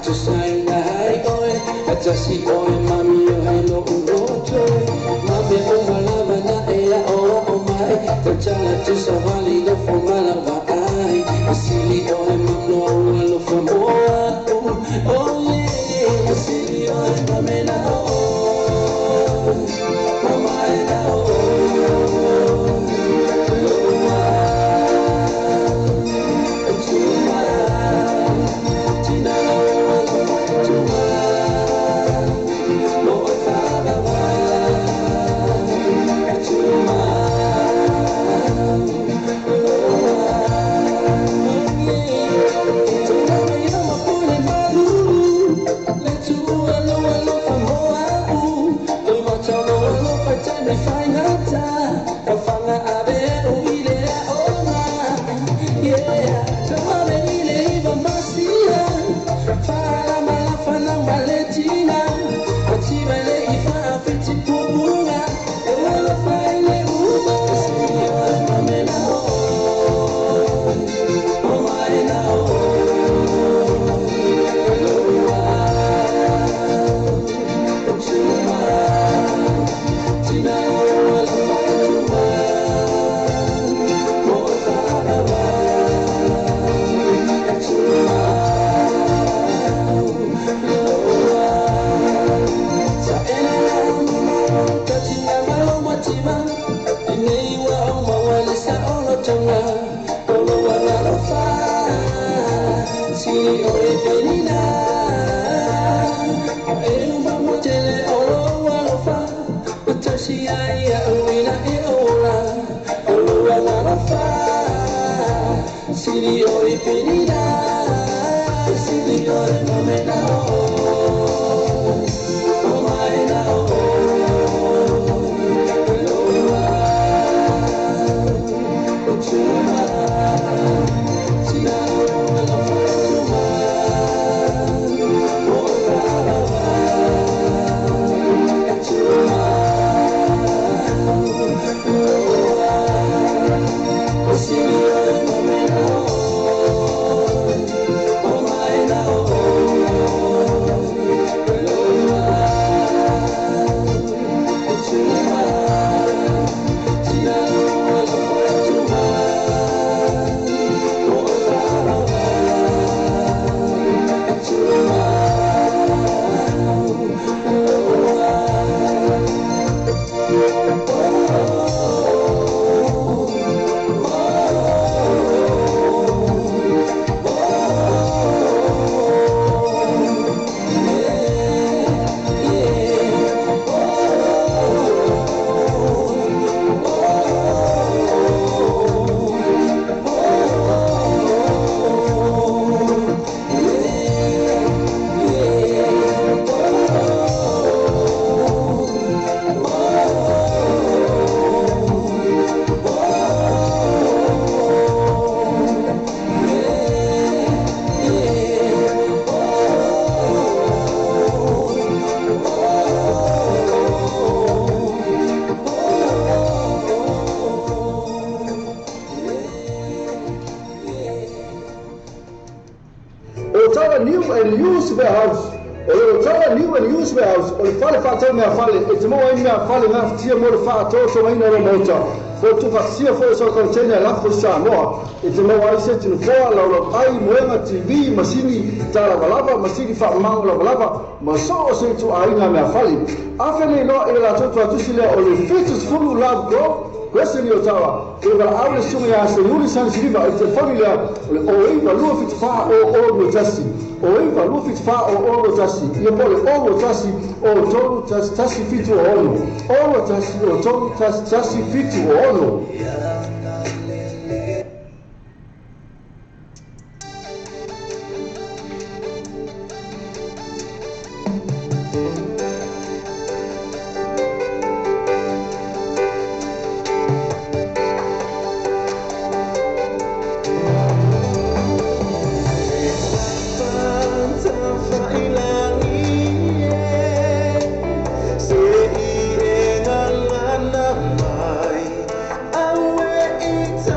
tu sai hai oe atasi oe mami o hai no uroto mame o malava na e a ora o mai te chala tu sa vali do fo malava ai asili oe mamno o lo fo moa o yeah asili oe mame na o mama e na o New and Used Warehouse. O tala New and Used Warehouse. O le fale whātau mea fale. E te moa i mea fale ngā whatia mo le whātau so maina ro mota. Fo tu whatia fo e so kontene lafo Samoa. E te moa i se tinu foa lau ai moenga TV masini tala walava masini whaamau la walava. Ma so o se tu aina mea fale. Awhene no e la totu atusi lea o le Fetus Fulu Love Grove. Questo io stava, che la aula sumia se non si scriva il telefono o iva lo fit fa o lo tassi o iva lo fit fa o lo tassi io poi o lo tassi o tolu tassi fitu o lo tassi o tolu tassi fitu o lo It's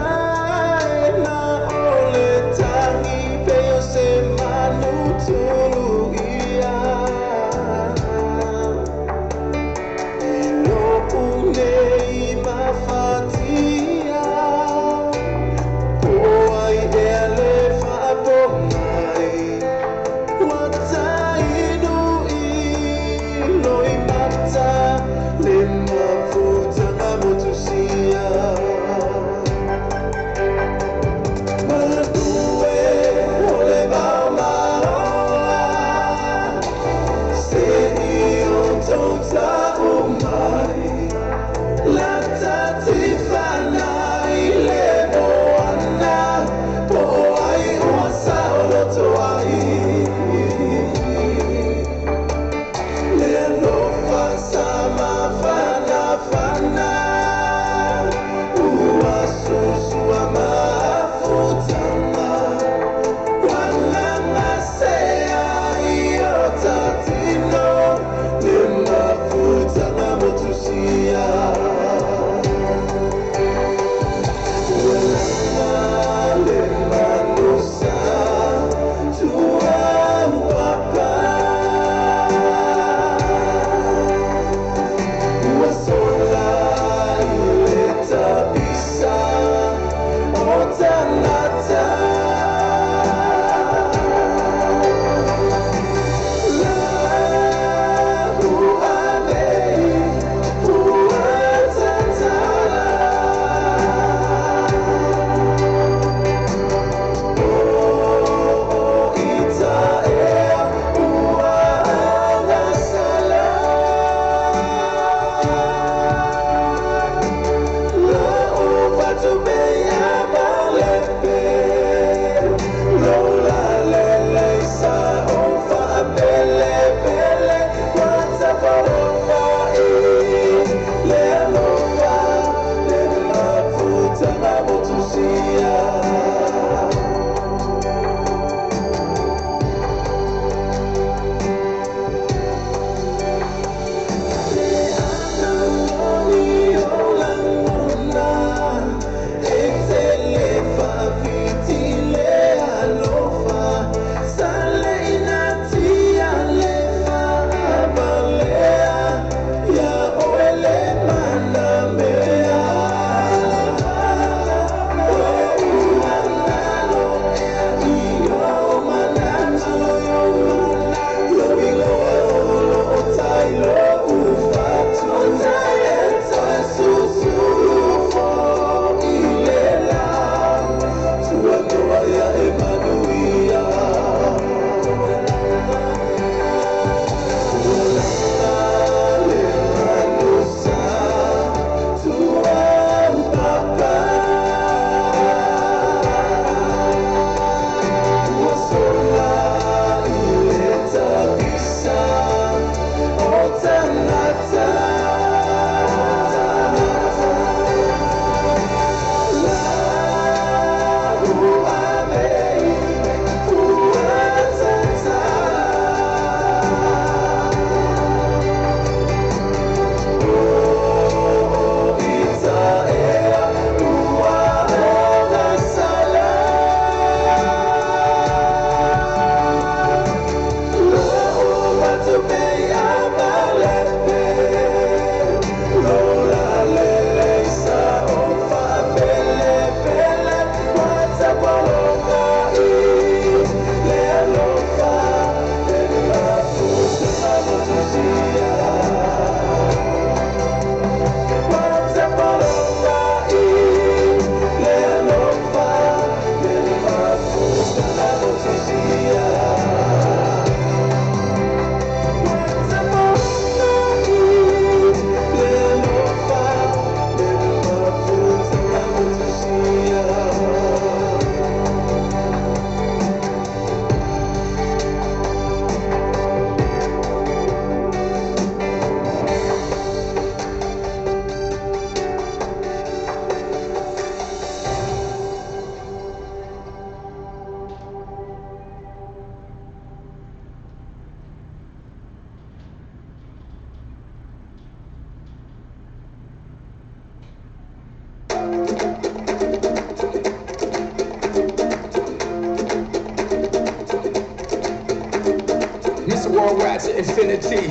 Worldwide to infinity,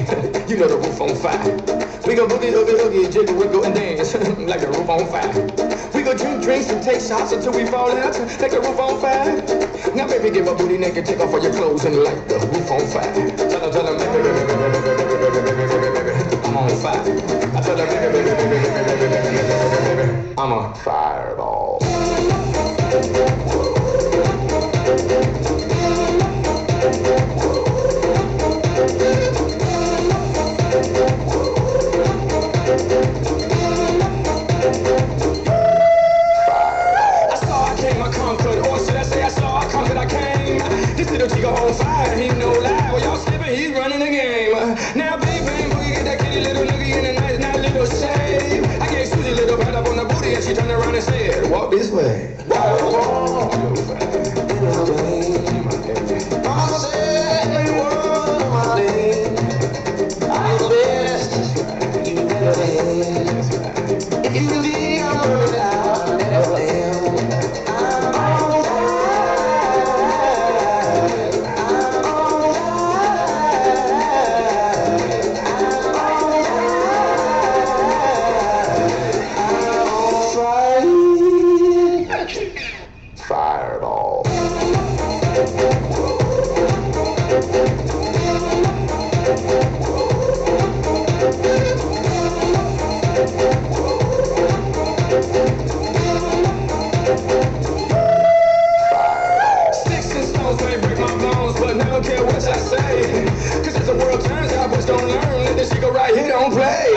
you know the roof on fire. We go boogie, oogie, oogie, jiggle, wiggle, and dance like the roof on fire. We go drink drinks and take shots until we fall out like the roof on fire. Now baby, get my booty naked, take off all your clothes and light the roof on fire. Tell them, I'm on fire. I tell them, I'm a fireball. This little chico on fire, he no lie. Well, y'all slipping, he's running the game. Now, bang, bang, boogie, get that kitty little noogie in a nice, nice little shave. I gave Susie a little pat up on the booty and she turned around and said, walk this way. Whoa, Mama said they were my name. I'm the best you ever had. If you think I'm running out, never am. Fireball. Sticks and stones may break my bones, but I don't care what I say. Cause as the world turns out, boys don't learn that this chico right here don't play.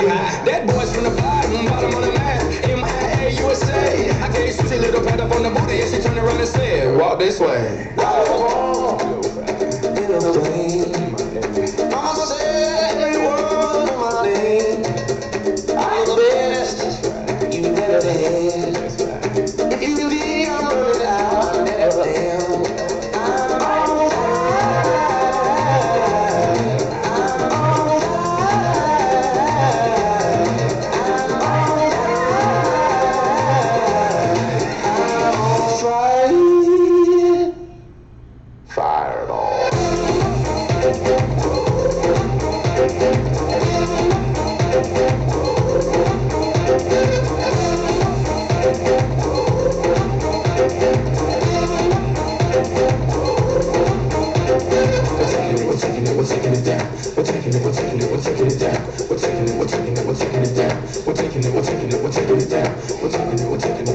That boy's from the bottom of the map, MIA, USA. I gave Susie a little pat up on the booty and she turned around and said, walk this way. Mama said they were my name. I'm the best you ever had. If you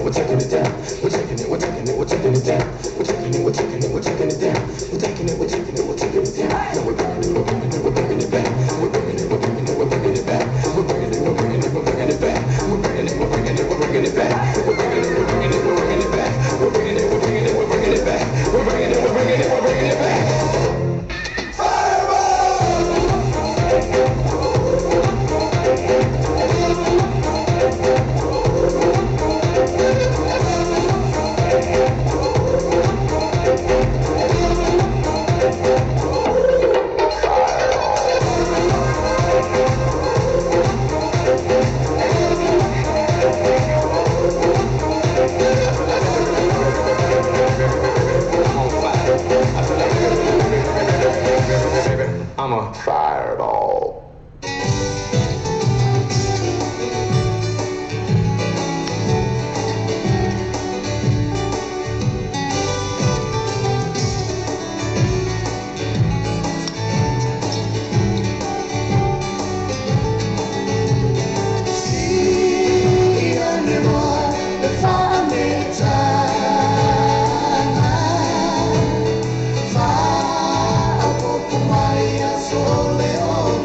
we're taking it down. We're taking it, we're taking it, we're taking it down. We're taking it, we're taking it, we're taking it down. We're taking it, we're taking it, we're taking it down. Now we're bringing it, we're bringing it, we're bringing it back. We're bringing it, we're bringing it, we're bringing it back. We're bringing it, we're bringing it, we're bringing it back. We're bringing it, we're bringing it, we're bringing it back. We're bringing it, we're bringing it, we're bringing it back. We're bringing it, we're bringing it, we're bringing it back. We're bringing it, we're bringing it, we're bringing it back. I'm a fireball. Sole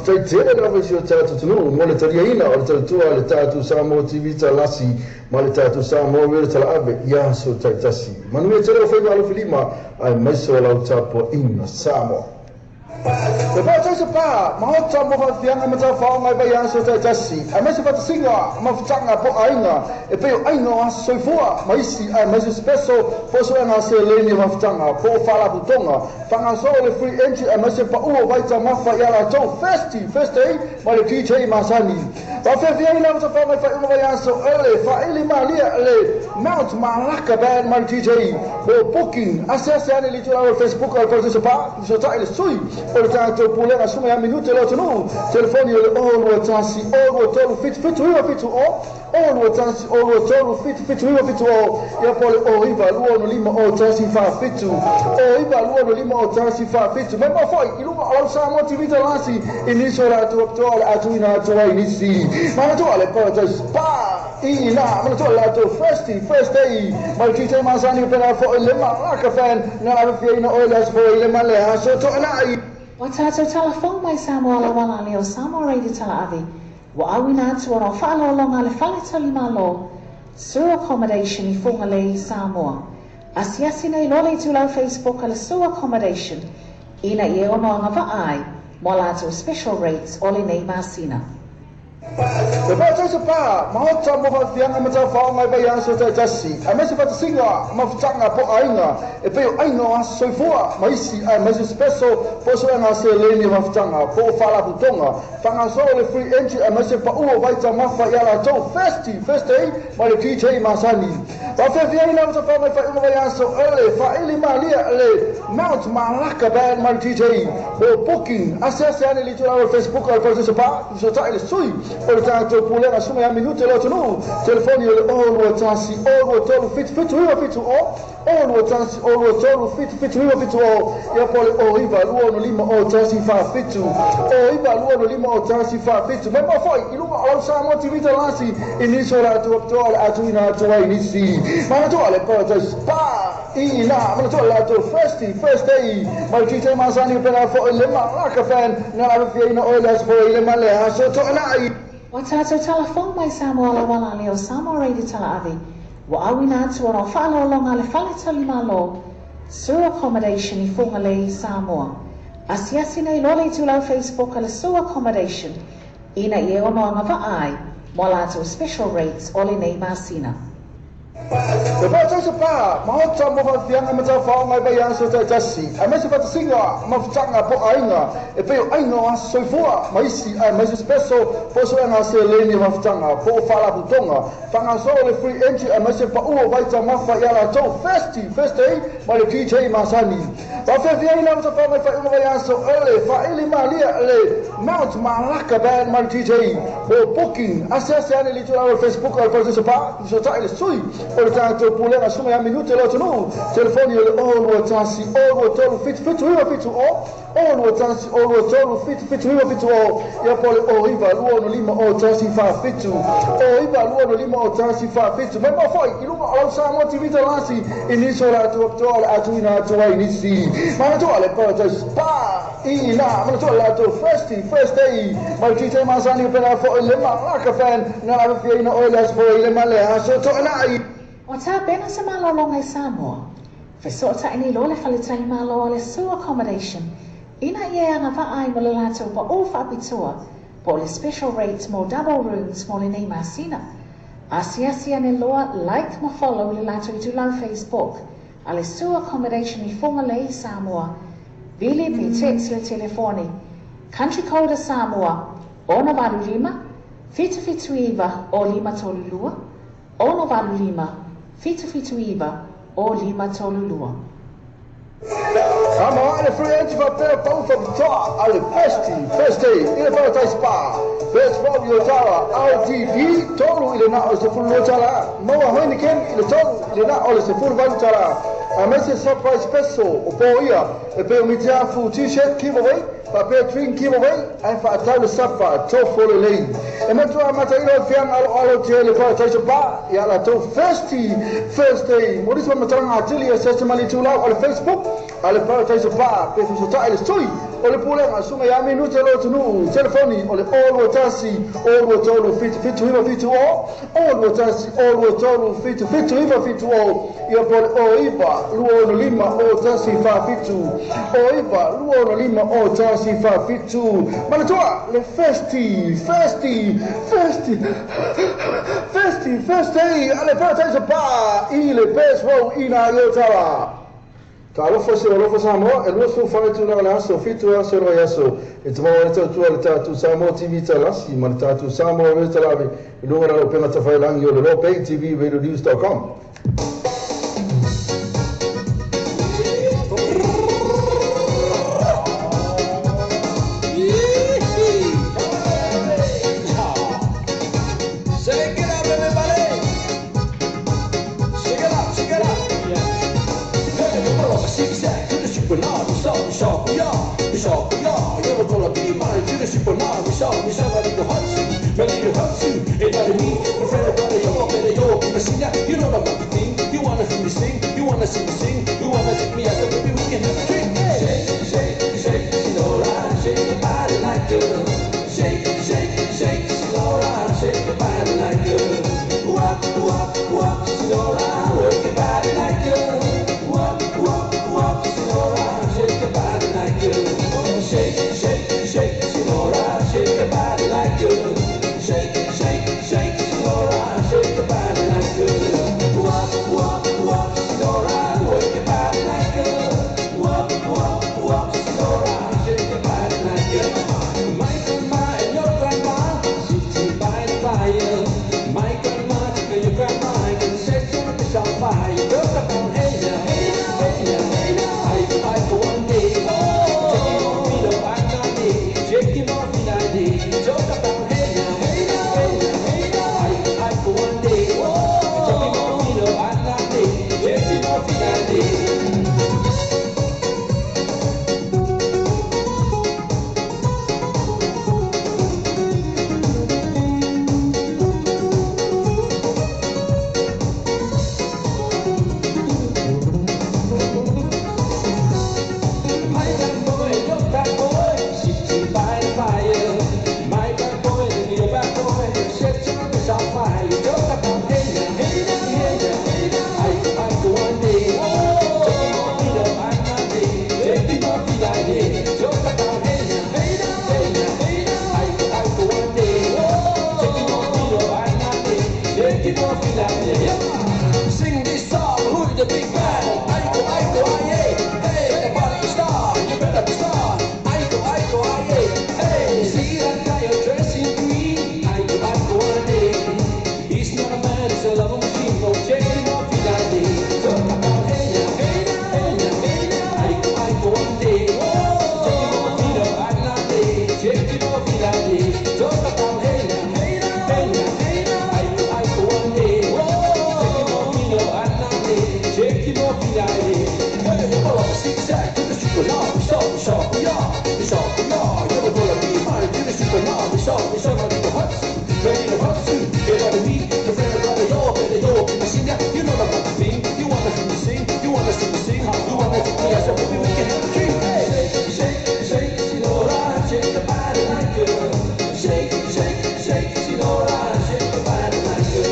tai tele na vai sio tatu tunu mo le taria ina o le tatu le tatu Samoa TV talasi ma le tatu Samoa le tala ave ya so tai tasi manu e tele foi malo filima ai mai so la utapo ina Samoa e pa tsa pa ma o tsa mo fa fianga ma tsa fa ngai vai so tai tasi ai mai se fa singa ma ftanga po ainga e pe ainga wa so fua mai si ai mai se speso po so na se le ni ma ftanga po fa la butonga fanga so le free entry ai mai se pa u vai tsa ma fa ya la to first day ma le DJ Masani pa fe fianga na tsa fa mai fa vai so ele fa ili malia le Mount Malaka band ma DJ o booking access ani li tula Facebook al fa se pa so ta ile sui o tanto pulera su me a minuto lo tunu telefoni o lo tasi o lo tolu fit o lo tasi o lo tolu fit o ya pole o iba luo no lima o tasi fa fitu o iba luo no lima o tasi fa fitu ma ma foi ilu o Samoa TV talasi inisora tu atu ina tu inisi ma tu ale pa pa ina ma tu la tu first day ma DJ Masani per fo le ma ka fan na la fiina o las fo le ma le ha so to na Wa tātou telefon mai Samoa ala wala leo Samoa Radio tala avi. Wa awina atu ora whaalo longa le whale tali malo. Sewer accommodation I whunga le Samoa. Asiasi nei lole tu lau Facebook ala sewer accommodation. Ina I ono anga vaai. Mo lato special rates ole nei masina. e pa tsa pa ma o tsa mo fa fianga ma tsa fa ngai vai so tai tasi ai mai se fa singa ma ftanga po ainga e pe ainga wa so fua mai si ai mai se speso po so na se le ni ma ftanga po fa la butonga fanga so le free entry ai mai se pa u vai tsa ma fa ya la to first day ma le DJ Masani pa fe fianga na tsa fa mai fa vai so ele fa ili malia le Mount Malaka band ma DJ o booking access ani li tula Facebook al fa se pa so ta ile sui o tanto pulera su me a minuto lo tunu telefoni o lo tasi o lo tolu fit o lo tasi o lo tolu fit o ya pole o iba luo no lima o tasi fa fitu o iba luo no lima o tasi fa fitu ma ma foi ilu o Samoa TV talasi inisora tu atu ina tu inisi ma tu ale pa pa ina ma tu la tu first day ma DJ Masani per fo le ma ka fan na la fiina o las fo le ma le ha so to na Wa tātou telefon mai Samoa ala wala leo Samoa Radio tala avi. Wa awina atu ora whaalo longa le whale tali malo. Sewer accommodation I whunga le Samoa. Asiasi nei lole tu lau Facebook ala sewer accommodation. Ina I ono anga vaai. Mo lato special rates ole nei masina. e pa tsa pa ma o tsa mo fa fianga ma tsa fa ngai vai so tai tasi ai mai se fa singa ma ftanga po ainga e pe ainga wa so fua mai si ai mai se speso po so na se le ni ma ftanga po fa la butonga fanga so le free entry ai mai se pa u vai tsa ma fa ya la to first day ma le DJ Masani pa fe fianga na tsa fa mai fa vai so ele fa ili malia le Mount Malaka band ma DJ o booking access ani li tula Facebook al fa se pa so ta ile sui o tanto pulera su me a minuto lo tunu telefoni o lo tasi o lo tolu fit o lo tasi o lo tolu fit o ya pole o iba luo no lima o tasi fa fitu o iba luo no lima o tasi fa fitu ma ma foi ilu o Samoa TV talasi inisora tu atu ina tu inisi ma tu ale pa pa ina ma tu la tu first day ma DJ Masani per fo le ma ka fan na la fiina o las fo le ma le ha so to na O tā pena sa malolonga I Samoa. Fesota ini lo le whaletai malo le sewer accommodation. Ina ie anga vaai mo le lato pa o whapitua. Po le special rates mo double rooms mo le nei masina. Asiasi ane loa like ma follow le lato I tu lau Facebook. A le sewer accommodation I whunga le Samoa. Vili pe text le telefoni. Country code Samoa. Ona valu lima. Fitu iwa o lima tolu lua. Ona valu lima. Fitu iwa o lima tolulua. Ama ale free entry for pera pau from top ale first day ile para tai spa best for your tower RTD tolu ile na o se full tala mo wa hoini ken ile tolu ile na o se full van tala a messe surprise special o poia e pe mi tia fu t-shirt giveaway pa pe drink giveaway ai fa tau safa to follow lane e mo to amata ile fiang alo tele para tai spa ya la to first day mo dis mo matanga atili assessment ali tu la on Facebook ale para tai spa pe so ta ile story o le pulenga sunga ya minuta lo tunu telefoni o le olo tasi olo tolu fitu iwa fitu olo tasi olo tolu fitu iwa fitu ia pole o iba luo no lima o tasi fa fitu o iba luo no lima o tasi fa fitu manatua le festi ale pata pa i le peswo ina yotala Talofo se olofo Samoa e lua fai tu na la so fitu a se ro yaso e tamo e tu le tatu Samoa TV talasi ma tatu Samoa e talavi e lua na lo pena ta fai langi o lo pay tv radionews.com You know the thing. You wanna see me sing? You wanna see me sing? You wanna take me out? Maybe we can have a drink. Shake, shake, shake, she's alright. Shake your body like a. Shake, shake, shake, she's alright. Shake your body like a. Walk, walk, walk, she's alright. Work your body like a. Walk, walk, walk, she's alright. Shake your body like a. Shake, shake, shake, she's alright. Shake your body like a. Shake, shake, shake, she's alright. Shake your body like a. Walk, walk, walk, she's alright. Work your body like a. Walk, walk, walk, she's alright. Shake your body like a. My grandma and your grandma sitting by the fire. My grandma and your grandma can set your fish on fire. Look around, hey now, hey now, hey now, hey now. I for one day. Shake him off in a day. Talk about hey now, hey now, hey now, hey now. I for one day. Shake him off in a day. Shake him off in a day. My bad boy, your bad boy, sitting by the fire. My bad boy and your bad boy, set your fish on fire. Talk about hey now, hey now, hey now, hey now. I for one day. Take him off in a day. Take him off in a day. Talk about hey now, hey now, hey now, hey now. I for one day. Take him off in a day. Take him off in a day. Sing this song, who's the big man? I go, aye. Hey, the party star, you better be star. I go, aye. Hey, see that guy dressing green? I go, one day. He's not a man, he's a love machine. Go check him off in that day. Talk about hey now, hey now, hey now, hey now. I go, one day. Check him off in that day. Check him off in that day. Talk about hey now, hey now, hey now, hey now. I go, one day. Check him off in that day. Check him off in that day. Hey, follow the zigzag to the chocolate. We saw, we are. You're gonna be mine to the chocolate. We saw, ready to hustle. Everybody meet the friend of yo, I sing that. You know about the thing. You wanna see me sing? You wanna see me sing? You wanna take me as a baby? We can have a drink. Hey, shake, shake, Sinora, shake your body like a. Shake, shake, shake, Sinora, shake your body like a.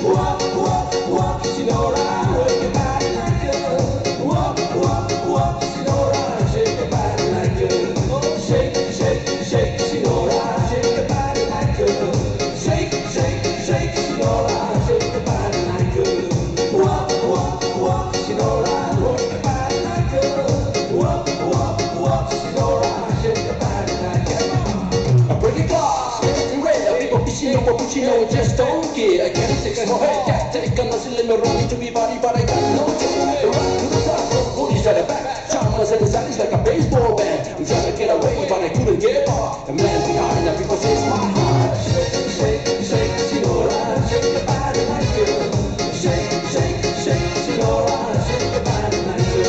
Walk, walk, walk, Sinora, work your body like a. Walk, walk, walk, Sinora, shake your body like a. Shake, shake, shake, Sinora, shake your body like a. Shake, shake, shake, Sinora, shake your body like a. Walk, walk, walk, Sinora, work your body like a. Walk, walk, walk, Sinora, shake your body like a. Break it glass, getting red, people Pacino, just don't care. I can't take no head, take a nothing, let me run into me body, but I got no time. Run to the top, police at the back. Chamas and the side is like a baseball bat. I'm trying to get away, but I couldn't get far. The man behind the people says my heart. Shake, shake, shake, Sinora, shake your body like a. Shake, shake, shake, Sinora, shake your body like a.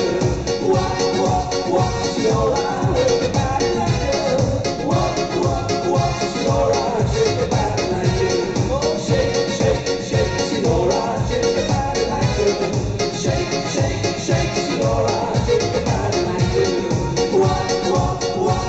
Walk, walk, walk, Sinora, work your body like a. Walk, walk, walk, Sinora, shake your body like a. Shake, shake, shake, Sinora, shake your body like a. Shake, shake, shake, Sinora, shake your body like a. Walk, walk, walk.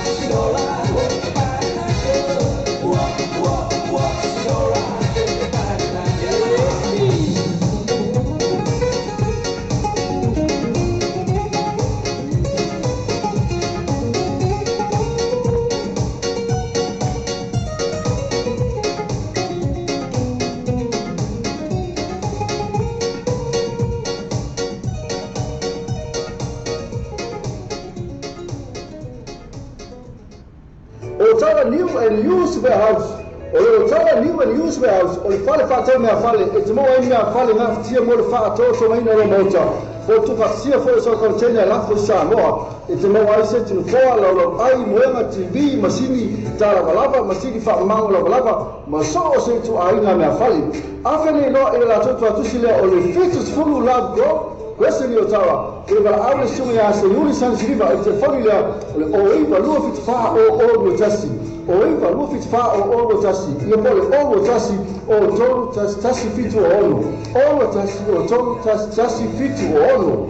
new and used warehouse. O le tala new and used warehouse. O le fale whātau mea fale. E te moa mea fale ngā whatia mo le whātau so maina lo mota. Po tu whatia fo so container lafo Samoa. E te moa ai se tinu foa lau ai moenga TV masini tala walava, masini whaamau la walava. Ma so o se tu ainga mea fale. Awhene no e la totu atusi lea o le fetus fulu love grow. Kwesini o tawa, e wala aule sunga ya se yuri sansiriva, e te whani lea, o iwa lua fiti wha o oro tasi. O iwa lua fiti wha o oro tasi. Ia pole oro tasi, o tolu tasi fitu o ono. Oro tasi, o tolu tasi fitu o ono.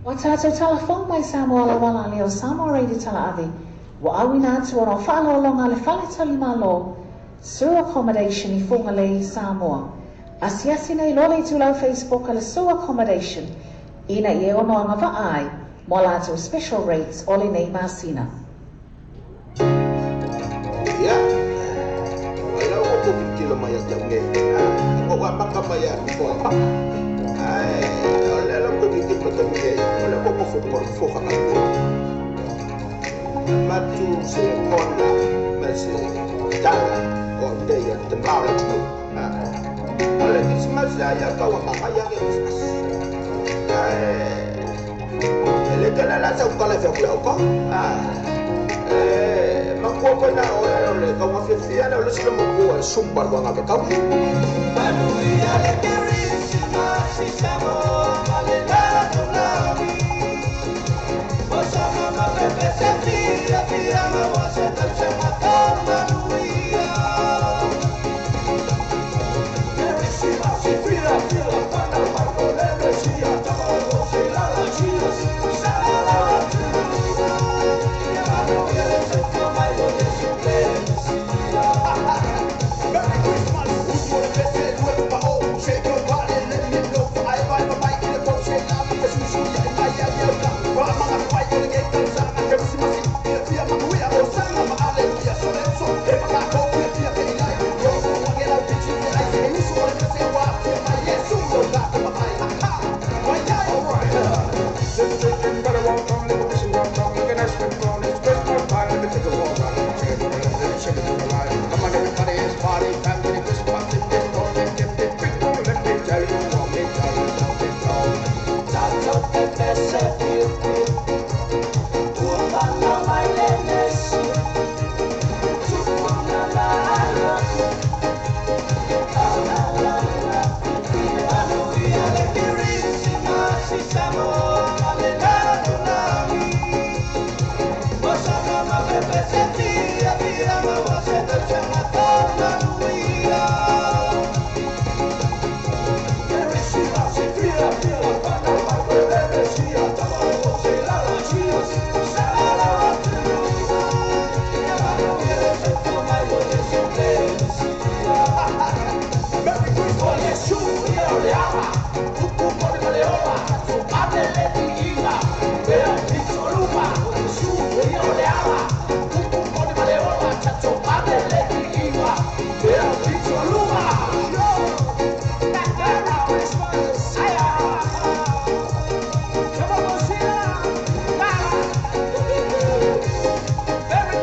Wa tātou talafong mai Samoa la wala leo Samoa reidi tala avi. Wa awina atu ono whaalolonga le whale talima lo. Sewer accommodation I whunga le Samoa. Asiasi nei lole tu lau Facebook ala sewer accommodation. Ina I ono anga va ai. Mo lato special rates ole nei masina. Ya. Wala ko po kilo maya jange. Ko wa maka maya ko. Ai, wala lang ko kilo jange. Wala ko po fo ka. Matu se kona, mase dala, o dei te mala tu. Olha que se mas já acabou a maia que ele que lá só com a fé o mas como na olha como a fia não lhes como boa super boa na cama Manuia le querísima si chamo malena do nami Você não me percebe tira você não se matou Manuia Merry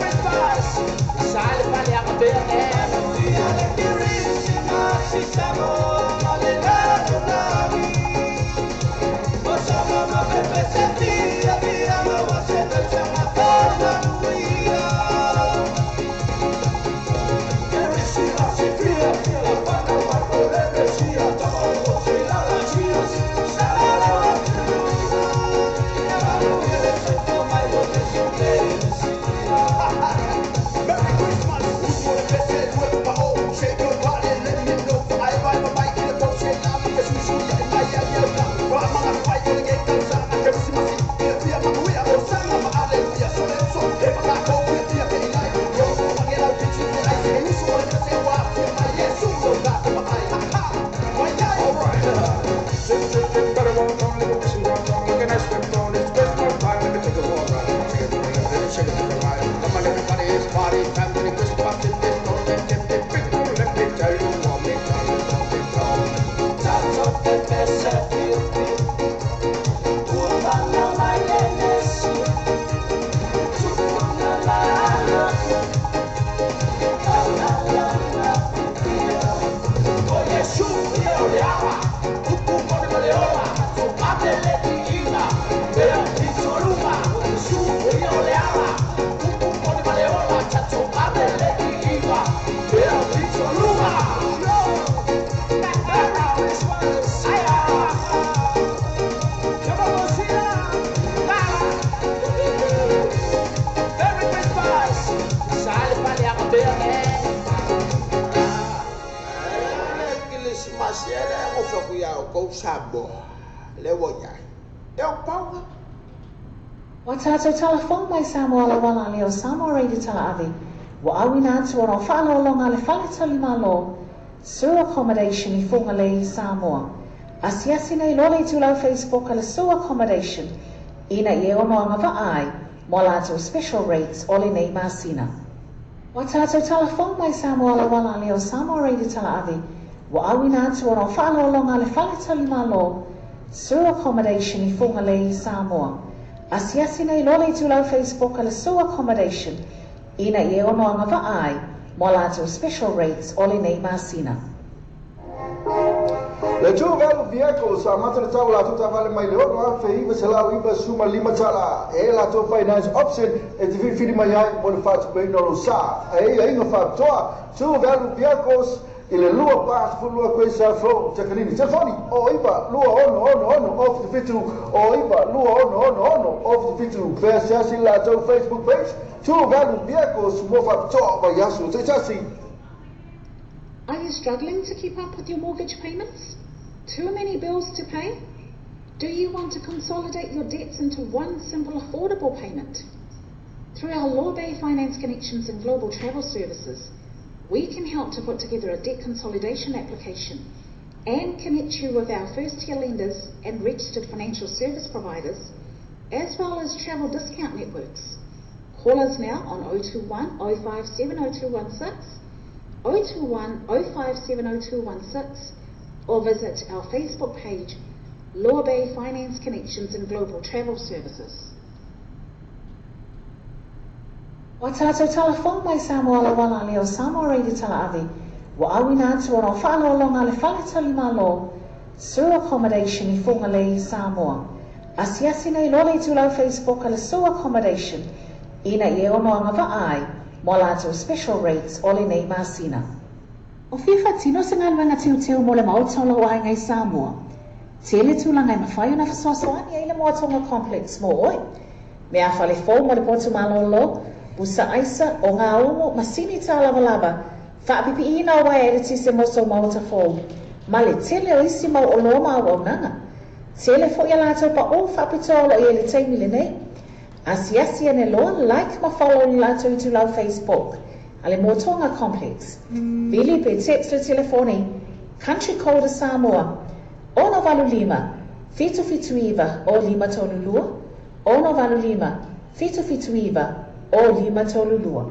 Christmas, Wa tātou telefon mai Samoa la wala leo Samoa reidi tala avi. Wa awina atu ora whaalolonga le whale tali malo. Sewer accommodation I whunga le Samoa. Asiasi nei lole tu lau Facebook ala sewer accommodation. Ina I ono anga vaai. Mo lātou special rates ole nei masina. Wa tātou telefon mai Samoa la wala leo Samoa reidi tala avi. Wa awina atu ora whaalolonga le whale tali malo. Sewer accommodation I whunga le Samoa. Asiasi nei lole tu lau Facebook ala sewer accommodation. Ina I ono anga vaai. Mo lātou special rates ole nei masina. Le tu velu vehicles sa mata tau la tu vale mai le ono fe iba sala iba suma lima tala e la tu finance option e te fili mai ai mo le fatu be no sa e ai no fa toa tu velu vehicles ile lua pas fu lua questa fro takalini telefoni o iba lua ono off the fitu o iba lua ono off the fitu versa la tu Facebook page tu velu vehicles mo fa toa ba yasu te chasi. Are you struggling to keep up with your mortgage payments? Too many bills to pay? Do you want to consolidate your debts into one simple affordable payment? Through our Law Bay Finance Connections and Global Travel Services, we can help to put together a debt consolidation application and connect you with our first-tier lenders and registered financial service providers, as well as travel discount networks. Call us now on 021 057 0216, 021 057 0216, or visit our Facebook page, Law Bay Finance Connections and Global Travel Services. Wa tātou telefon mai Samoa la wala leo Samoa reidi tala avi. Wa awina atu ora whaalolonga le whale tali malo. Sewer accommodation I whunga le Samoa. Asiasi nei lole tu lau Facebook ala sewer accommodation. Ina I ono anga vaai. Mo lātou special rates ole nei masina. O whiwha tino se ngalwanga tiu mo le maotonga o ngai Samoa. Tele tūlanga I mawhai ona whasoasoani ai le moatonga complex mo oi. Me a whale fō mo le potu malolo. Busa aisa o ngā omo masini tā lava. Whaapipi ina o wai ere tise moso mauta fōu. Ma le tele o isi mau o loma au au nanga. Tele fo ia lātou pa o whapitolo I ele teimi le nei. Asiasi ane loa like ma follow ni lātou I tu lau Facebook. Ale Motonga Complex. Vili pe text le telefoni. Country Code Samoa. Ono valu lima. Fitu iwa o lima tolulua. Ono valu lima. Fitu iwa o lima tolulua.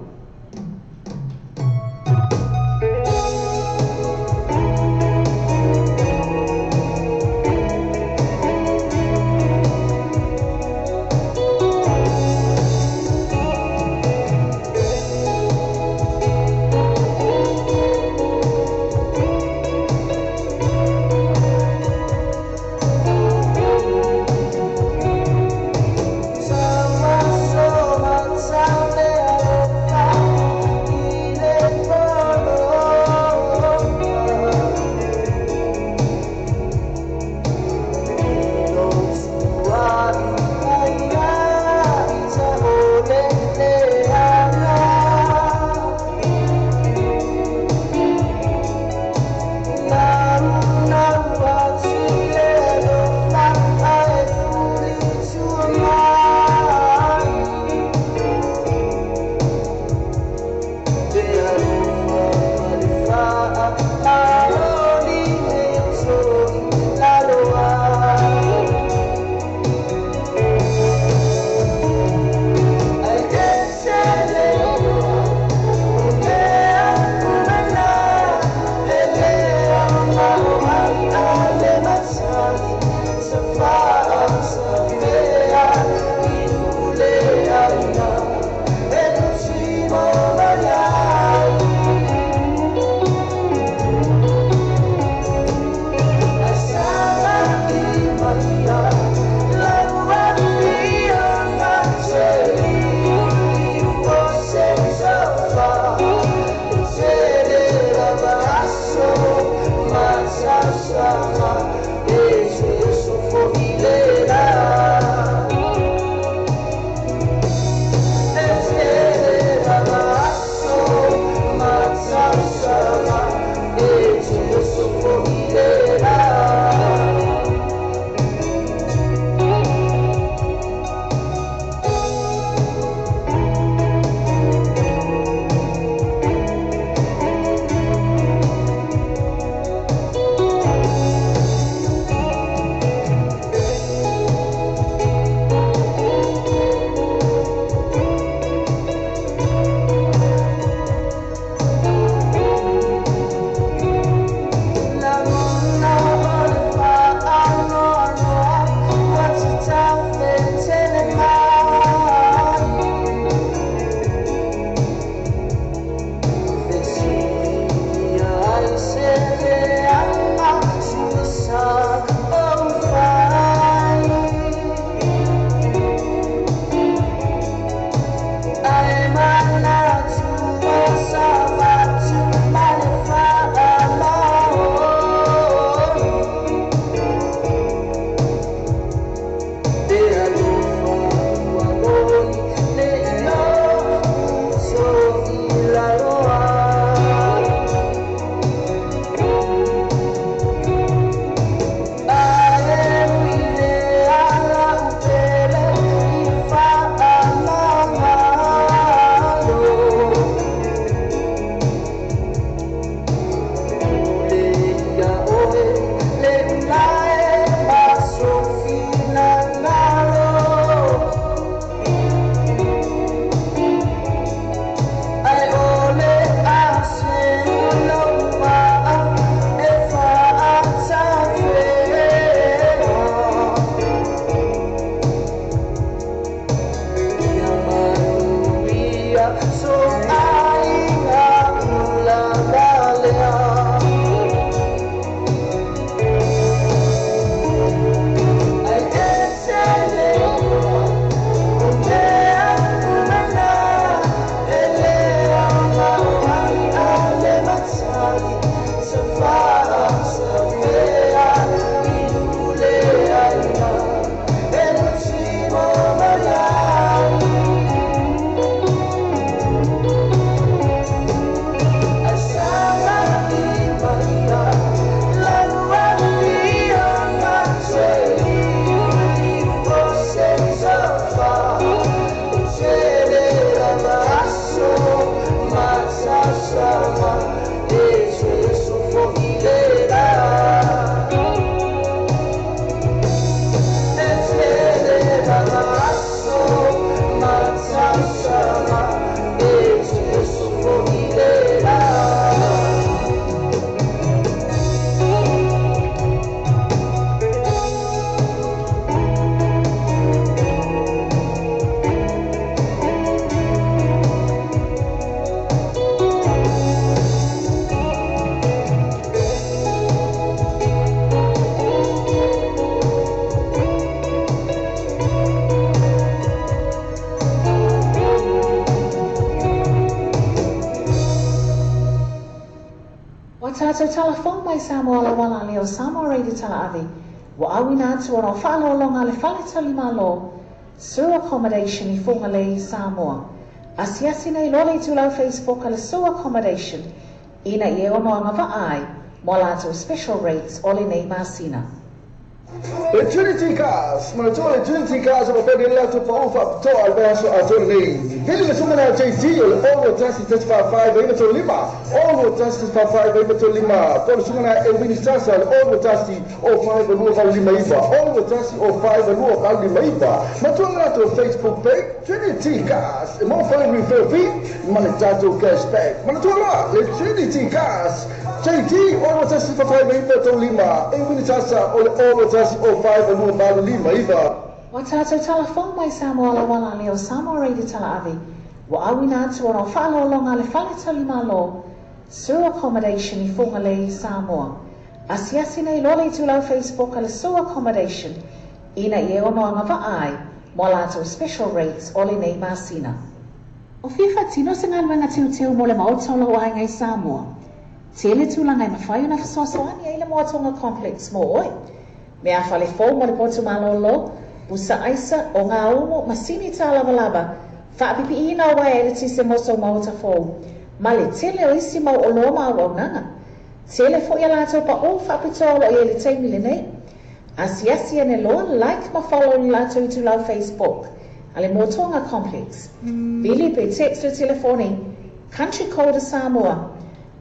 sama Yesu fogilera Etele balaso Matsa sama Yesu fogilera Tātou telefon mai Samoa la wala leo Samoa Radio Tala Avi. Wa awina atu ono whaalolonga le whale tali malo. Sewer accommodation I whunga le Samoa. Asiasi nei lole tu lau Facebook ala sewer accommodation. Ina I ono anga vaai. Mo lato special rates ole nei masina. Le Trinity Cars, ma le Trinity Cars ma per il lato fa ufa to al verso a tornei. Vedi le summe na JC, all testi 5 e to lima. All testi 5 e to lima. Por summe na e wini sasa all testi o 5 nu val lima iba. All testi o 5 nu val lima iba. Ma tu na to Facebook page Trinity Cars. E mo fai refer fee, ma le tato cashback. Ma tu na le Trinity Cars. JT, all testi 5 e to lima. E wini sasa all testi o 5 nu val lima iba. Wa tātou telefon mai Samoa la wala leo Samoa Radio Tala Avi. Wa awina atu ono whaalolonga le whale tali malo. Sewer accommodation I whunga le Samoa. Asiasi nei lole tu lau Facebook ala sewer accommodation. Ina I ono anga vaai. Mo lato special rates ole nei masina. O whiwha tino se ngalwanga tiu mo le maotolo o ai ngai Samoa. Tele tu la ngai mawhai una whasosoani e le moatonga complex mo oi. Me a whale fō mo le potu malolo. Pusa aisa o ngā umo masini tā lava. Whaapipi ina o wai ele tise moso mauta fōu. Ma le tele o isi mau o loma au au nanga. Tele fo ia lato pa o whaapitolo I ele teimi le nei. Asiasi ane loa like ma follow ni lato I tu lau Facebook. Ale Motonga Complex. Vili pe text o telefoni. Country Code Samoa.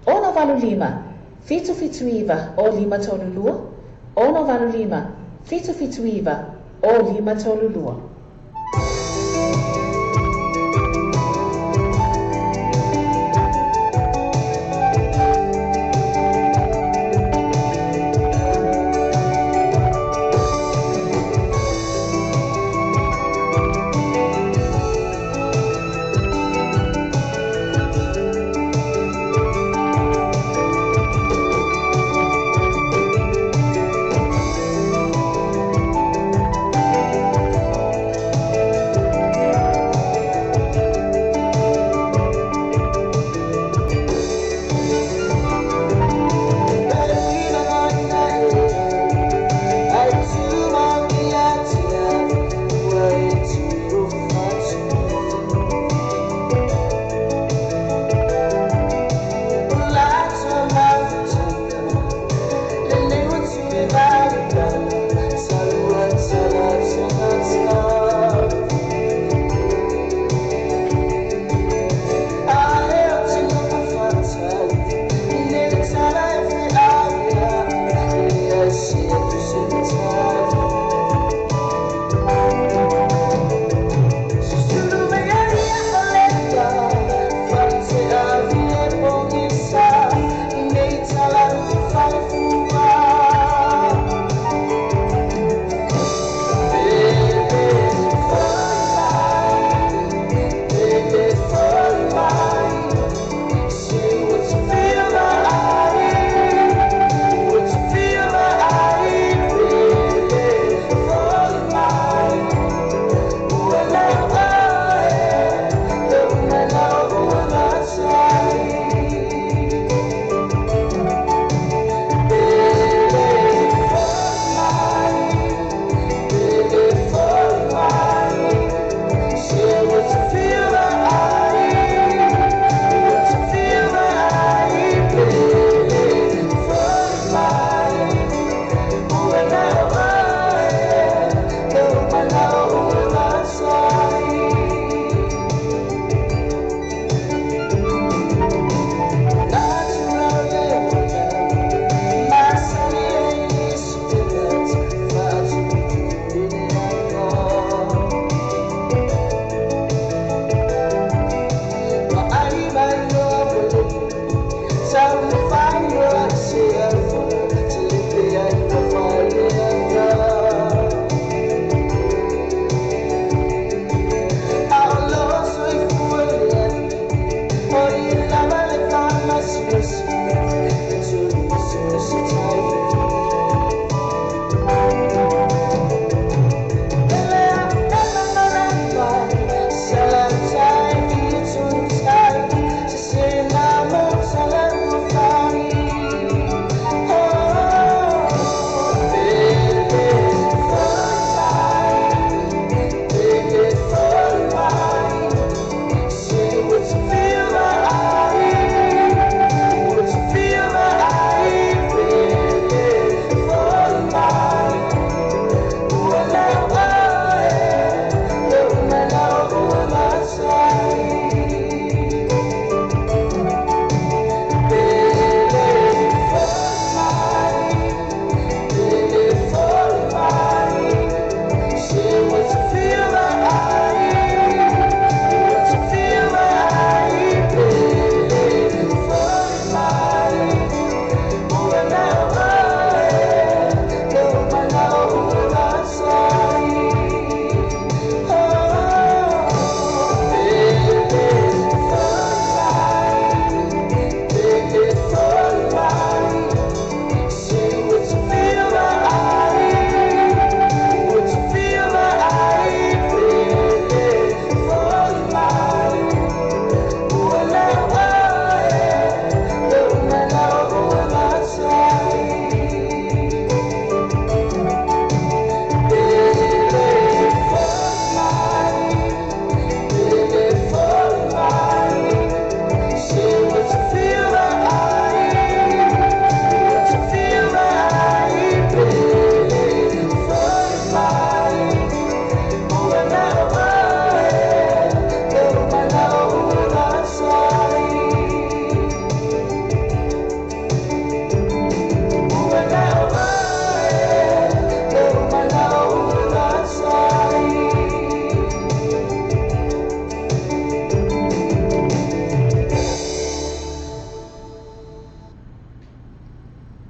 Ono valu lima. Fitu iwa o lima tonu lua. Ono valu lima. Fitu iwa. O lima tolulua.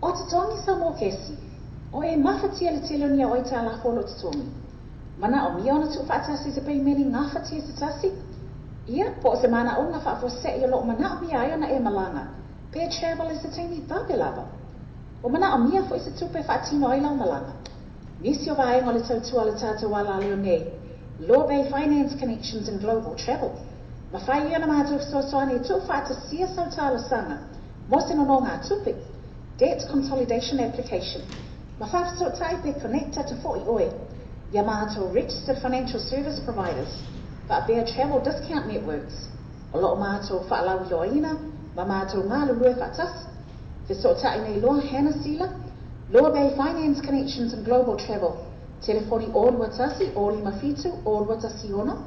O te tongi sa mō kesi. O e mawhatia le tele ni a oi tā la wholo te tongi. Mana o mia ona tu whaatasi te pei meni ngā whatia se tasi. Ia, po se mana o ngā whaafo se i lo mana o mia ai ona e malanga. Pea travel is a tiny tabe lava. O mana o mia fo i se tupe whaatino ai lau malanga. Nisi o vaenga le tautua le tātou wala leo nei. Law Bay Finance Connections and Global Travel. Mawhai ia na mātou soasoani e tu whaatasia sau tāla sanga. Mosino no ngā tupe. Debt Consolidation Application. Mawhafso taipe connecta to 40 oi. Yamato Registered Financial Service Providers. Bear Travel Discount Networks. O loo mātou whaalau ioina, ma mātou ngā lulue whaatas. Fiso tai nei loa Hannah Sila. Law Bay Finance Connections and Global Travel. Telefoni Olu Watasi, Oli Mafitu, Olu Watasi Ono.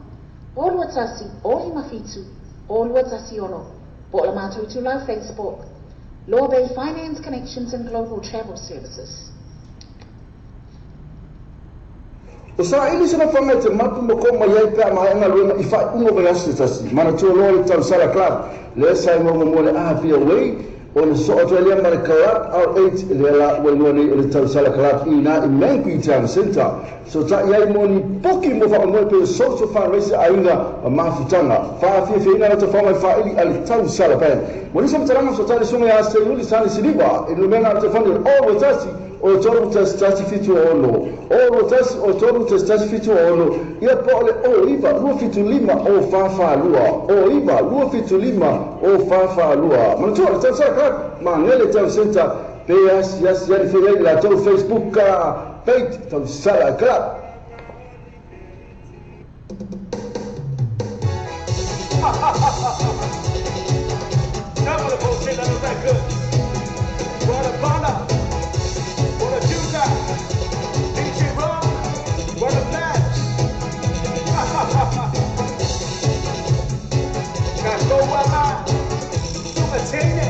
Olu Watasi, Oli Mafitu, Olu Watasi Ono. Bola mātou tu lau Facebook. Law Bay Finance Connections and Global Travel Services. O sa ini sana whanga te matu mo ko mai ai pia mai anga luenga I whai ungo vai asu tasi. Mana tua loa le tau Sala Club. Le sai mo mo le ahapia wei. O le so Australia mara karat R8 le la wei ni le tau Sala Club ina I Manquee Town Centre. So ta iai mo ni poki mo wha ngoe pe social fundraiser ainga a mafutanga. Whaafia whina na ta whamai whaili ali tau Sala Band. Mo nisa mtaranga so tali sunga ya se yuli sani siliba. I lumena te whani o watasi. O toru tasi fitu ono. O tasi o toru tasi fitu ono. Ia pole o iwa lua fitu lima o fafa lua. O iwa lua fitu lima o fafa lua. Manatua le tau Sala Club. Ma ngele tau Centre. Pe yasi yari whirei la tau Facebook ka. Peit tau Sala Club. Never the bullshit that was that good. What a banner. What a Judah. DJ Ron. What a match. Casco Wama. Sumatene.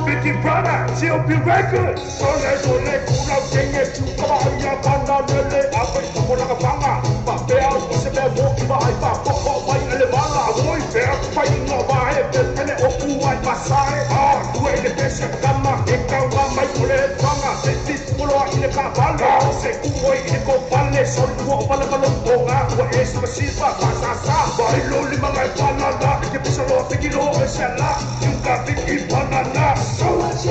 Vicky brother, she'll be record. Sole kuna kenge chupa ya banda nele apai kapola kapanga. Pa pea usebe woki ba ai pa poko bai ele bala. Oi pea pai no ba e pele oku ai pasare. Ah, due le pese kama e kawa mai kule panga. Senti pulo ile kabala. Se kuoi ile ko palle sol ko pala pala tonga. Wa es masifa pasasa. Bai lo lima ngai pala da. Ke pisalo te kilo e sala. Yuka Vicky banana. So much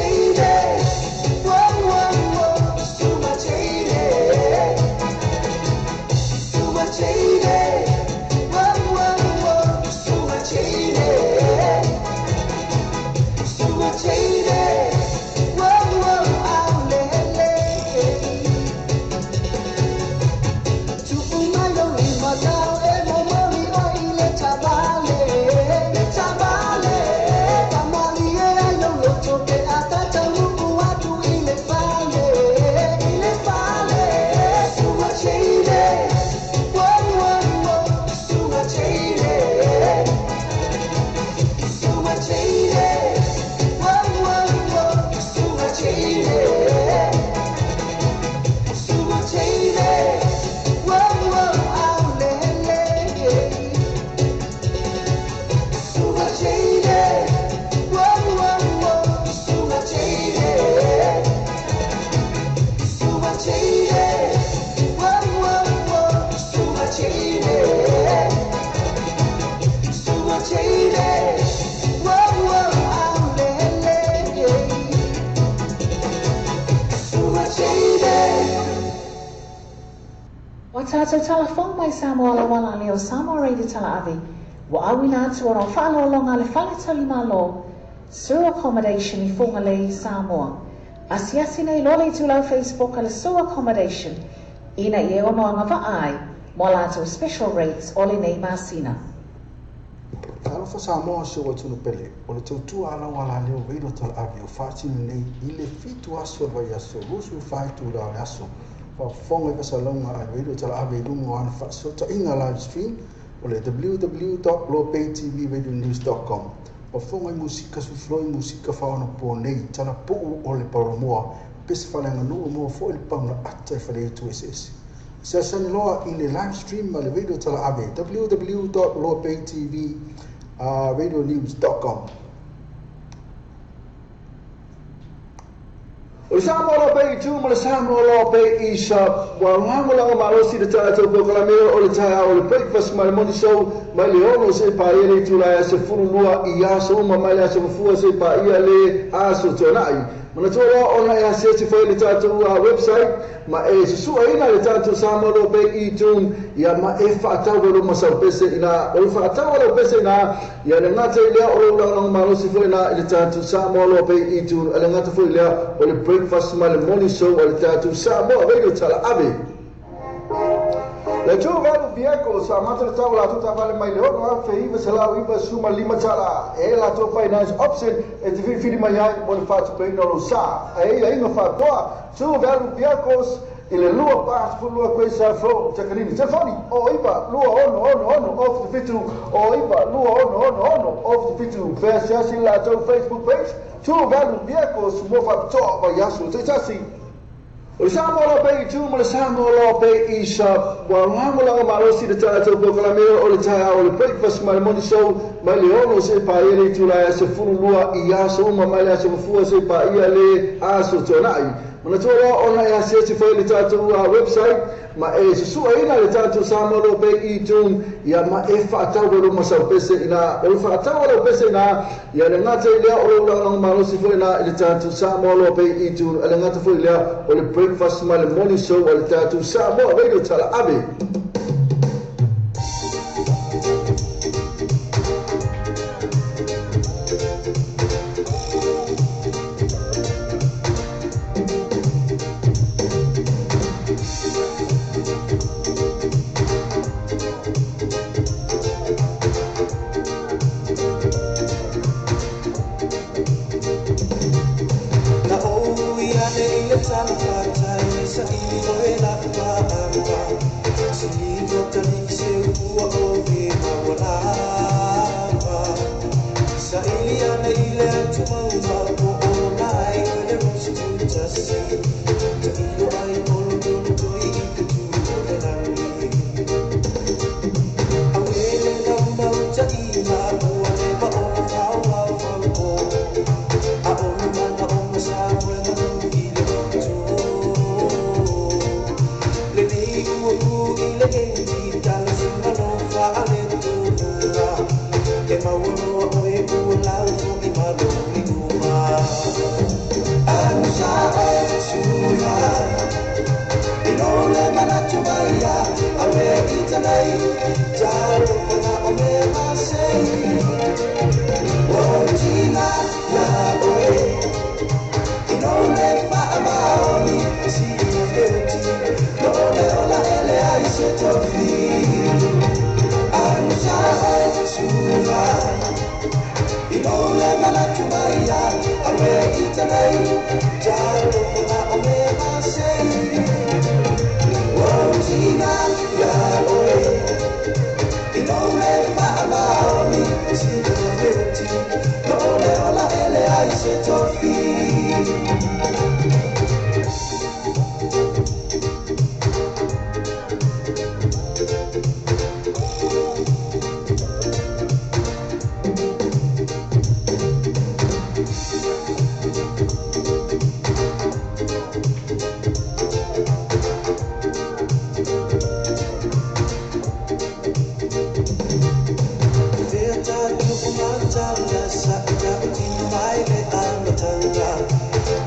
Tabale, tabale, tamali, I don't know. Wa tātou telefon mai Samoa la wala leo Samoa Radio Tala Avi. Wa awina atu o whaalolonga le whale tali malo. Sewer accommodation I whonga le Samoa. Asiasi nei lole tu lau Facebook ala sewer accommodation. Ina I ono anga ai. Mo lātou special rates ole nei masina. Alofa Samoa se o tunu pele. O le tautua ala wala leo Radio Tala Avi o whaatinu nei I le fitu aso vai aso. Rusu whaitu la le aso. Fonga ka salonga a radio tala ave lungo an fa sota inga live stream o le www.lopaytvradionews.com o fonga musika su floi musika fa ona po nei tala po o le paromoa pes falanga no mo fo le panga atta fa le tu ss se san loa I le live stream ma le radio tala ave www.lopaytvradionews.com O Samoa lo pe tu mo le Samoa lo pe I sa wa lango lango malosi de tata po kala me o le taya o le breakfast ma le morning show ma le ono se pa ile tu la se funu lua I aso ma ma le aso fu se pa ia le aso tonai ma to ona ia se se foi le tata website ma e su ina le tata Samoa lo pe I tu ia ma e fa ta wo mo sa pese ina o fa ta wo pese ina ia le ngata ile o lango malosi foi na le tata Samoa lo pe I tu le ngata foi le o le breakfast ma le morning show o le tatu Samoa Radio Tala Ave. Le tū valu vieko sa matara tau la tuta vale mai le ono a feiva se lau iwa suma lima tala e la tō finance option e te whiwhiri mai ai mo le whātu peina lo sa. E ia inga whātoa tū valu viekos I le lua pās pu lua koe sa fro takarini. Te whani o iwa lua ono of the fitu o iwa lua ono of the fitu. Pea siasi la tau Facebook page tū valu viekos mo whātoa wa yasu te tasi. O le Samoa lo pe I tu mo le Samoa lo pe I sa wa lango lango malosi de tata po kala me o le taya o le breakfast ma le morning show ma le ono se pa ile tu la se funu lua I aso ma ma le aso fu se pa ia le aso tonai ma to ona ia se se foi le tata website ma e su ina le tata Samoa lo pe I tu ia ma e fa ta wo mo sa pese ina o fa ta wo pese ina ia le ngata ile o lango malosi foi na le tata Samoa lo pe I tu le ngata foi le o le breakfast ma le morning show o le tatu Samoa Radio Tala Ave.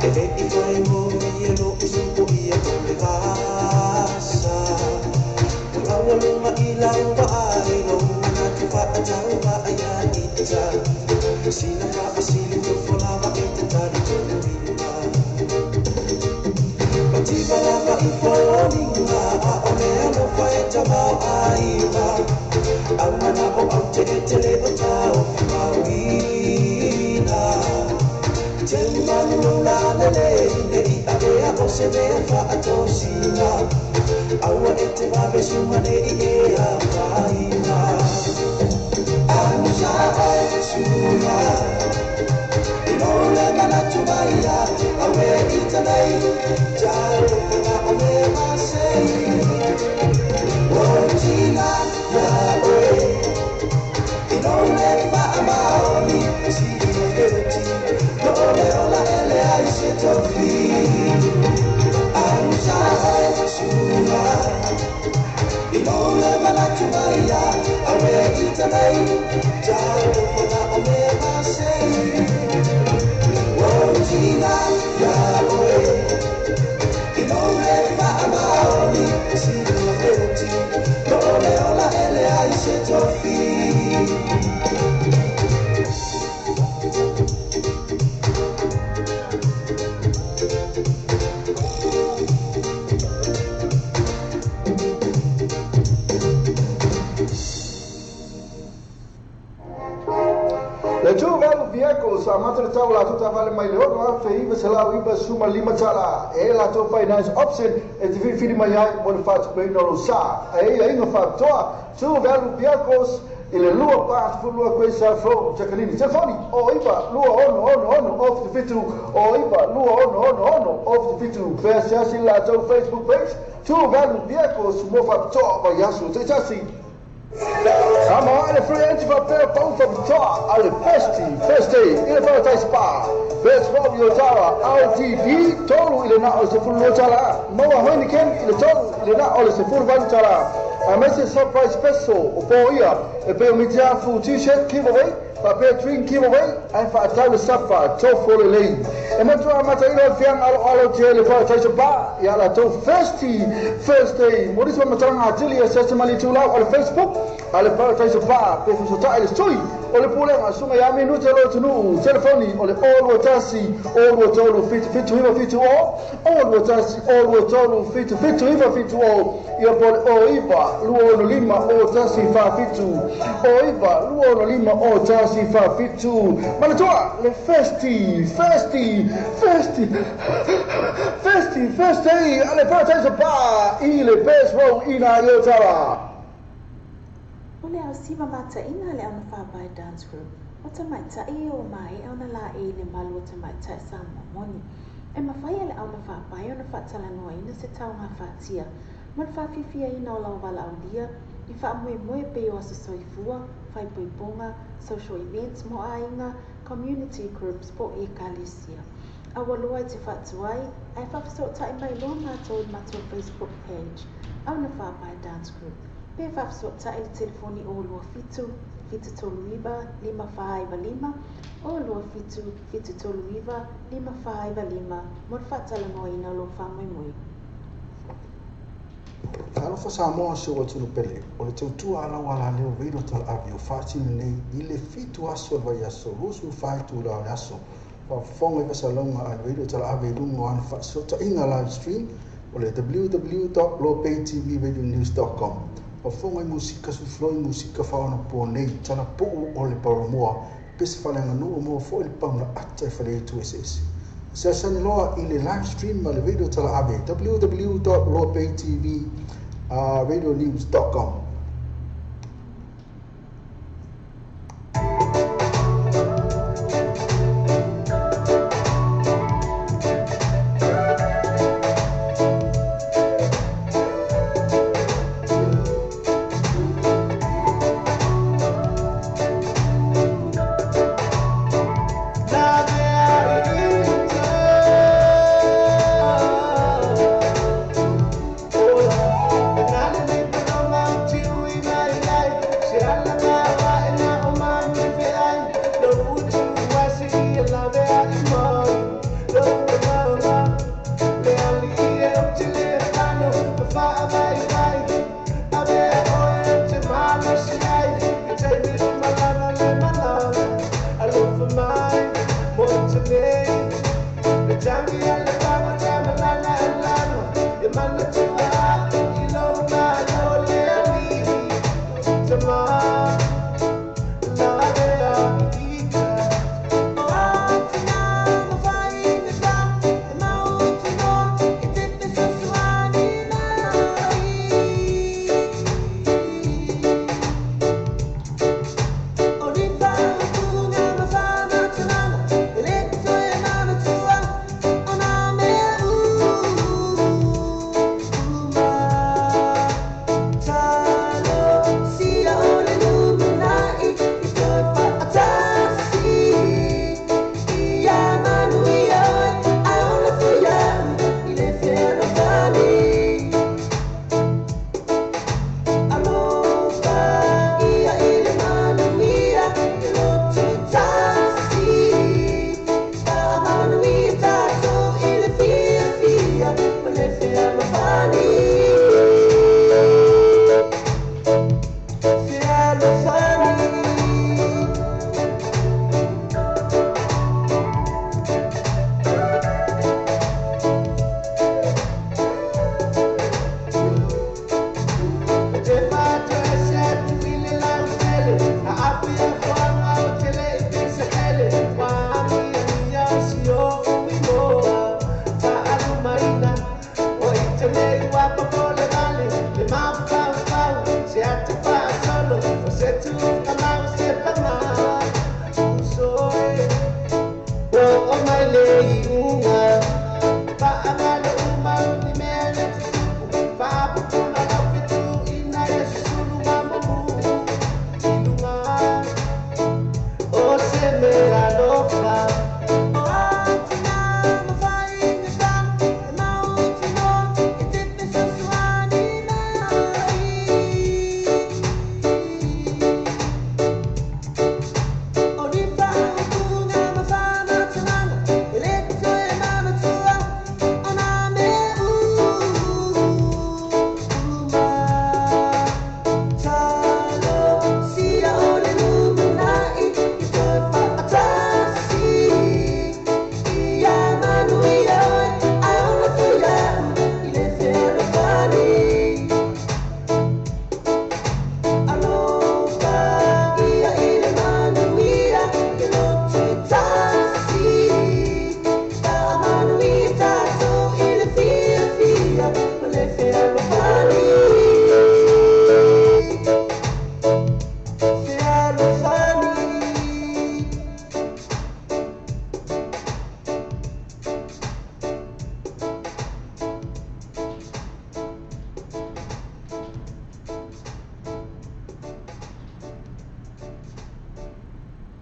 Ele e vai morrer no sina whaasili to whalawa e te tari tōna ringa. Pativa lava I whaloninga, a o mea no whae tamau aiwa. Aumana o au te etere o tau whauina. Te manu no la lele, ne I awea o se mea whaatosina. Aua e te wawe sumane I ea whaina. Anusa ai suma, inole manatu maia, awe I tanei, jaro kona o me masei. Ojina ya oe, inole maamaoni, siri o feroti, nole ola ele ai se tofi. Anusa ai suma, inole manatu maia, awe I tanei, jaro kona o me masei. Ojina ya oe, inole maamaoni, siri o feroti, nole ola ele ai se tofi. Le two well vehicles are matter tau la tuta vale mai le ona fe iba sala iba suma lima tala e la to finance option e te fili mai ai mo le fat pe no sa e ai no fa toa two well vehicles ele lua pa fu lua questa fro chakalini telefoni o iba lua ono of the fitu o iba lua ono of the fitu versa la to Facebook page two well vehicles mo fa toa ba yasu te chasi. Come on, the free entry for fair phone from the top. Alle first day, in the first spa. Best from your tower, RTD, total in the the full lotala. Moa Heineken, in the total in the full one tala. A message surprise special, for here, a pair of full t-shirt giveaway, a pair drink giveaway, and for a time suffer, to follow lane. And then to a matter of young all jail for a bar, Yala to first day. What is one matang artillery assessment to love on Facebook? Ale paradise bar, pe fu sota ile stoi, ole pule asuma ya minu telo tunu, telefoni, ole all watasi, all watolu fit to him fit to all watasi, all watolu fit to him fit to all. Ia pole oiba, luo no lima o tasi fa fit to. Oiba, luo no lima o tasi fa fit to. Malatoa, le first day, ale paradise bar, ile best row ina yotara. Ole au siva mata ina le ona whapai dance group. O ta mai ta e o mai e ona la e le malu o ta mai ta sa moni. E mawhai le ona whapai ona whatala noa ina se tau ngā whatia. Man whawhiwhia ina o lau wala au lia. I wha moe pe o asa soifua, whai poiponga, social events mo ainga, community groups po e kalisia. A walua te whatuai, ai whawhiso ta i mai loa mātou I mātou Facebook page. Au na whapai dance group. Pe whafsota I telefoni o lua fitu tolu iwa, 555, o lua fitu tolu iwa, 555, mo whatala noa ina lo whamoi moi. Talofa Samoa se o tunu pele, o le tautua ala wala leo reiro tala avi o whatinu nei I le fitu aso vai aso, rusu whaitu la aso, whafonga I wasalonga a reiro tala avi rungo an whatsota inga live stream, o le www.lopaytvradionews.com. Whafonga I musika sufloi musika whaona po nei, tana po o le paramoa, pese whalenga nuu mo fo I le pauna ata I whale tu esesi. Se sani loa I le live stream ma le radio tala abe, www.lopaytvradionews.com. Now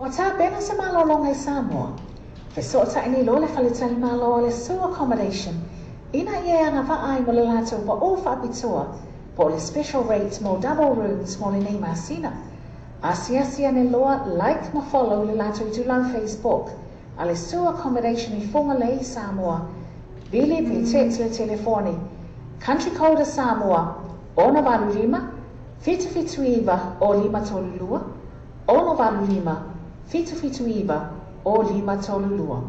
O tā pena se malolonga i Samoa. Fe so ta ini lo le whalitali malo le su accommodation. Ina ie anga whaai mo le lātou wa o whaapitua po le special rate mo double rooms mo le nei masina. Asia ne loa like ma follow le lātou i tulau Facebook. A le su accommodation I whonga le i Samoa. Bili pi text le telefoni. Country code Samoa. Ona walu lima. Fitu iwa o lima tolu lua. Ona walu lima. Fitu iwa o lima tolu lua.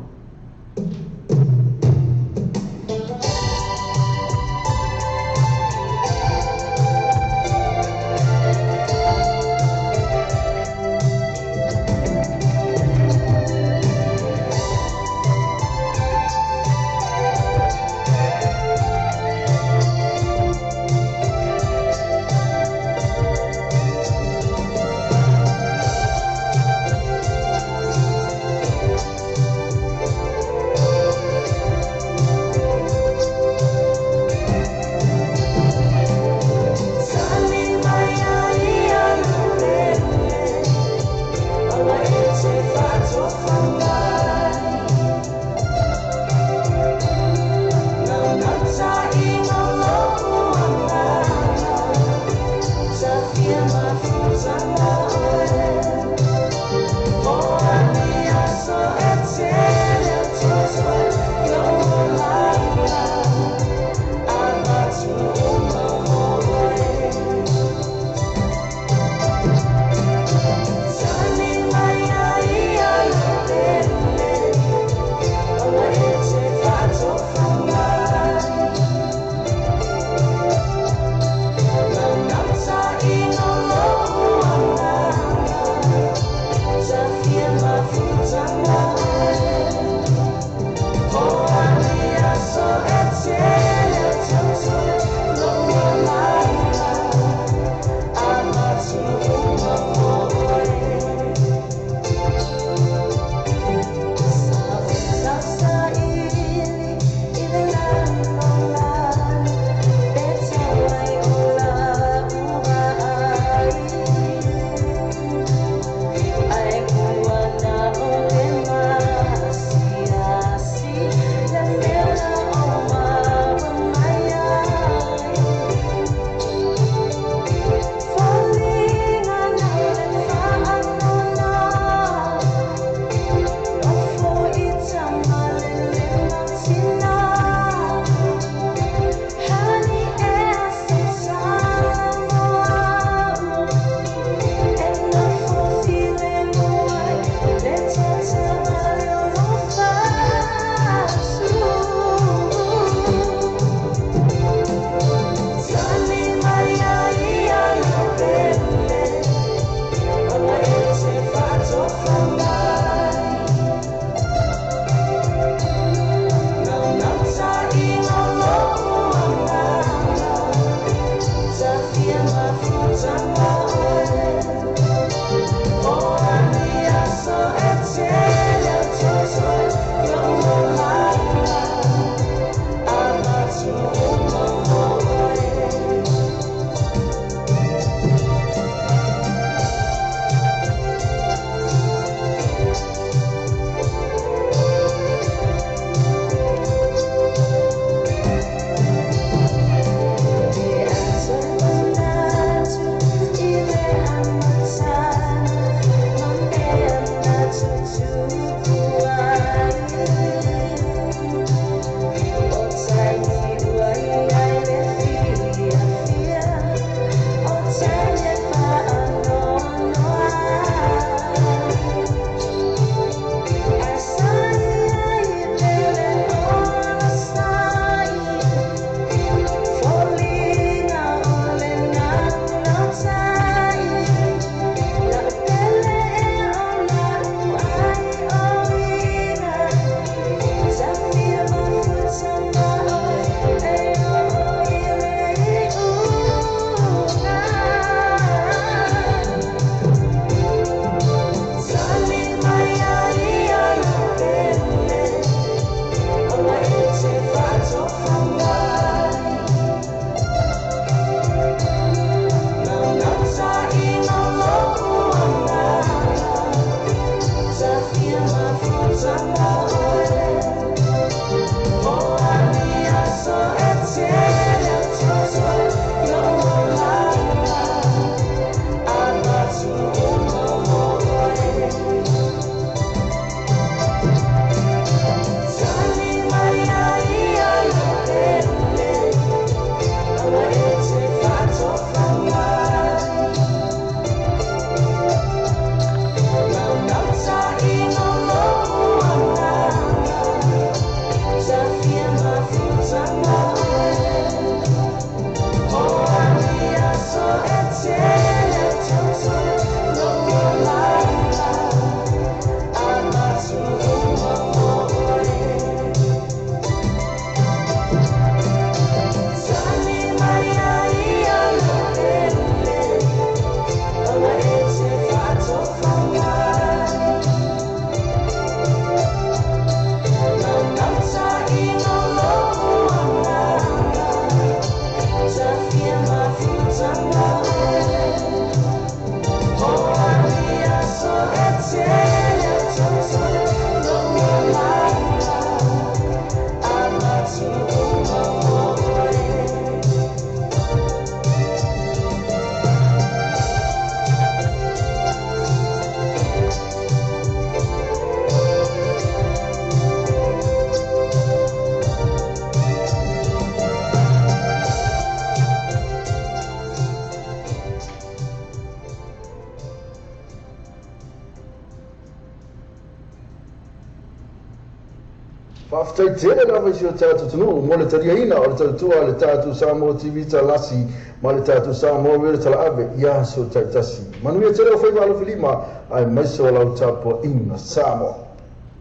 Whaftai tere na vai si o tātou tunu, mo le tariaina o le tautua le tātou Samoa TV talasi, ma le tātou Samoa wera tala ave, ia so taitasi. Manuia tere o whai walo filima, ai maiso lau tāpua ina Samoa.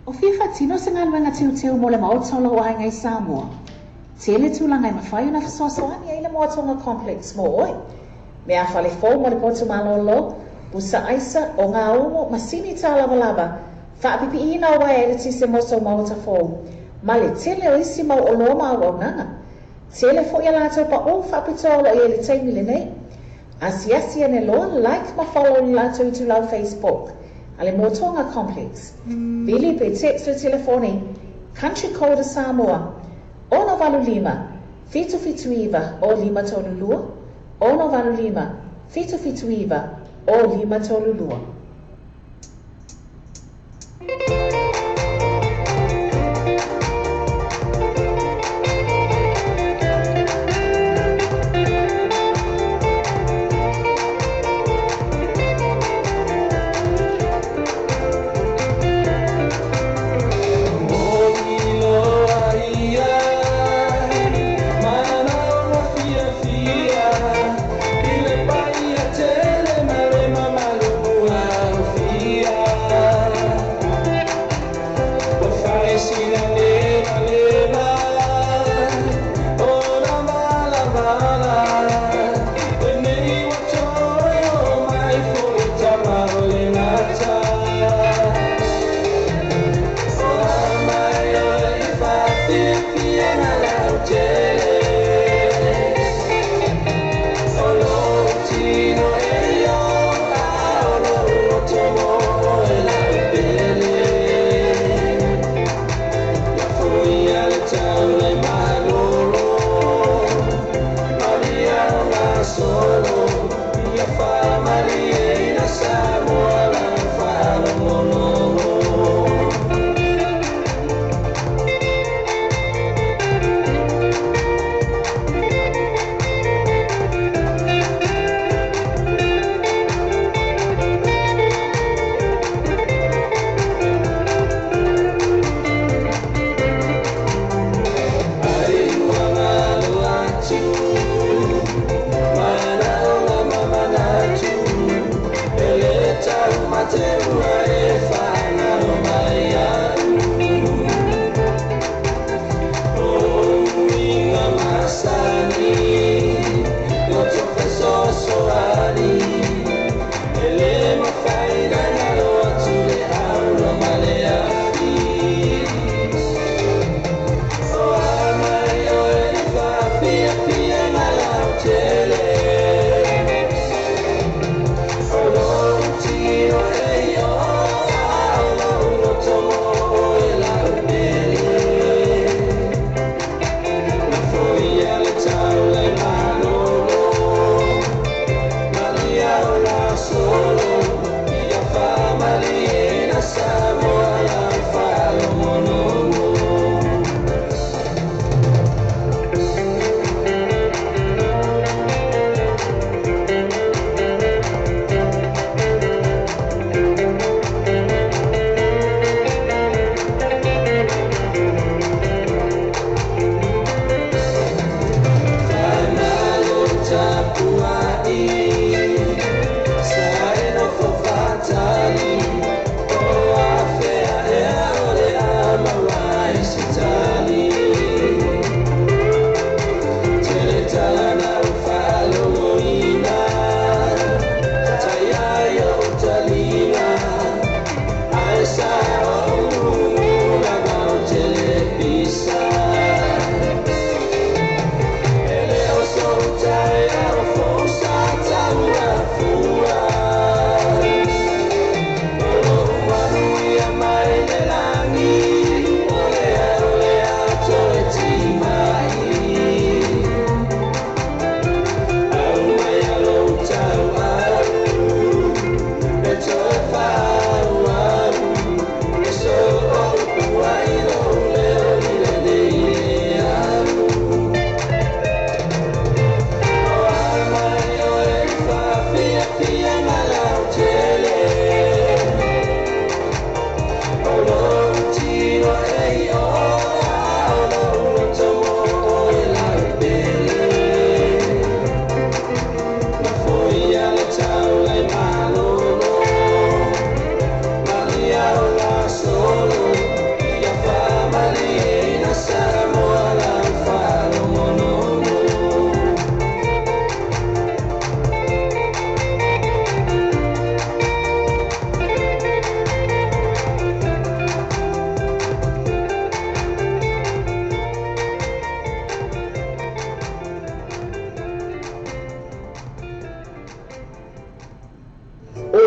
O whiwha tino se ngā luenga tiu mo le maotolo o ai ngai Samoa. Tele tūlanga i mawhai na whasoasoani ai le moatonga complex mo oi. Me a whale fō mo le potu malolo, usa aisa o ngā omo masini tā lava. Whaapipi ina o ai ele tise moso mauta fō. Ma le tele o isi mau o loma au nanga. Tele fo ia lātou pa o whaapitolo i ele teimi le nei. Asiasi ane loa like ma follow ni lātou i tu lau Facebook. Ale Motonga Complex. Bili pe text o telefoni. Country Code Samoa. Ono valu lima. Fitu iwa o lima tolu lua. Ono valu lima. Fitu iwa o lima tolu lua. Yeah.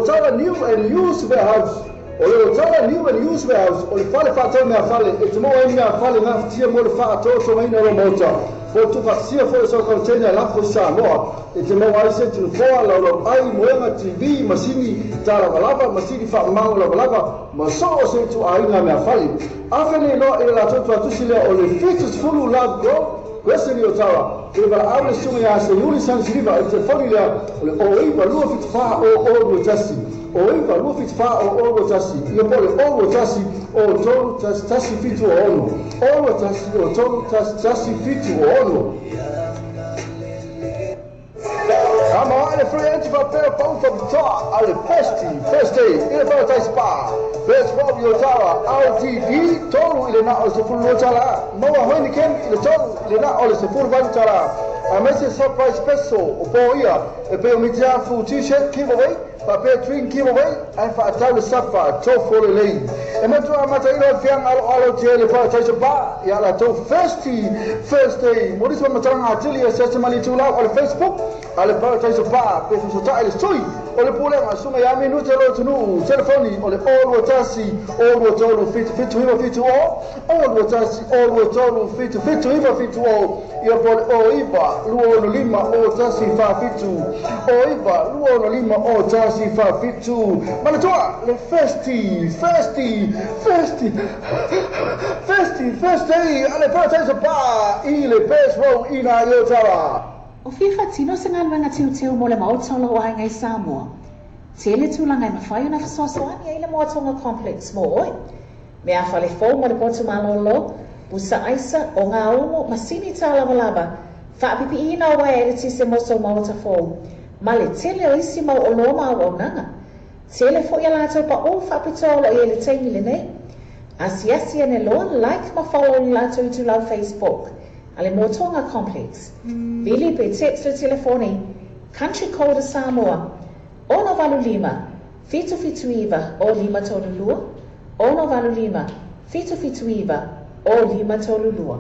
tala new and used warehouse. O le tala new and used warehouse. O le fale whātau mea fale. E te moa mea fale ngā whitia mo le whātau so maina ro mota. Fo tu whaksia fo e so container lafo Samoa. E te moa ai se tunu foa lau ai moenga TV, masini tala walava, masini whaamau la walava. Ma so o se tu ainga mea fale. Awhene no e la totu atusi lea o le features fulu love grow. Kwese ni o tawa. E wala aule sunga ya se yuli sansiriva e te foni lea o le o iwa lua fitu wha o mo tasi. O iwa lua fitu wha o mo tasi. Ia po le o mo tasi o tolu tasi fitu o ono. O mo tasi o tolu tasi fitu o ono. Ama ale free entry for fair phone from the top. Ale first day, ile para spa. Best Rob Yotawa, RTD, tolu ile na o se fulu lotala. Moa hoini ken ile tolu ile na o se fulu lotala. A message surprise special o poia. E pe o mitia fu t-shirt giveaway. Pa pe twin giveaway. Ai fa atau safa tofo le lei. E matu amata ilo fiang alo tele para taisa ba. Ya la to first day. Modis ma matanga atili e sesa mali tula o Facebook. Ale para taisa ba. Pe so ta ile soi. O le pule ma suma ya minute lo tunu. Telefoni o le all watasi. All watolu fit hiva fit o. All watasi all watolu fit hiva fit o. Ia pole o iba. Luo no lima o tasi fa fitu. O iba luo no lima o tasi fa fitu. Malatoa le first day ale paradise ba ile best row ina yotawa. O FIFA tino se ngal wanga tiu mo le maotolo o ngai Samoa. Tele tulanga ma faio na fasosoani ile mo tonga complex mo oi. Me a fale fo mo le potu malolo. Busa aisa o ngā omo masini tala walaba. Whaapipi ina o wae e tise moso mauta fōu. Male tele o isi mau o loma o nanga. Tele fo ia lato pa o whaapitolo i ele teimi le nei. Asiasi ane loa like ma follow ni lato i tu lau Facebook. Ale Motonga Complex. Vili pe text le telefoni. Country Code Samoa. Ono valu lima. Fitu iwa o lima tolu lua. Ono valu lima. Fitu iwa o lima tolu lua.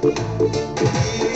Yeah.